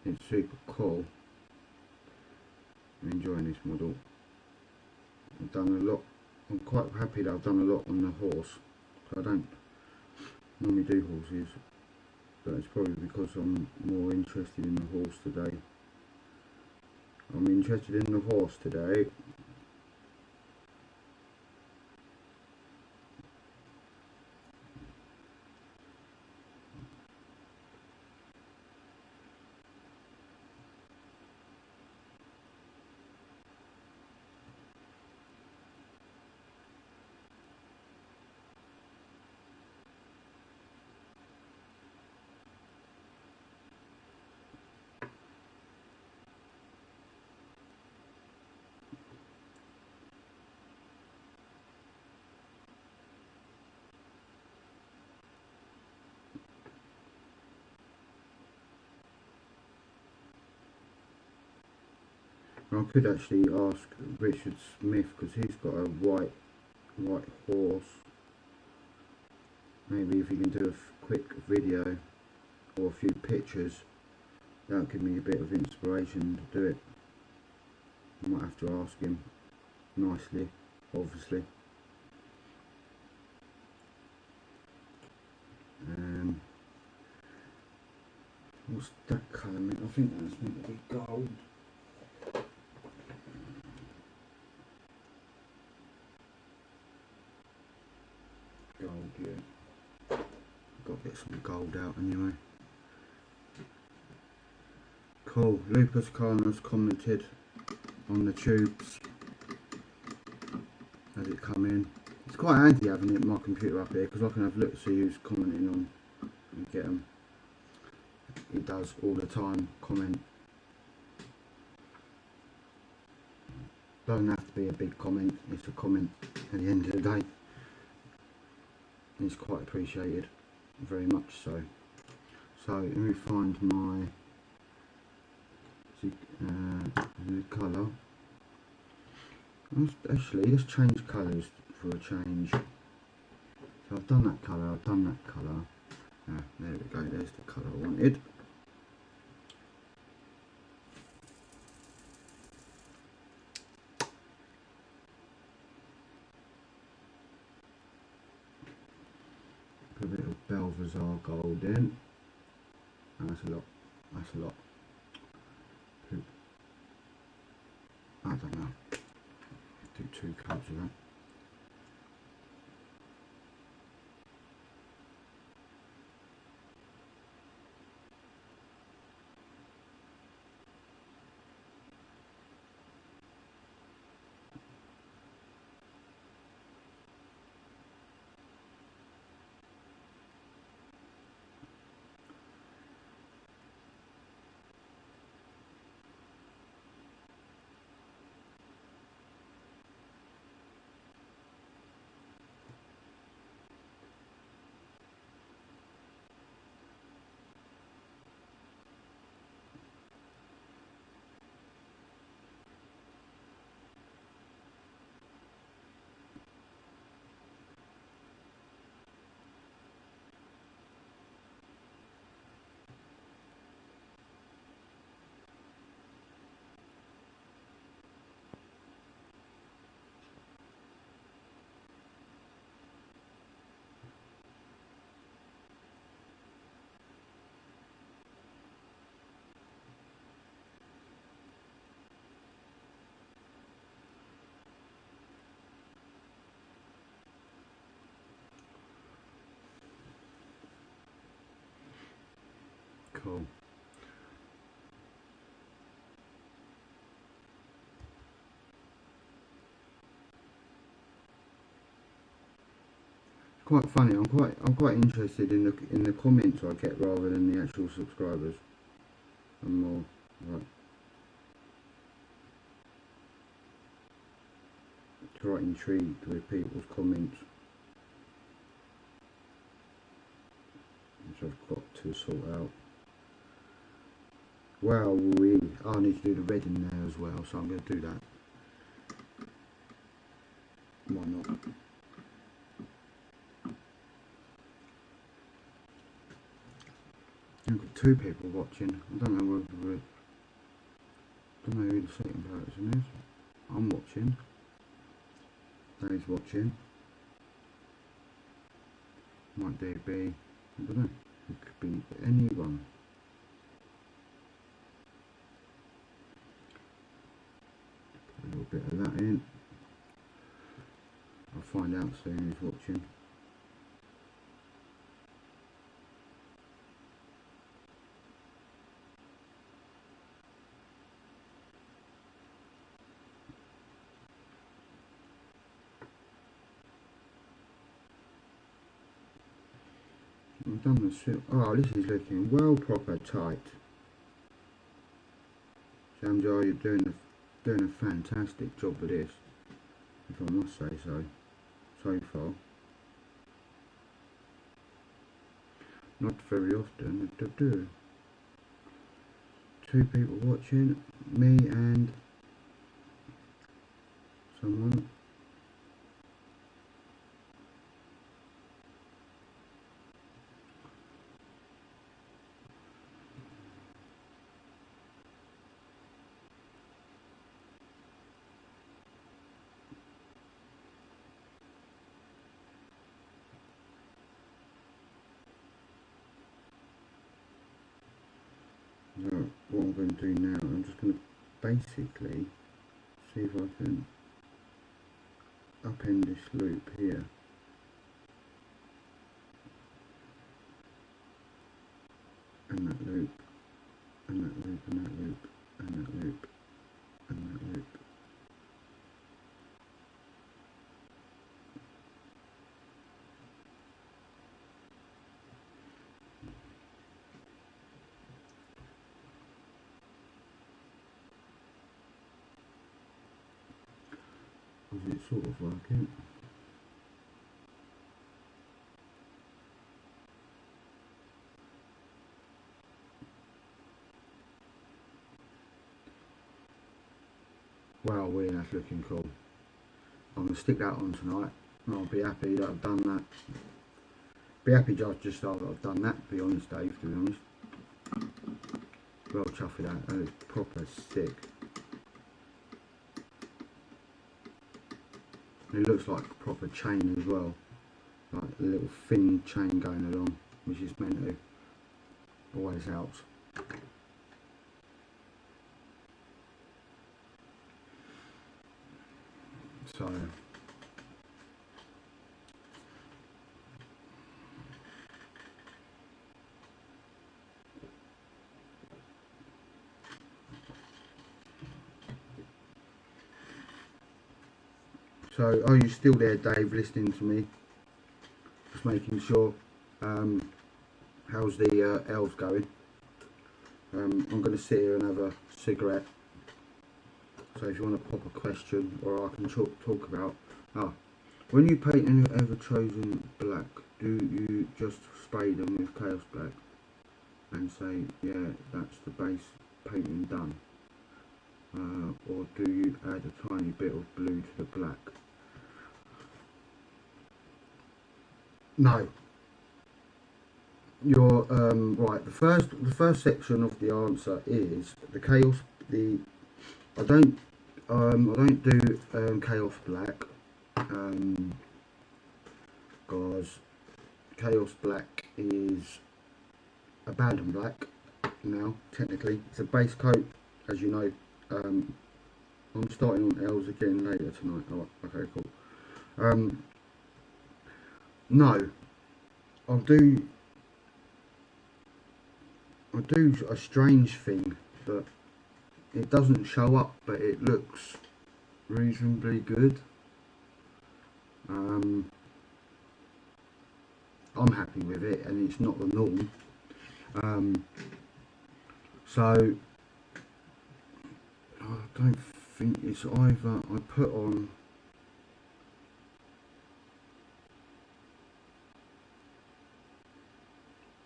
It's super cool. I'm enjoying this model. I've done a lot. I'm quite happy that I've done a lot on the horse. I don't normally do horses, but it's probably because I'm more interested in the horse today. I'm interested in the horse today. I could actually ask Richard Smith, because he's got a white horse. Maybe if he can do a quick video or a few pictures, that'll give me a bit of inspiration to do it. I might have to ask him nicely, obviously. What's that colour meant? I think that's meant to be gold. Gold, yeah. Got to get some gold out anyway. Cool. Lucas Carnos commented on the tubes as it come in. It's quite handy having it, my computer up here, because I can have a look to see who's commenting on and get them. It does all the time comment. Doesn't have to be a big comment, it's a comment at the end of the day. It's quite appreciated, very much so. So let me find my colour. Actually, let's change colours for a change. So I've done that colour, I've done that colour. There we go, there's the colour I wanted. Put a bit of Belvazar gold in. That's a lot, that's a lot. I don't know, do 2 coats of that. Cool. Quite funny. I'm quite interested in the comments I get rather than the actual subscribers. I'm more like quite intrigued with people's comments, which I've got to sort out. Well, I need to do the red in there as well, so I'm going to do that. Why not? I've got 2 people watching. I don't know who the second person is. I'm watching. Dave's watching. Might be, I don't know. It could be anyone. Put a little bit of that in. I'll find out soon who's watching. I've done the suit. Oh, this is looking well proper tight. Jamjar, you're doing a fantastic job with this, if I must say so far. Not very often. 2 people watching, me and someone. So what I'm going to do now, I'm just going to basically see if I can upend this loop here. And that loop, and that loop, and that loop, and that loop, and that loop. Is it sort of working? Wow, that's looking cool. I'm going to stick that on tonight, and I'll be happy that I've done that. Be happy just that I've done that, to be honest, Dave, to be honest. Well chuffed with that, that is proper sick. It looks like a proper chain as well, like a little thin chain going along, which is meant to. Always helps. So are you still there, Dave, listening to me? Just making sure. How's the elves going? I'm going to sit here and have a cigarette. So if you want to pop a question, or I can talk about. When you paint an ever-chosen black, do you just spray them with Chaos Black and say, yeah, that's the base painting done? Or do you add a tiny bit of blue to the black? No. You're right. The first section of the answer is the chaos. I don't do Chaos Black because Chaos Black is Abandon Black now. Technically, it's a base coat, as you know. I'm starting on L's again later tonight. Oh, okay, cool. No, I'll do I do a strange thing that it doesn't show up, but it looks reasonably good. I'm happy with it, and it's not the norm. So I don't think it's either. I put on.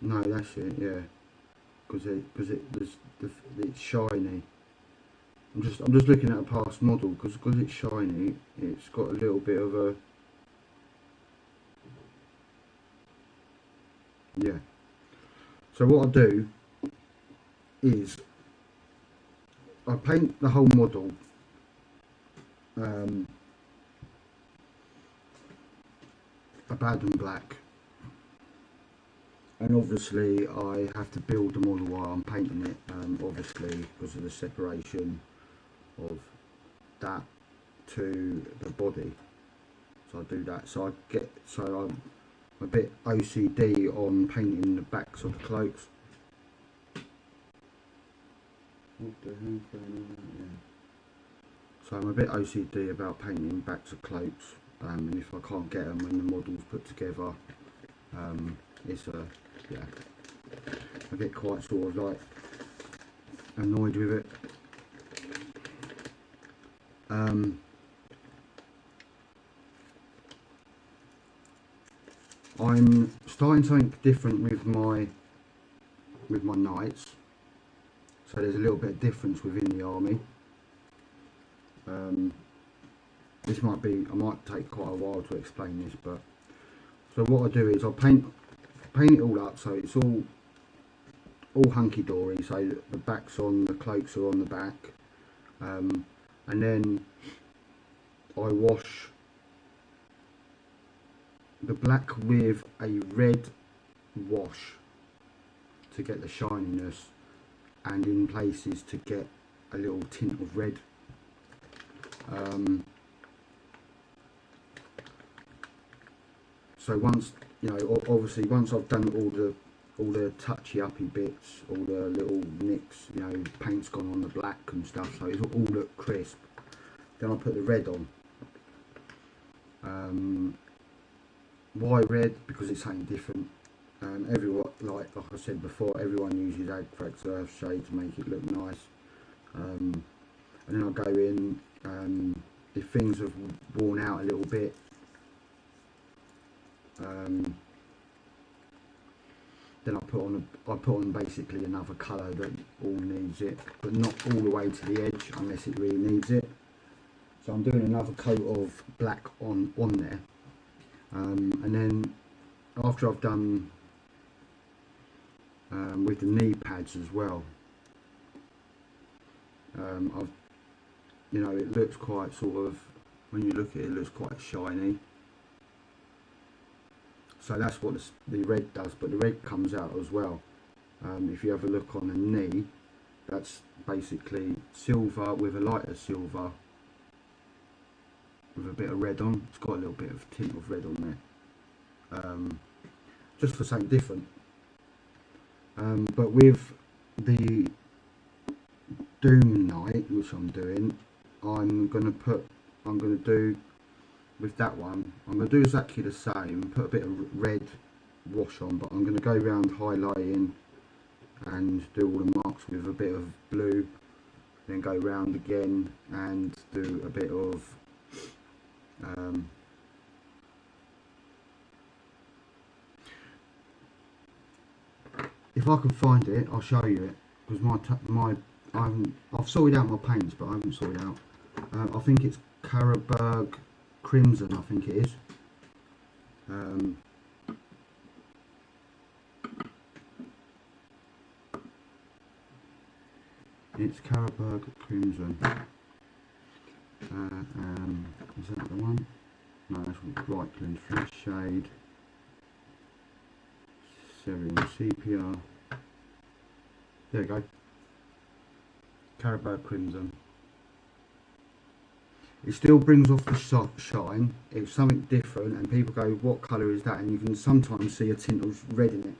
No, that's it. Yeah, because it's shiny. I'm just looking at a past model because it's shiny. It's got a little bit of a yeah. So what I do is I paint the whole model Abaddon black, and obviously I have to build the model while I'm painting it, obviously because of the separation of that to the body. So I do that. So I'm a bit OCD on painting the backs of the cloaks. What the hell's going on there? So I'm a bit OCD about painting backs of cloaks, and if I can't get them when the model's put together, it's a yeah. I get quite sort of like annoyed with it. I'm starting something different with my knights. So there's a little bit of difference within the army. This might be, I might take quite a while to explain this, but so what I do is I paint it all up so it's all hunky-dory, so the back's on, the cloaks are on the back, and then I wash the black with a red wash to get the shininess, and in places to get a little tint of red. So once, you know, obviously once I've done all the touchy-uppy bits, all the little nicks, you know, paint's gone on the black and stuff, so it's all look crisp. Then I put the red on. Why red? Because it's something different. Everyone, like I said before, everyone uses Agrax Earthshade to make it look nice. And then I go in, if things have worn out a little bit, then I put on basically another colour that all needs it, but not all the way to the edge unless it really needs it. So I'm doing another coat of black on there, and then after I've done with the knee pads as well, you know, it looks quite sort of, when you look at it, it looks quite shiny. So that's what the red does, but the red comes out as well. If you have a look on the knee, that's basically silver with a lighter silver with a bit of red on. It's got a little bit of tint of red on there, just for something different. But with the Doom Knight, which I'm doing, I'm going to do with that one, I'm going to do exactly the same, put a bit of red wash on, but I'm going to go around highlighting and do all the marks with a bit of blue, then go round again and do a bit of if I can find it, I'll show you it, because I've sorted out my paints, but I haven't sorted out. I think it's Carroburg Crimson, I think it is. It's Carroburg Crimson. Is that the one? No, that's Brightland Flash Shade. Cerulean Sepia. There we go. Carroburg Crimson. It still brings off the shine. It's something different, and people go, what colour is that? And you can sometimes see a tint of red in it.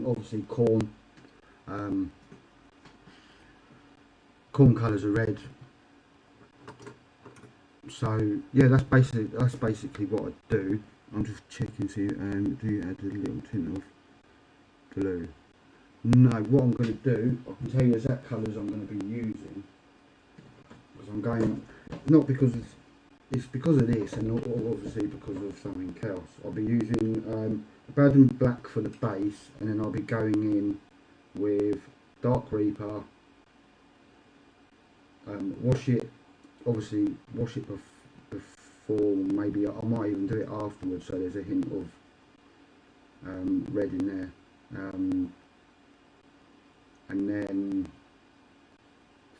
Obviously corn, Corn colours are red. So yeah, that's basically what I do. I'm just checking, see, do you add a little tint of blue? No, what I'm going to do, I can tell you exact colours I'm going to be using, because I'm going, not because it's because of this, and obviously because of something else. I'll be using Baden Black for the base, and then I'll be going in with Dark Reaper. Wash it, obviously wash it before, maybe I might even do it afterwards, so there's a hint of red in there. And then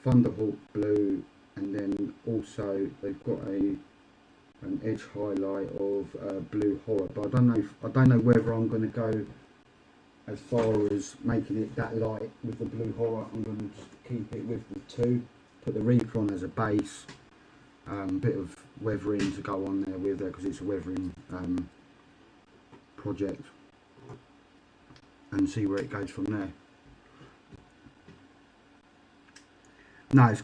Thunderhawk blue, and then also they've got an edge highlight of blue horror, but I don't know whether I'm going to go as far as making it that light with the blue horror. I'm going to just keep it with the two, put the Reaper on as a base, bit of weathering to go on there with there, because it's a weathering project, and see where it goes from there. No, it's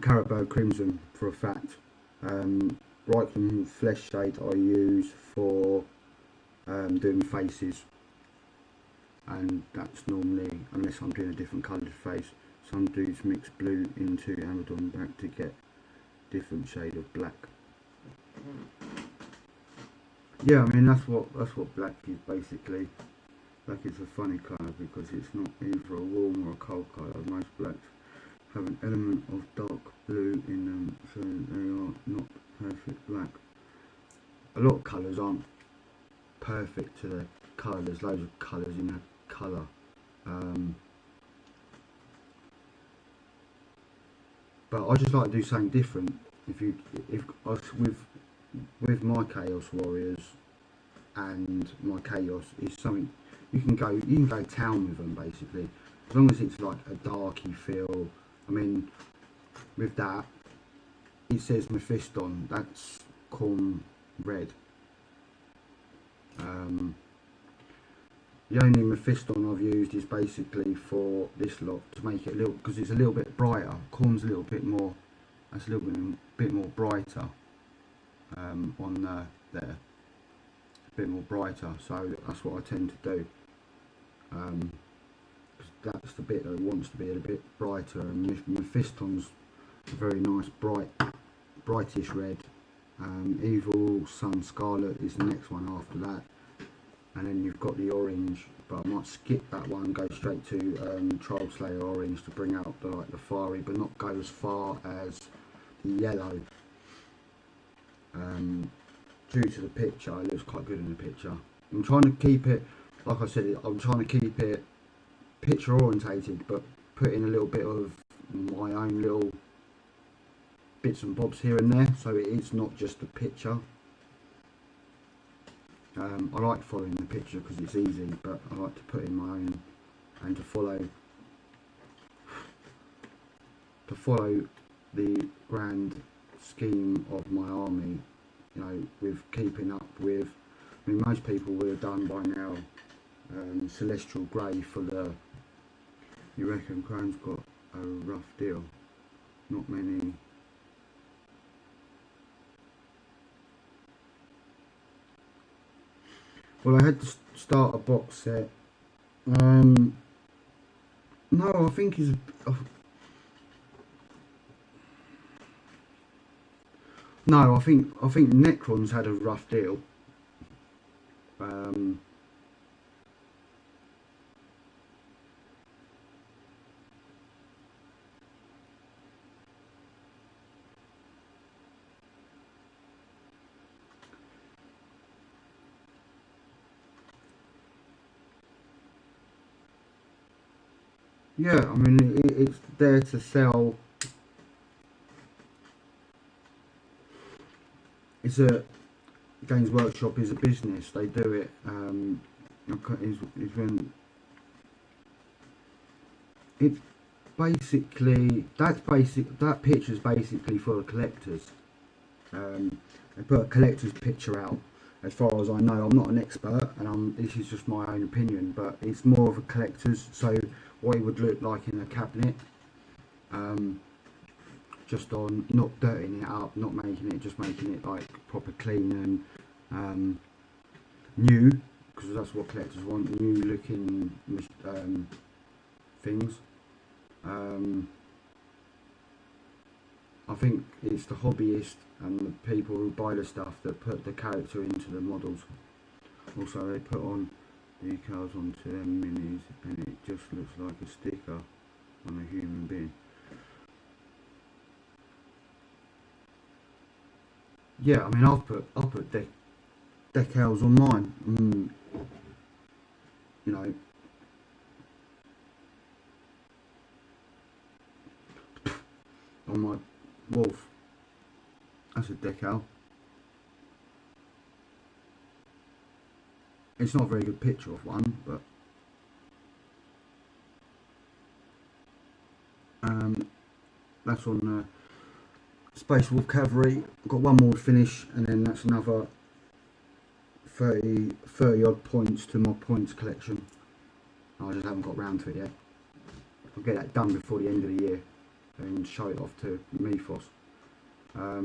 Carabao Crimson for a fact. Reikland Flesh Shade I use for doing faces, and that's normally, unless I'm doing a different coloured face. Some dudes mix blue into Amadon Black to get different shade of black. Yeah, I mean that's what black is basically. Black is a funny colour because it's not either a warm or a cold colour. Most blacks have an element of dark blue in them, so they are not perfect black. A lot of colours aren't perfect to their colour. There's loads of colours in a colour. But I just like to do something different. With my Chaos Warriors and my Chaos is something you can go town with them basically, as long as it's like a darky feel. I mean, with that, it says Mephiston, that's Khorne red. The only Mephiston I've used is basically for this lot to make it a little, because it's a little bit brighter. Khorne's a little bit more, that's a little bit more brighter on there, a bit more brighter. So that's what I tend to do. That's the bit that wants to be a bit brighter, and Mephiston's a very nice brightish red. Evil Sun Scarlet is the next one after that, and then you've got the orange, but I might skip that one, go straight to Trollslayer Orange to bring out the fiery, but not go as far as the yellow. Due to the picture, it looks quite good in the picture. I'm trying to keep it, like I said, I'm trying to keep it picture orientated, but put in a little bit of my own little bits and bobs here and there, so it's not just a picture. I like following the picture because it's easy, but I like to put in my own and to follow the grand scheme of my army, you know, with keeping up with, I mean, most people would have done by now Celestial Grey for the, you reckon Crone's got a rough deal? Not many. Well, I had to start a box set. No, I think he's. No, I think Necron's had a rough deal. Yeah, I mean, it's there to sell. It's a Games Workshop is a business. They do it. Is when it's basically that picture's basically for the collectors. They put a collector's picture out. As far as I know, I'm not an expert, and this is just my own opinion, but it's more of a collector's. So what it would look like in a cabinet. Just on not dirtying it up, not making it, just making it like proper clean and new, because that's what collectors want, new looking things. I think it's the hobbyists and the people who buy the stuff that put the character into the models. Also, they put on decals onto them minis and it just looks like a sticker on a human being. Yeah, I mean, I'll put decals on mine. You know, on my wolf. That's a decal. It's not a very good picture of one, but that's on Space Wolf Cavalry. I've got one more to finish, and then that's another 30 odd points to my points collection. I just haven't got round to it yet. I'll get that done before the end of the year and show it off to Mythos. I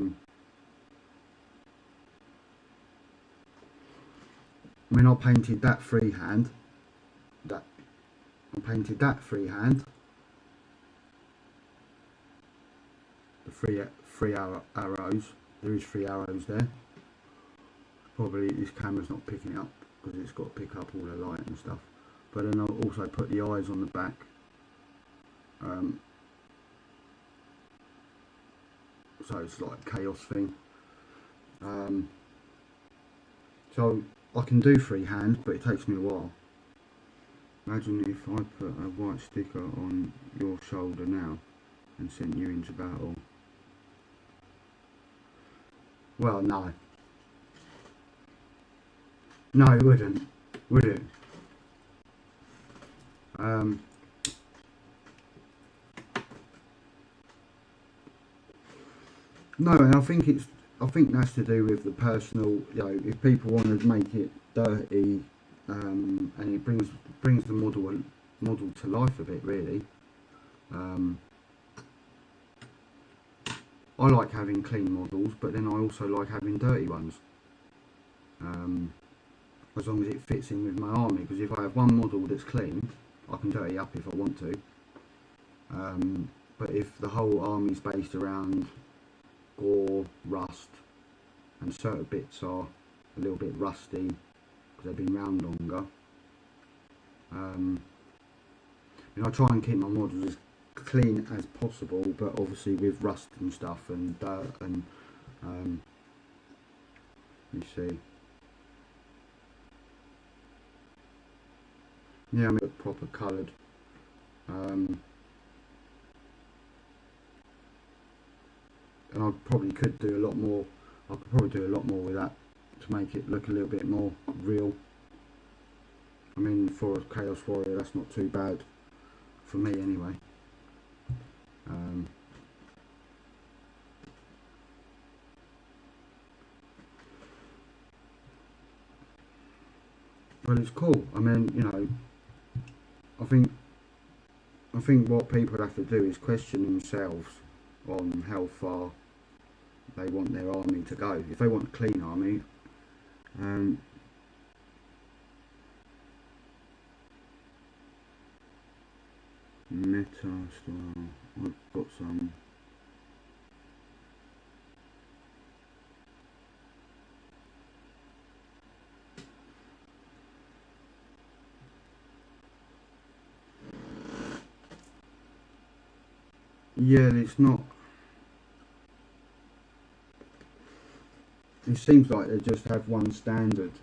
mean, I painted that freehand. I painted that freehand. The three arrows. There is 3 arrows there. Probably this camera's not picking it up because it's got to pick up all the light and stuff. But then I'll also put the eyes on the back. So it's like a chaos thing. So I can do freehand, but it takes me a while. Imagine if I put a white sticker on your shoulder now and sent you into battle. Well, no. No, it wouldn't, would it? No, and I think that's to do with the personal. You know, if people want to make it dirty, and it brings the model to life a bit, really. I like having clean models, but then I also like having dirty ones. As long as it fits in with my army, because if I have one model that's clean, I can dirty up if I want to. But if the whole army's based around gore, rust, and certain bits are a little bit rusty because they've been around longer, you know, I try and keep my models as clean as possible, but obviously with rust and stuff and dirt and you see. Yeah, I mean, proper coloured. And I probably could do a lot more. I could probably do a lot more with that to make it look a little bit more real. I mean, for a Chaos Warrior, that's not too bad for me anyway. But it's cool. I mean, you know, I think what people have to do is question themselves on how far they want their army to go. If they want a clean army, meta style, I've got some. Yeah, it's not. It seems like they just have one standard.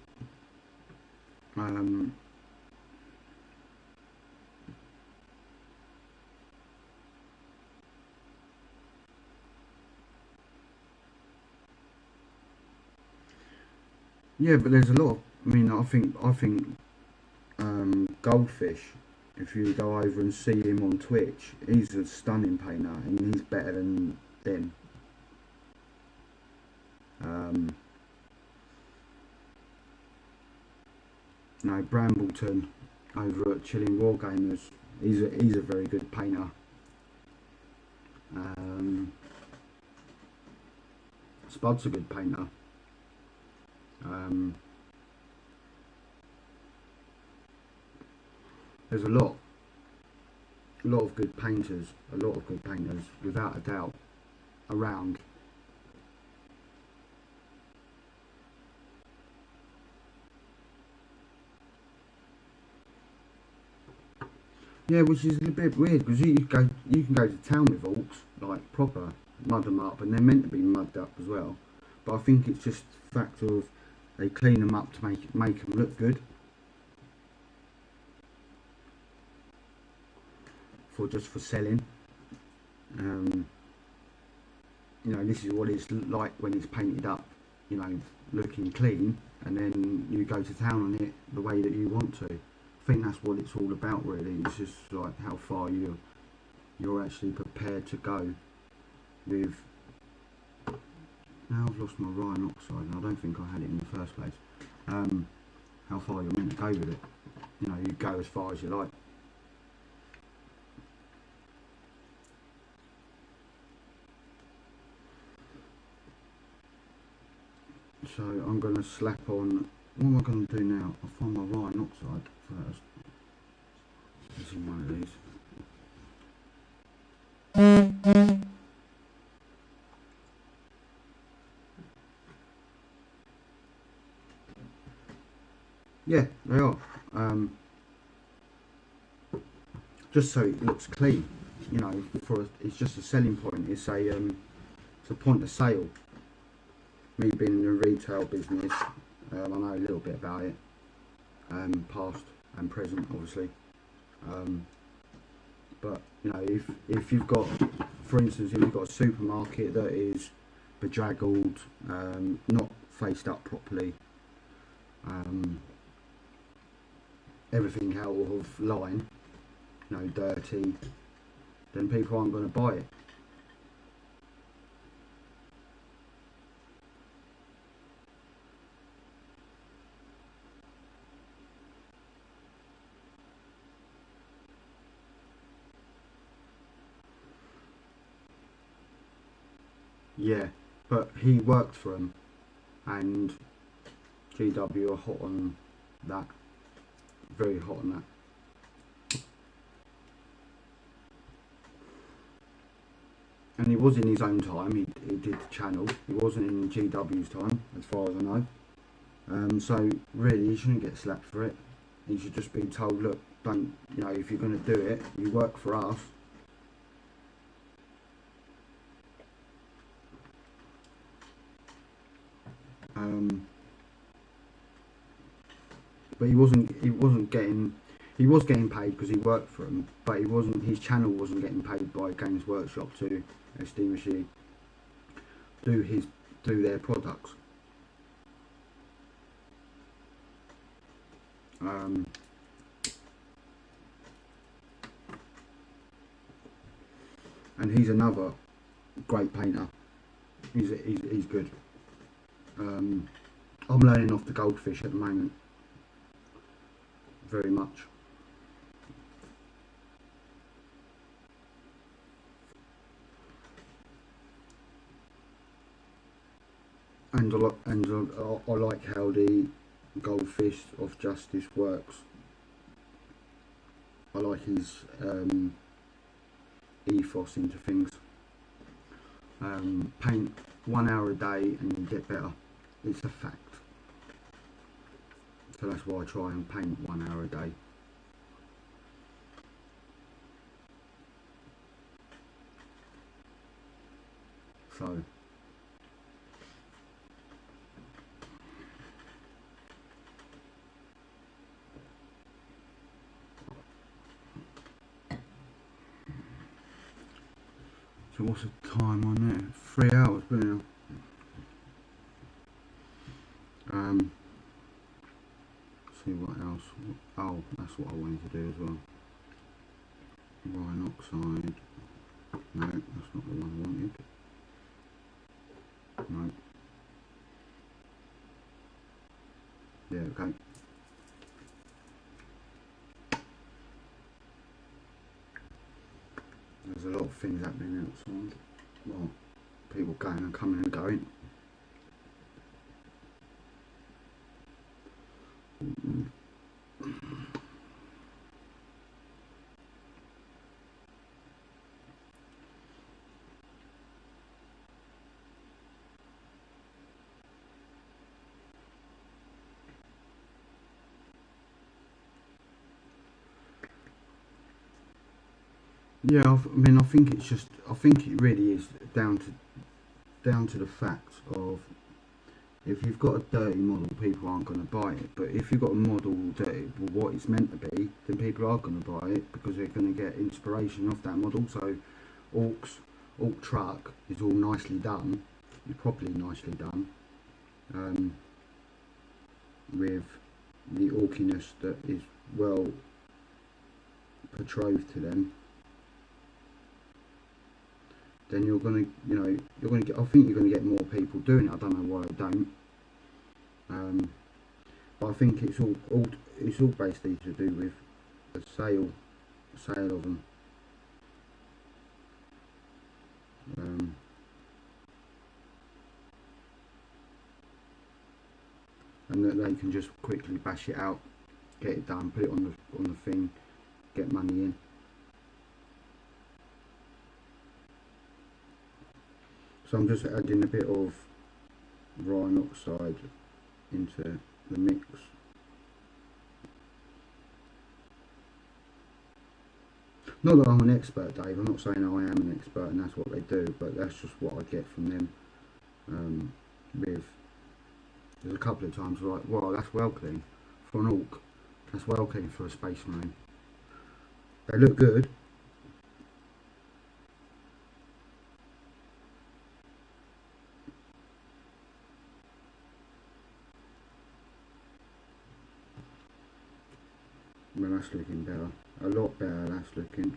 Yeah, but there's a lot of, I mean, I think Goldfish, if you go over and see him on Twitch, he's a stunning painter and he's better than them. You know, Brambleton over at Chilling Wargamers, He's a very good painter. Spud's a good painter. There's a lot of good painters, without a doubt, around. Yeah, which is a bit weird because you can go to town with orcs, like proper, mud them up, and they're meant to be mudded up as well. But I think it's just the fact of they clean them up to make them look good, for selling. You know, this is what it's like when it's painted up, you know, looking clean, and then you go to town on it the way that you want to. I think that's what it's all about, really. It's just like how far you're actually prepared to go with. Now I've lost my Ryan Oxide, and I don't think I had it in the first place. How far you're meant to go with it. You know, you go as far as you like. So I'm going to slap on. What am I going to do now? I'll find my Ryan Oxide first. This is one of these. Yeah, they are. Just so it looks clean, you know. It's just a selling point. It's a point of sale. Me being in the retail business, I know a little bit about it, past and present, obviously. But you know, if you've got, for instance, if you've got a supermarket that is bedraggled, not faced up properly, everything out of line, you know, dirty, then people aren't going to buy it. Yeah, but he worked for him, and GW are hot on that, very hot on that. And he was in his own time, he did the channel, he wasn't in GW's time, as far as I know. So really, he shouldn't get slapped for it. He should just be told, look, don't, you know, if you're going to do it, you work for us. But he was getting paid because he worked for him, but his channel wasn't getting paid by Games Workshop to SD Machine do their products. And he's another great painter. He's good. I'm learning off the goldfish at the moment, very much. And I like how the goldfish of justice works. I like his ethos into things. Paint 1 hour a day and you get better. It's a fact. So that's why I try and paint 1 hour a day. So what's the time on there? 3 hours, brilliant. See what else. Oh, that's what I wanted to do as well. Ryan Oxide. No, that's not the one I wanted. No. Yeah, okay. of things happening outside. Well, people going and coming and going. Yeah, I mean, I think it's just, I think it really is down to the fact of, if you've got a dirty model, people aren't going to buy it. But if you've got a model that what it's meant to be, then people are going to buy it because they're going to get inspiration off that model. So, Orc truck is all nicely done. It's properly nicely done, with the orkiness that is well betrothed to them. Then you're gonna, you're gonna get. I think you're gonna get more people doing it. I don't know why they don't. But I think it's all basically to do with the sale of them. And that they can just quickly bash it out, get it done, put it on the thing, get money in. So I'm just adding a bit of Rhine oxide into the mix. Not that I'm an expert, Dave. I'm not saying I am an expert and that's what they do, but that's just what I get from them. There's a couple of times like, wow, that's well clean for an Orc. That's well clean for a Space Marine. They look good. Well, that's looking better. A lot better, that's looking.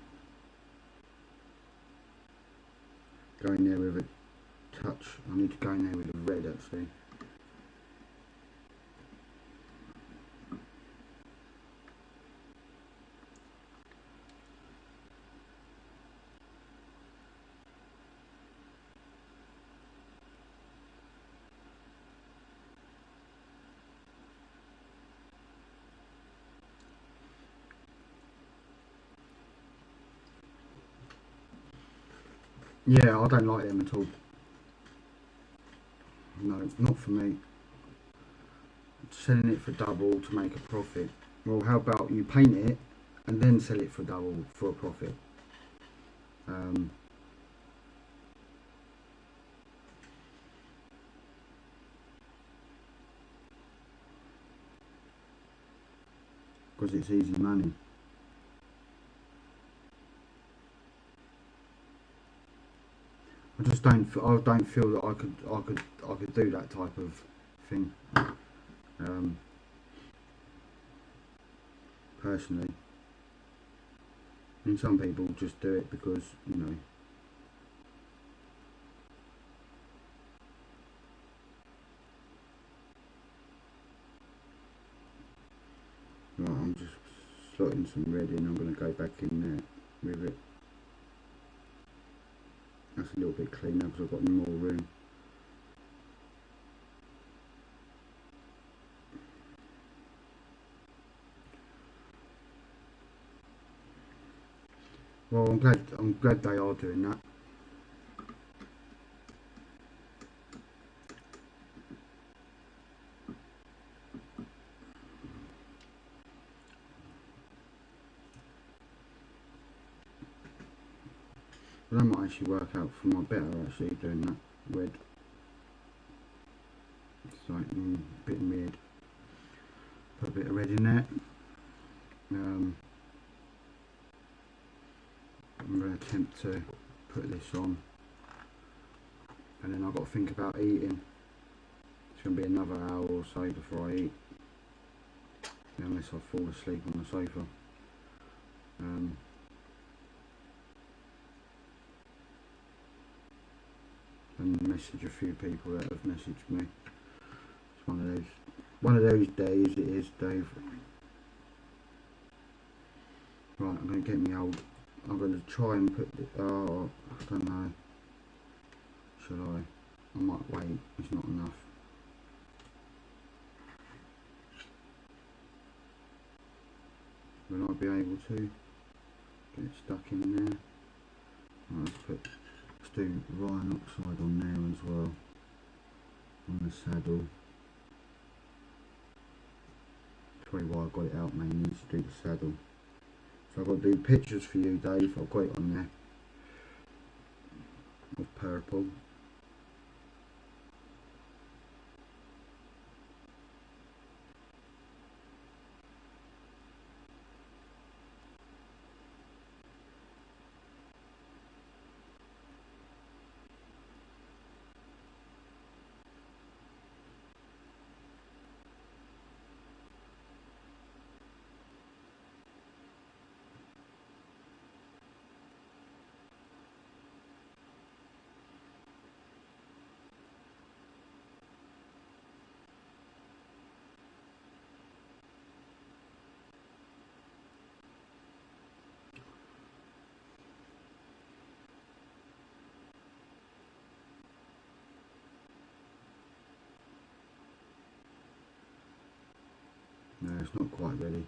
Go in there with a touch. I need to go in there with a red actually. Yeah, I don't like them at all. No, not for me. Selling it for double to make a profit. Well, how about you paint it and then sell it for double for a profit? Because it's easy money. I don't feel that I could do that type of thing. Personally. I mean, some people just do it because, Right, I'm just slotting some red in. I'm going to go back in there with it. That's a little bit cleaner because I've got more room. Well, I'm glad they are doing that. But that might actually work out for my better actually doing that red. It's like a bit weird. Put a bit of red in there. I'm going to attempt to put this on, and then I've got to think about eating. It's going to be another hour or so before I eat, unless I fall asleep on the sofa. And message a few people that have messaged me. It's one of those days it is, Dave. Right, I'm going to get my old I'm going to try and put the, oh, I don't know, shall I might wait, it's not enough. Will I be able to get it stuck in there? Right, let's do Ryan Oxide on there as well, on the saddle. That's probably why I got it out mainly, to do the saddle. So I've got to do pictures for you, Dave. I've got it on there of purple. No, it's not quite ready.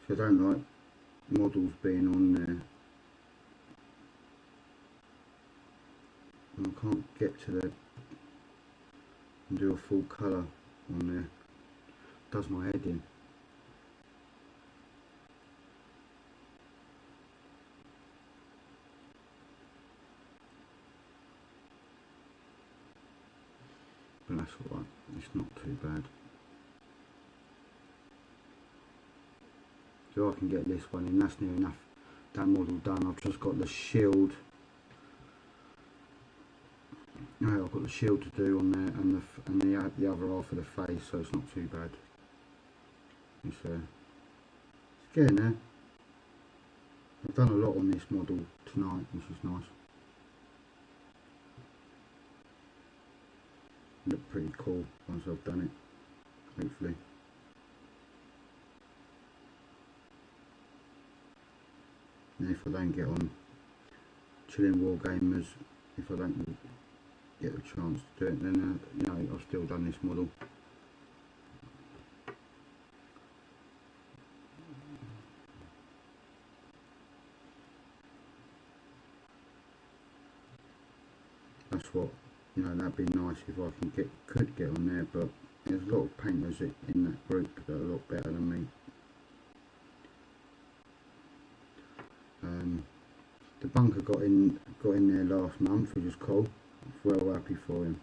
So I don't like models being on there. And I can't get to the and do a full colour on there. Does my head in. But that's alright, it's not too bad. So I can get this one in, that's near enough. That model done. I've just got the shield. No, I've got the shield to do on there, and the other half of the face, so it's not too bad. It's getting there. I've done a lot on this model tonight, which is nice. Look pretty cool once I've done it, hopefully. And if I don't get on Chilling Wargamers, if I don't get the chance to do it, then you know, I've still done this model. That's what, you know, that'd be nice if I could get on there, but there's a lot of painters in that group that are a lot better than me. The bunker got in there last month, which was cool. I was well happy for him.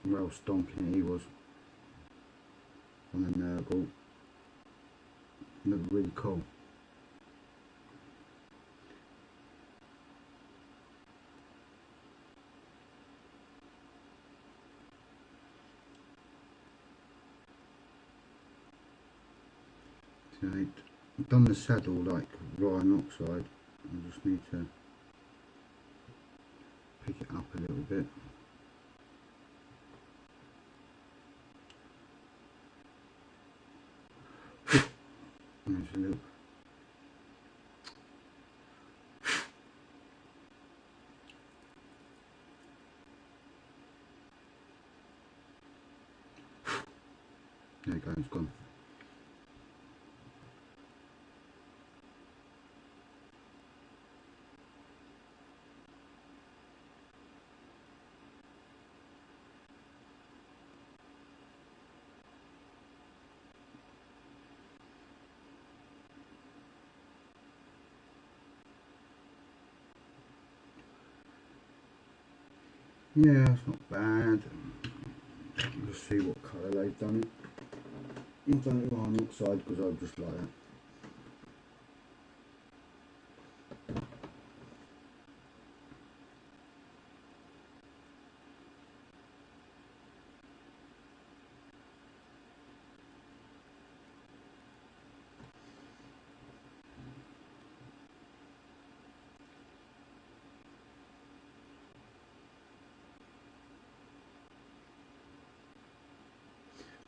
Well stonking he was on the Nurgle. Looked really cool. So I've done the saddle like Ryan Oxide. I just need to pick it up a little bit. There's a little. There you go, it's gone. Yeah, that's not bad. Let's see what colour they've done it. I've done it on the side because I just like that.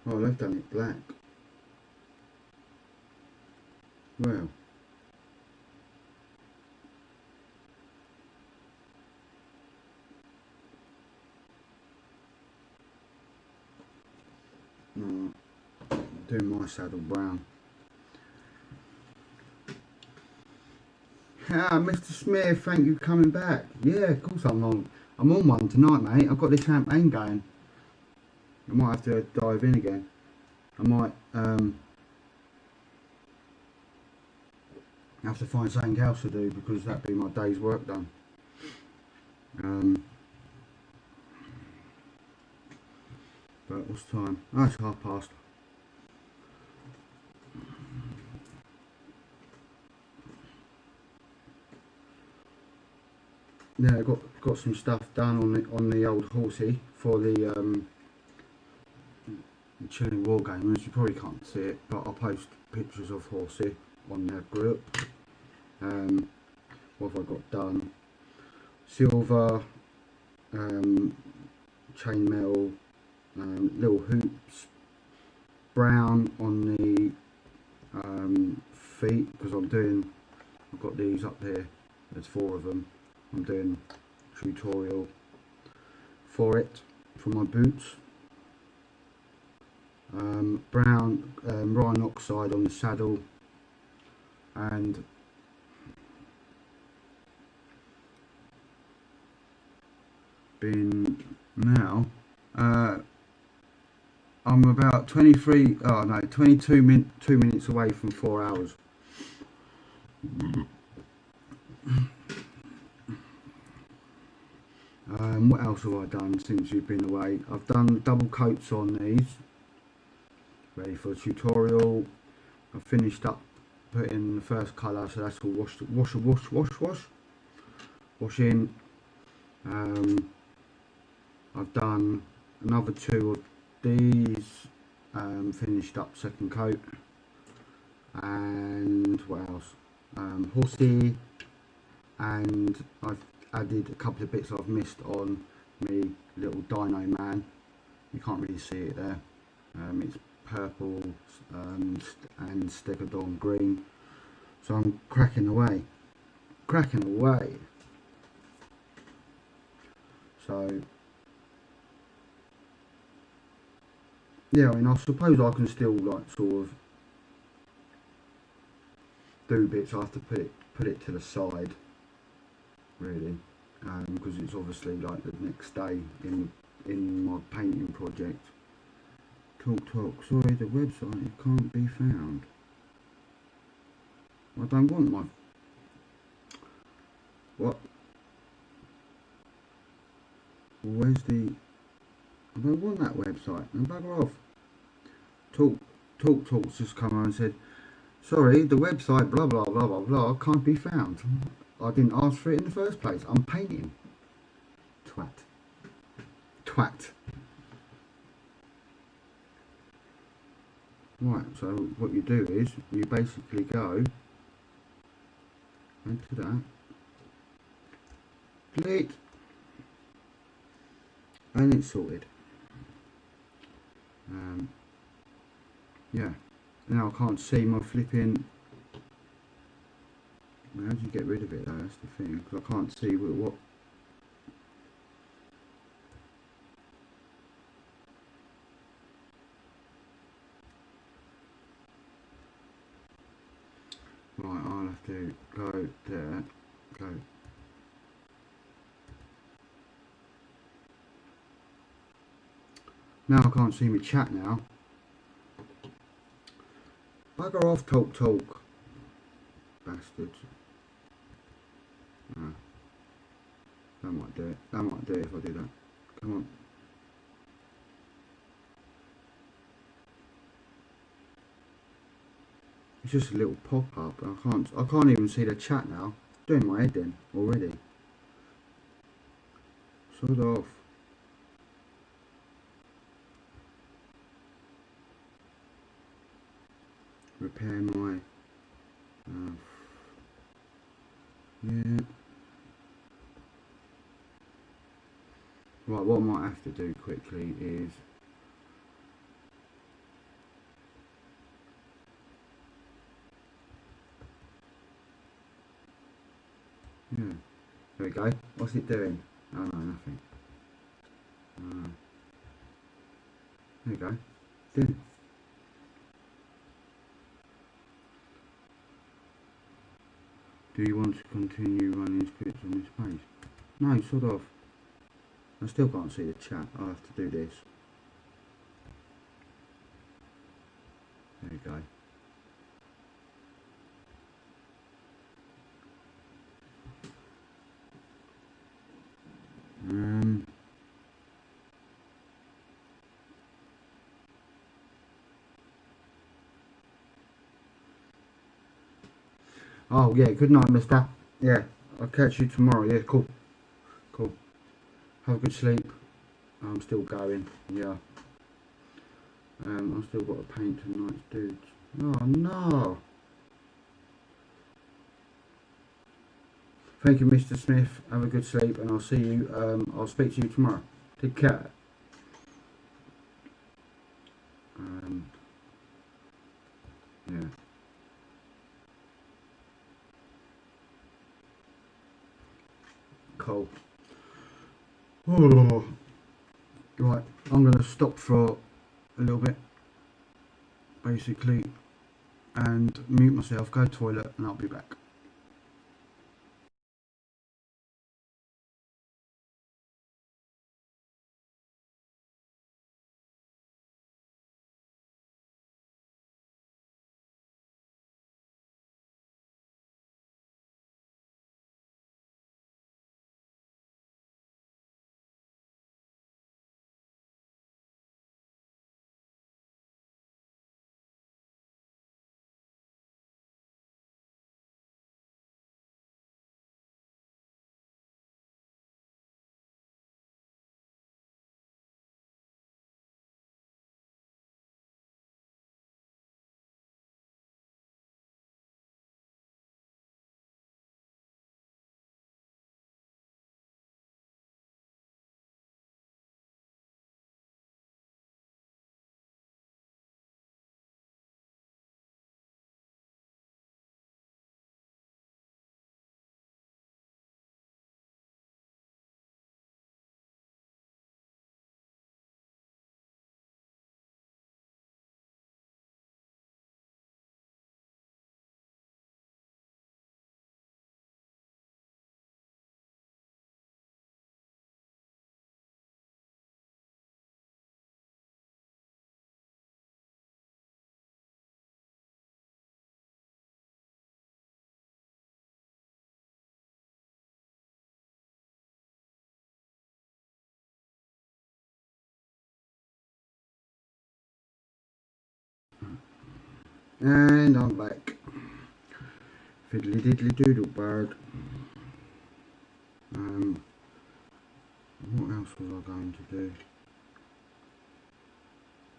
Oh, they've done it black. Well, no, doing my saddle brown. Ah, Mr. Smith, thank you for coming back. Yeah, of course I'm on. I'm on one tonight, mate. I've got the champagne going. I might have to dive in again. I might have to find something else to do because that'd be my day's work done. But what's the time? Oh, it's 1:30. Yeah, got some stuff done on the old horsey for the Chilling War Gamers. You probably can't see it, but I'll post pictures of horsey on their group. What have I got done? Silver, chainmail, little hoops, brown on the feet because I've got these up here. There's 4 of them. I'm doing tutorial for it for my boots. Brown Rhine oxide on the saddle, and been now I'm about 22 minutes away from 4 hours. What else have I done since you've been away? I've done double coats on these, ready for a tutorial. I've finished up putting the first colour, so that's all wash in. I've done another 2 of these, finished up second coat, and what else? Horsey, and I've added a couple of bits I've missed on me little Dino Man. You can't really see it there. It's purple and Stegodon green. So I'm cracking away. So yeah, I mean, I suppose I can still like sort of do bits. I have to put it to the side, really, because it's obviously like the next day in my painting project. Talk. Sorry, the website can't be found. I don't want my what? Where's the? I don't want that website. No, bugger off. Talk's just come on and said, sorry, the website blah blah blah blah blah can't be found. I didn't ask for it in the first place. I'm painting. Twat. Right, so what you do is you basically go into that, delete, and it's sorted. Yeah, now I can't see my flipping. How do you get rid of it though? That's the thing, because I can't see what. Right, I'll have to go there, go. Now I can't see my chat now. Bugger off, talk. Bastards. That might do it. That might do it if I do that. Come on. It's just a little pop-up. I can't even see the chat now. It's doing my head in already. Sort of. Repair my yeah. Right, what I might have to do quickly is yeah. There we go. What's it doing? Oh no, nothing. There you go. Did. Do you want to continue running scripts on this page? No, sort of. I still can't see the chat. I'll have to do this. There you go. Oh yeah, good night, mister. Yeah, I'll catch you tomorrow. Yeah, cool. Cool. Have a good sleep. I'm still going. Yeah. I've still got to paint tonight's dudes. Oh no. Thank you, Mr. Smith. Have a good sleep, and I'll see you. I'll speak to you tomorrow. Take care. Yeah. Cool. Oh. Right, I'm going to stop for a little bit, basically, and mute myself, go to the toilet, and I'll be back. And I'm back. Fiddly diddly doodle bird. What else was I going to do?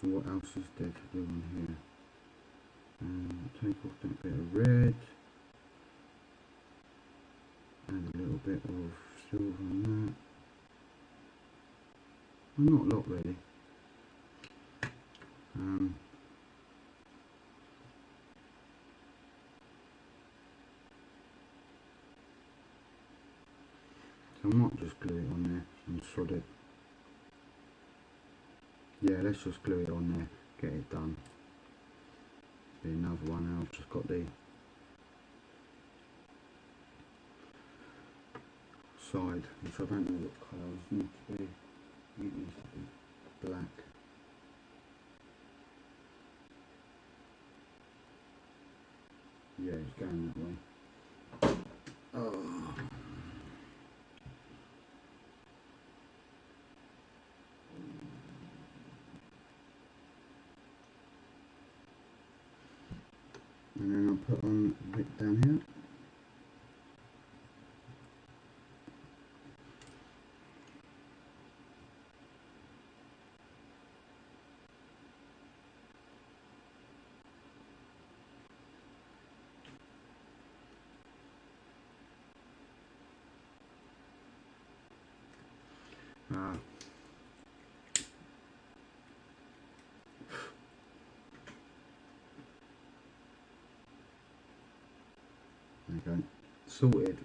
What else is there to do on here? Take off that bit of red. Add a little bit of silver on that. Well, not a lot really. So I might just glue it on there and sod it. Yeah, let's just glue it on there, get it done. Be another one now. I've just got the side, which I don't know what colours need to be. It needs to be black. Yeah, it's going that way. Oh. and then I'll put on a bit down here. Okay, sorted.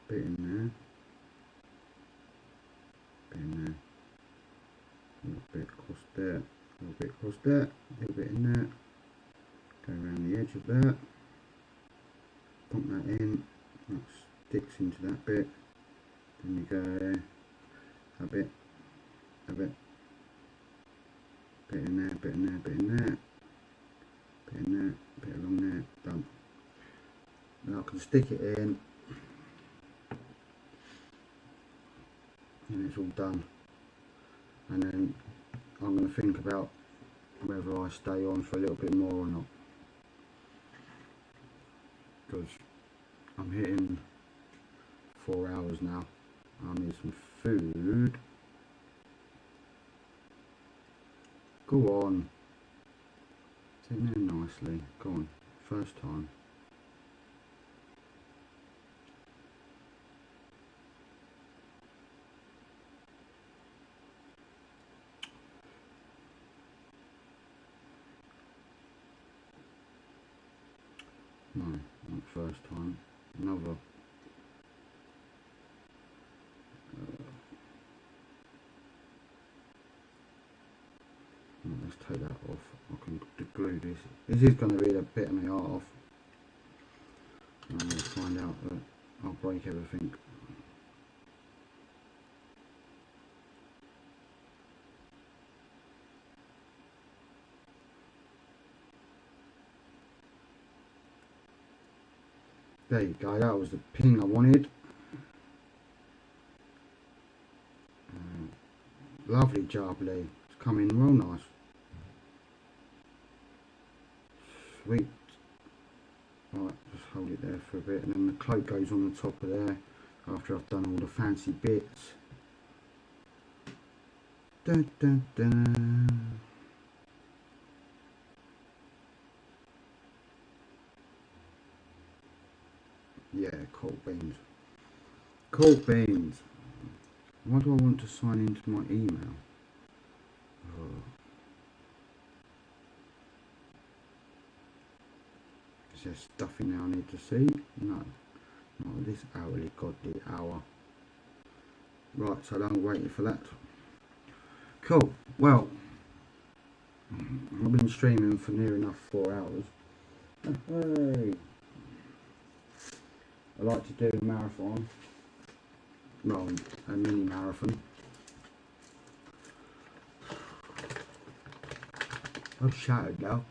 Bit in there, bit in there, a little bit across there, a little bit across there, a little bit in there, go around the edge of that, pump that in, that sticks into that bit, then you go a bit, bit in there, bit in there, bit in there, bit in there, bit along there, done. Now I can stick it in and it's all done, and then I'm going to think about whether I stay on for a little bit more or not, because I'm hitting 4 hours now. I need some food. Go on, sitting there nicely, go on, first time. No, not first time. Another. Let's take that off. I can glue this. This is going to be a bit of my art off. I'm going to find out that I'll break everything. There you go, that was the ping I wanted. Lovely jubbly, it's come in real nice. Sweet. Right, just hold it there for a bit, and then the cloak goes on the top of there after I've done all the fancy bits. Dun, dun, dun. Yeah, cold beans. Cold beans. Why do I want to sign into my email? Oh. Is there stuff in there I need to see? No. Not at this hourly godly hour. Right, so I'm waiting for that. Cool. Well, I've been streaming for near enough 4 hours. Hey. I like to do a marathon. Well, a mini marathon. I'm shattered now.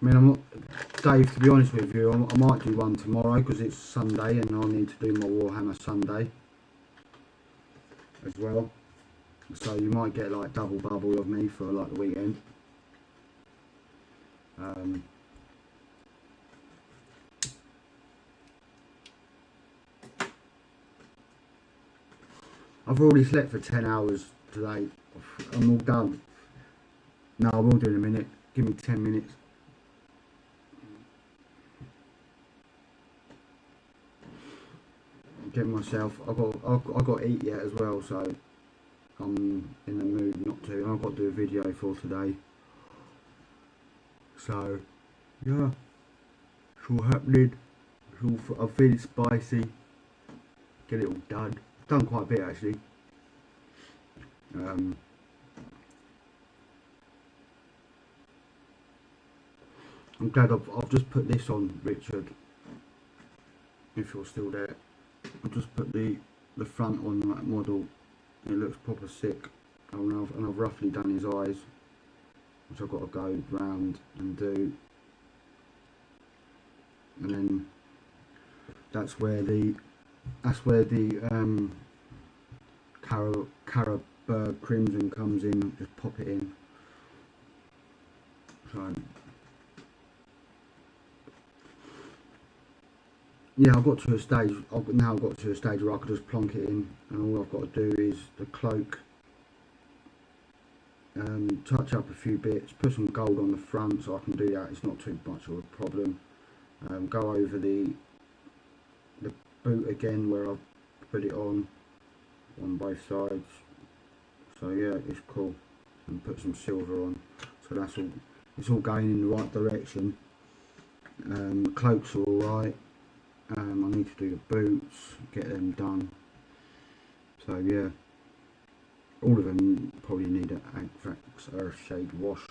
I mean, I'm not, Dave, to be honest with you, I might do one tomorrow because it's Sunday and I need to do my Warhammer Sunday as well. So you might get like double bubble of me for like the weekend. I've already slept for 10 hours today. I'm all done. No, I will do in a minute. Give me 10 minutes. Get myself. I've got to eat yet as well, so I'm in the mood not to. And I've got to do a video for today. So yeah, it's all happening. It's all, I'm feeling spicy. Get it all done. Done quite a bit actually. I'm glad I've just put this on, Richard. if you're still there. I'll just put the front on that model. It looks proper sick. And I've roughly done his eyes, which I've got to go round and do. And then that's where the Carroburg Crimson comes in. Just pop it in. So yeah, I've got to a stage. Now I've got to a stage where I could just plonk it in, and all I've got to do is the cloak. Touch up a few bits, put some gold on the front, so I can do that. It's not too much of a problem. Go over the boot again where I've put it on both sides. So yeah, it's cool. And put some silver on. So that's all. It's all going in the right direction. Cloaks are all right. I need to do the boots, get them done. So yeah, all of them probably need an Agfax Earthshade wash.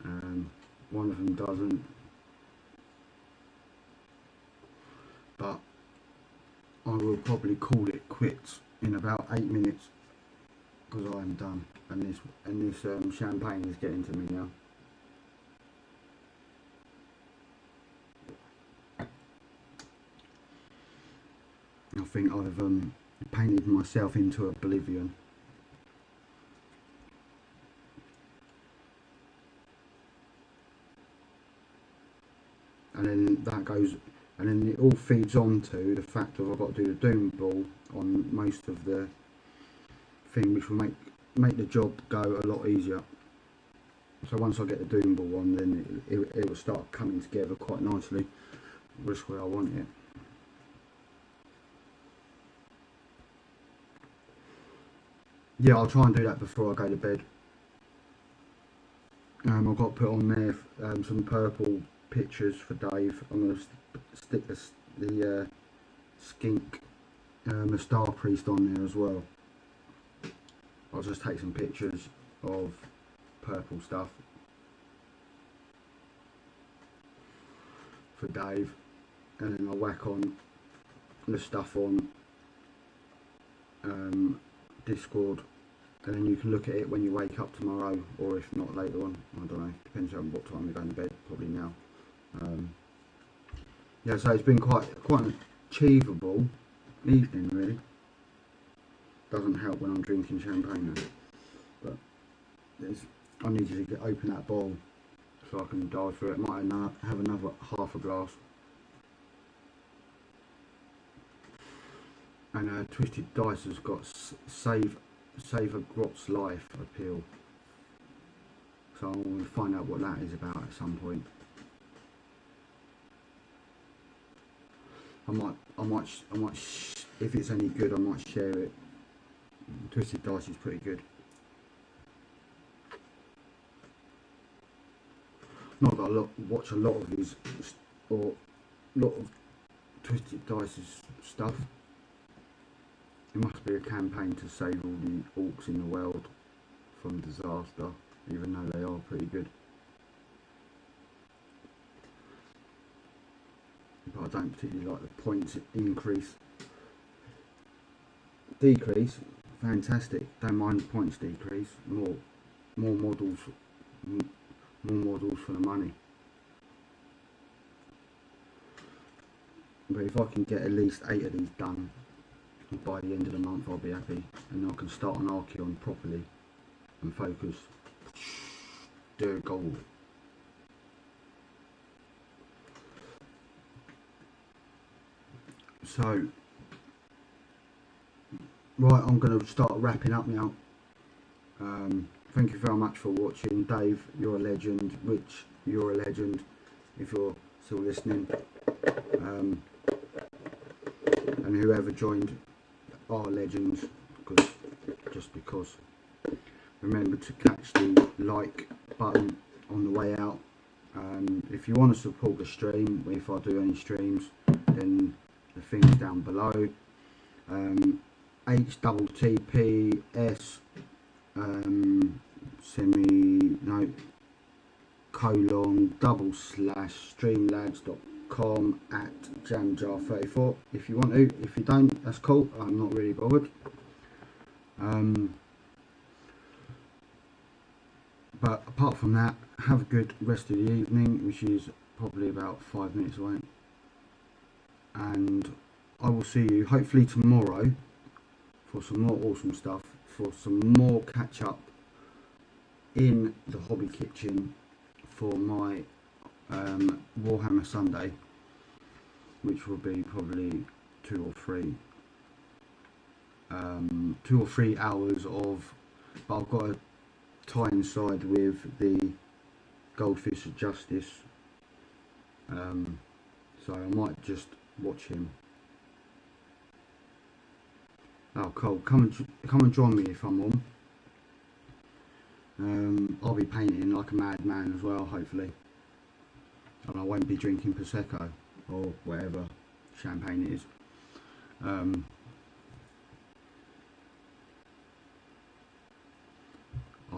One of them doesn't, but I will probably call it quits in about 8 minutes because I am done, and this champagne is getting to me now. I think I've painted myself into oblivion. And then that goes, and then it all feeds on to the fact that I've got to do the doom ball on most of the thing, which will make the job go a lot easier. So once I get the doom ball on, then it will start coming together quite nicely, just where I want it. Yeah, I'll try and do that before I go to bed. I've got to put on there some purple pictures for Dave. I'm going to stick the skink, the Star Priest on there as well. I'll just take some pictures of purple stuff for Dave, and then I'll whack on the stuff on Discord, and then you can look at it when you wake up tomorrow, or if not later on. I don't know, depends on what time you're going to bed, probably now. Yeah, so it's been quite an achievable evening, really. Doesn't help when I'm drinking champagne though, but I need you to open that bottle so I can dive through it. Might have another half a glass. And Twisted Dice has got save a Grot's life appeal, so I'll find out what that is about at some point. I might if it's any good, I might share it. Twisted Dice is pretty good. Not that I watch a lot of his, or a lot of Twisted Dice's stuff. It must be a campaign to save all the orcs in the world from disaster, even though they are pretty good. But I don't particularly like the points increase. Decrease, fantastic. Don't mind the points decrease. More models for the money. But if I can get at least 8 of these done by the end of the month, I'll be happy, and I can start on Archeon properly and focus. Do a goal. So, right, I'm going to start wrapping up now. Thank you very much for watching. Dave, you're a legend. Rich, you're a legend, if you're still listening. And whoever joined are legends, just because. Remember to catch the like button on the way out. If you want to support the stream, if I do any streams, then the thing's down below. HTTPS // Streamlabs.com/. com at jamjar34 if you want to. If you don't, that's cool. I'm not really bothered. But apart from that, have a good rest of the evening, which is probably about 5 minutes away. And I will see you hopefully tomorrow for some more awesome stuff, for some more catch up in the hobby kitchen for my Warhammer Sunday, which will be probably 2 or 3 hours of, but I've got to tie inside with the Goldfish of Justice, so I might just watch him. Oh, cool! Come and join me if I'm on. I'll be painting like a madman as well, hopefully, and I won't be drinking Prosecco or whatever champagne it is.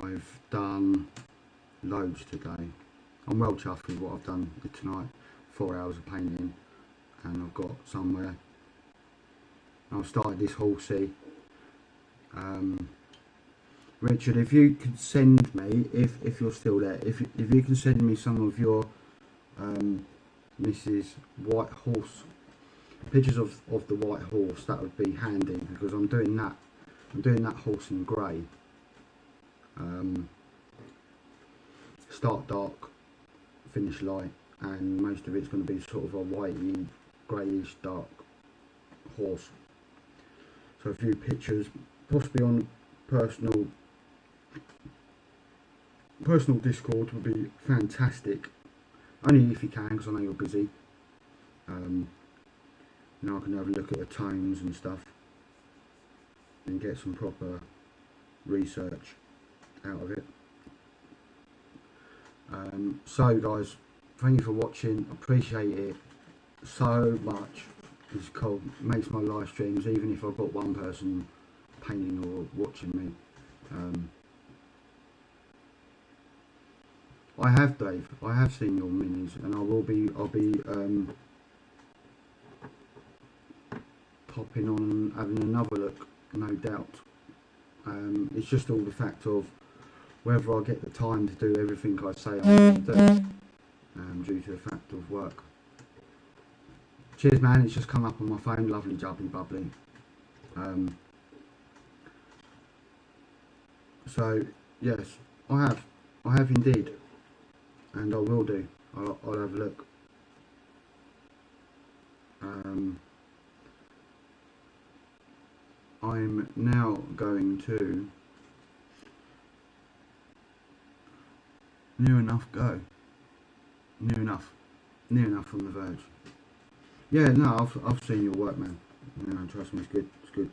I've done loads today. I'm well chuffed with what I've done tonight. 4 hours of painting, and I've got somewhere. I've started this Horsey. Richard, if you could send me, if you're still there, if you can send me some of your Mrs. White Horse pictures of the White Horse, that would be handy, because I'm doing that horse in grey. Start dark, finish light, and most of it's going to be sort of a whitey, greyish dark horse. So a few pictures, possibly on personal Discord, would be fantastic. Only if you can, because I know you're busy. You know, I can have a look at the tones and stuff and get some proper research out of it. So guys, thank you for watching. Appreciate it so much. It's cool, makes my live streams, even if I've got one person painting or watching me. I have, Dave, I have seen your minis, and I'll be popping on and having another look, no doubt. It's just all the fact of whether I get the time to do everything I say I'm going to do, due to the fact of work. Cheers, man, it's just come up on my phone. Lovely jubbly bubbly. So yes, I have indeed, and I will do. I'll have a look. I'm now going to near enough on the verge. Yeah, no, I've seen your work, man. You know, trust me, it's good. It's good.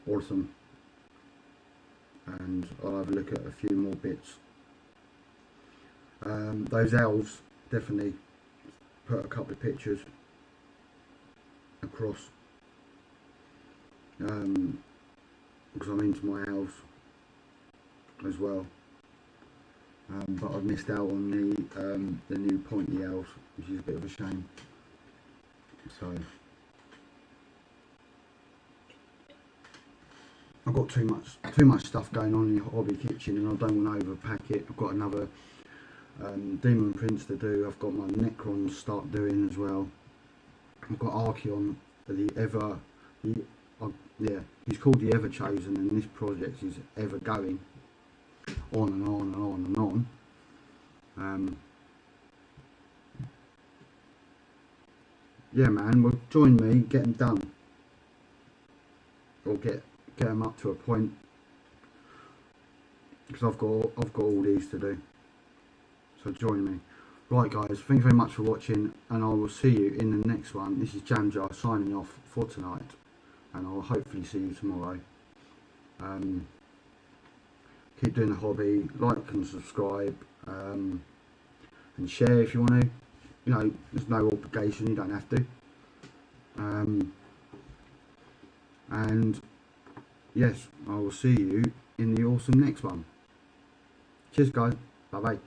Awesome. And I'll have a look at a few more bits. Those elves, definitely put a couple of pictures across, because I'm into my elves as well. But I've missed out on the new pointy elves, which is a bit of a shame. So I've got too much stuff going on in the hobby kitchen, and I don't want to overpack it. I've got another Demon Prince to do. I've got my Necrons to start doing as well. I've got Archeon, yeah, he's called the Ever Chosen, and this project is ever going on and on and on and on. Yeah, man, well, join me, get them done, or get them up to a point, because I've got all these to do. So join me. Right, guys, thank you very much for watching, and I will see you in the next one. This is Jamjar signing off for tonight, and I'll hopefully see you tomorrow. Keep doing the hobby, like and subscribe, and share if you want to. You know, there's no obligation, you don't have to. And yes, I will see you in the awesome next one. Cheers, guys. Bye bye.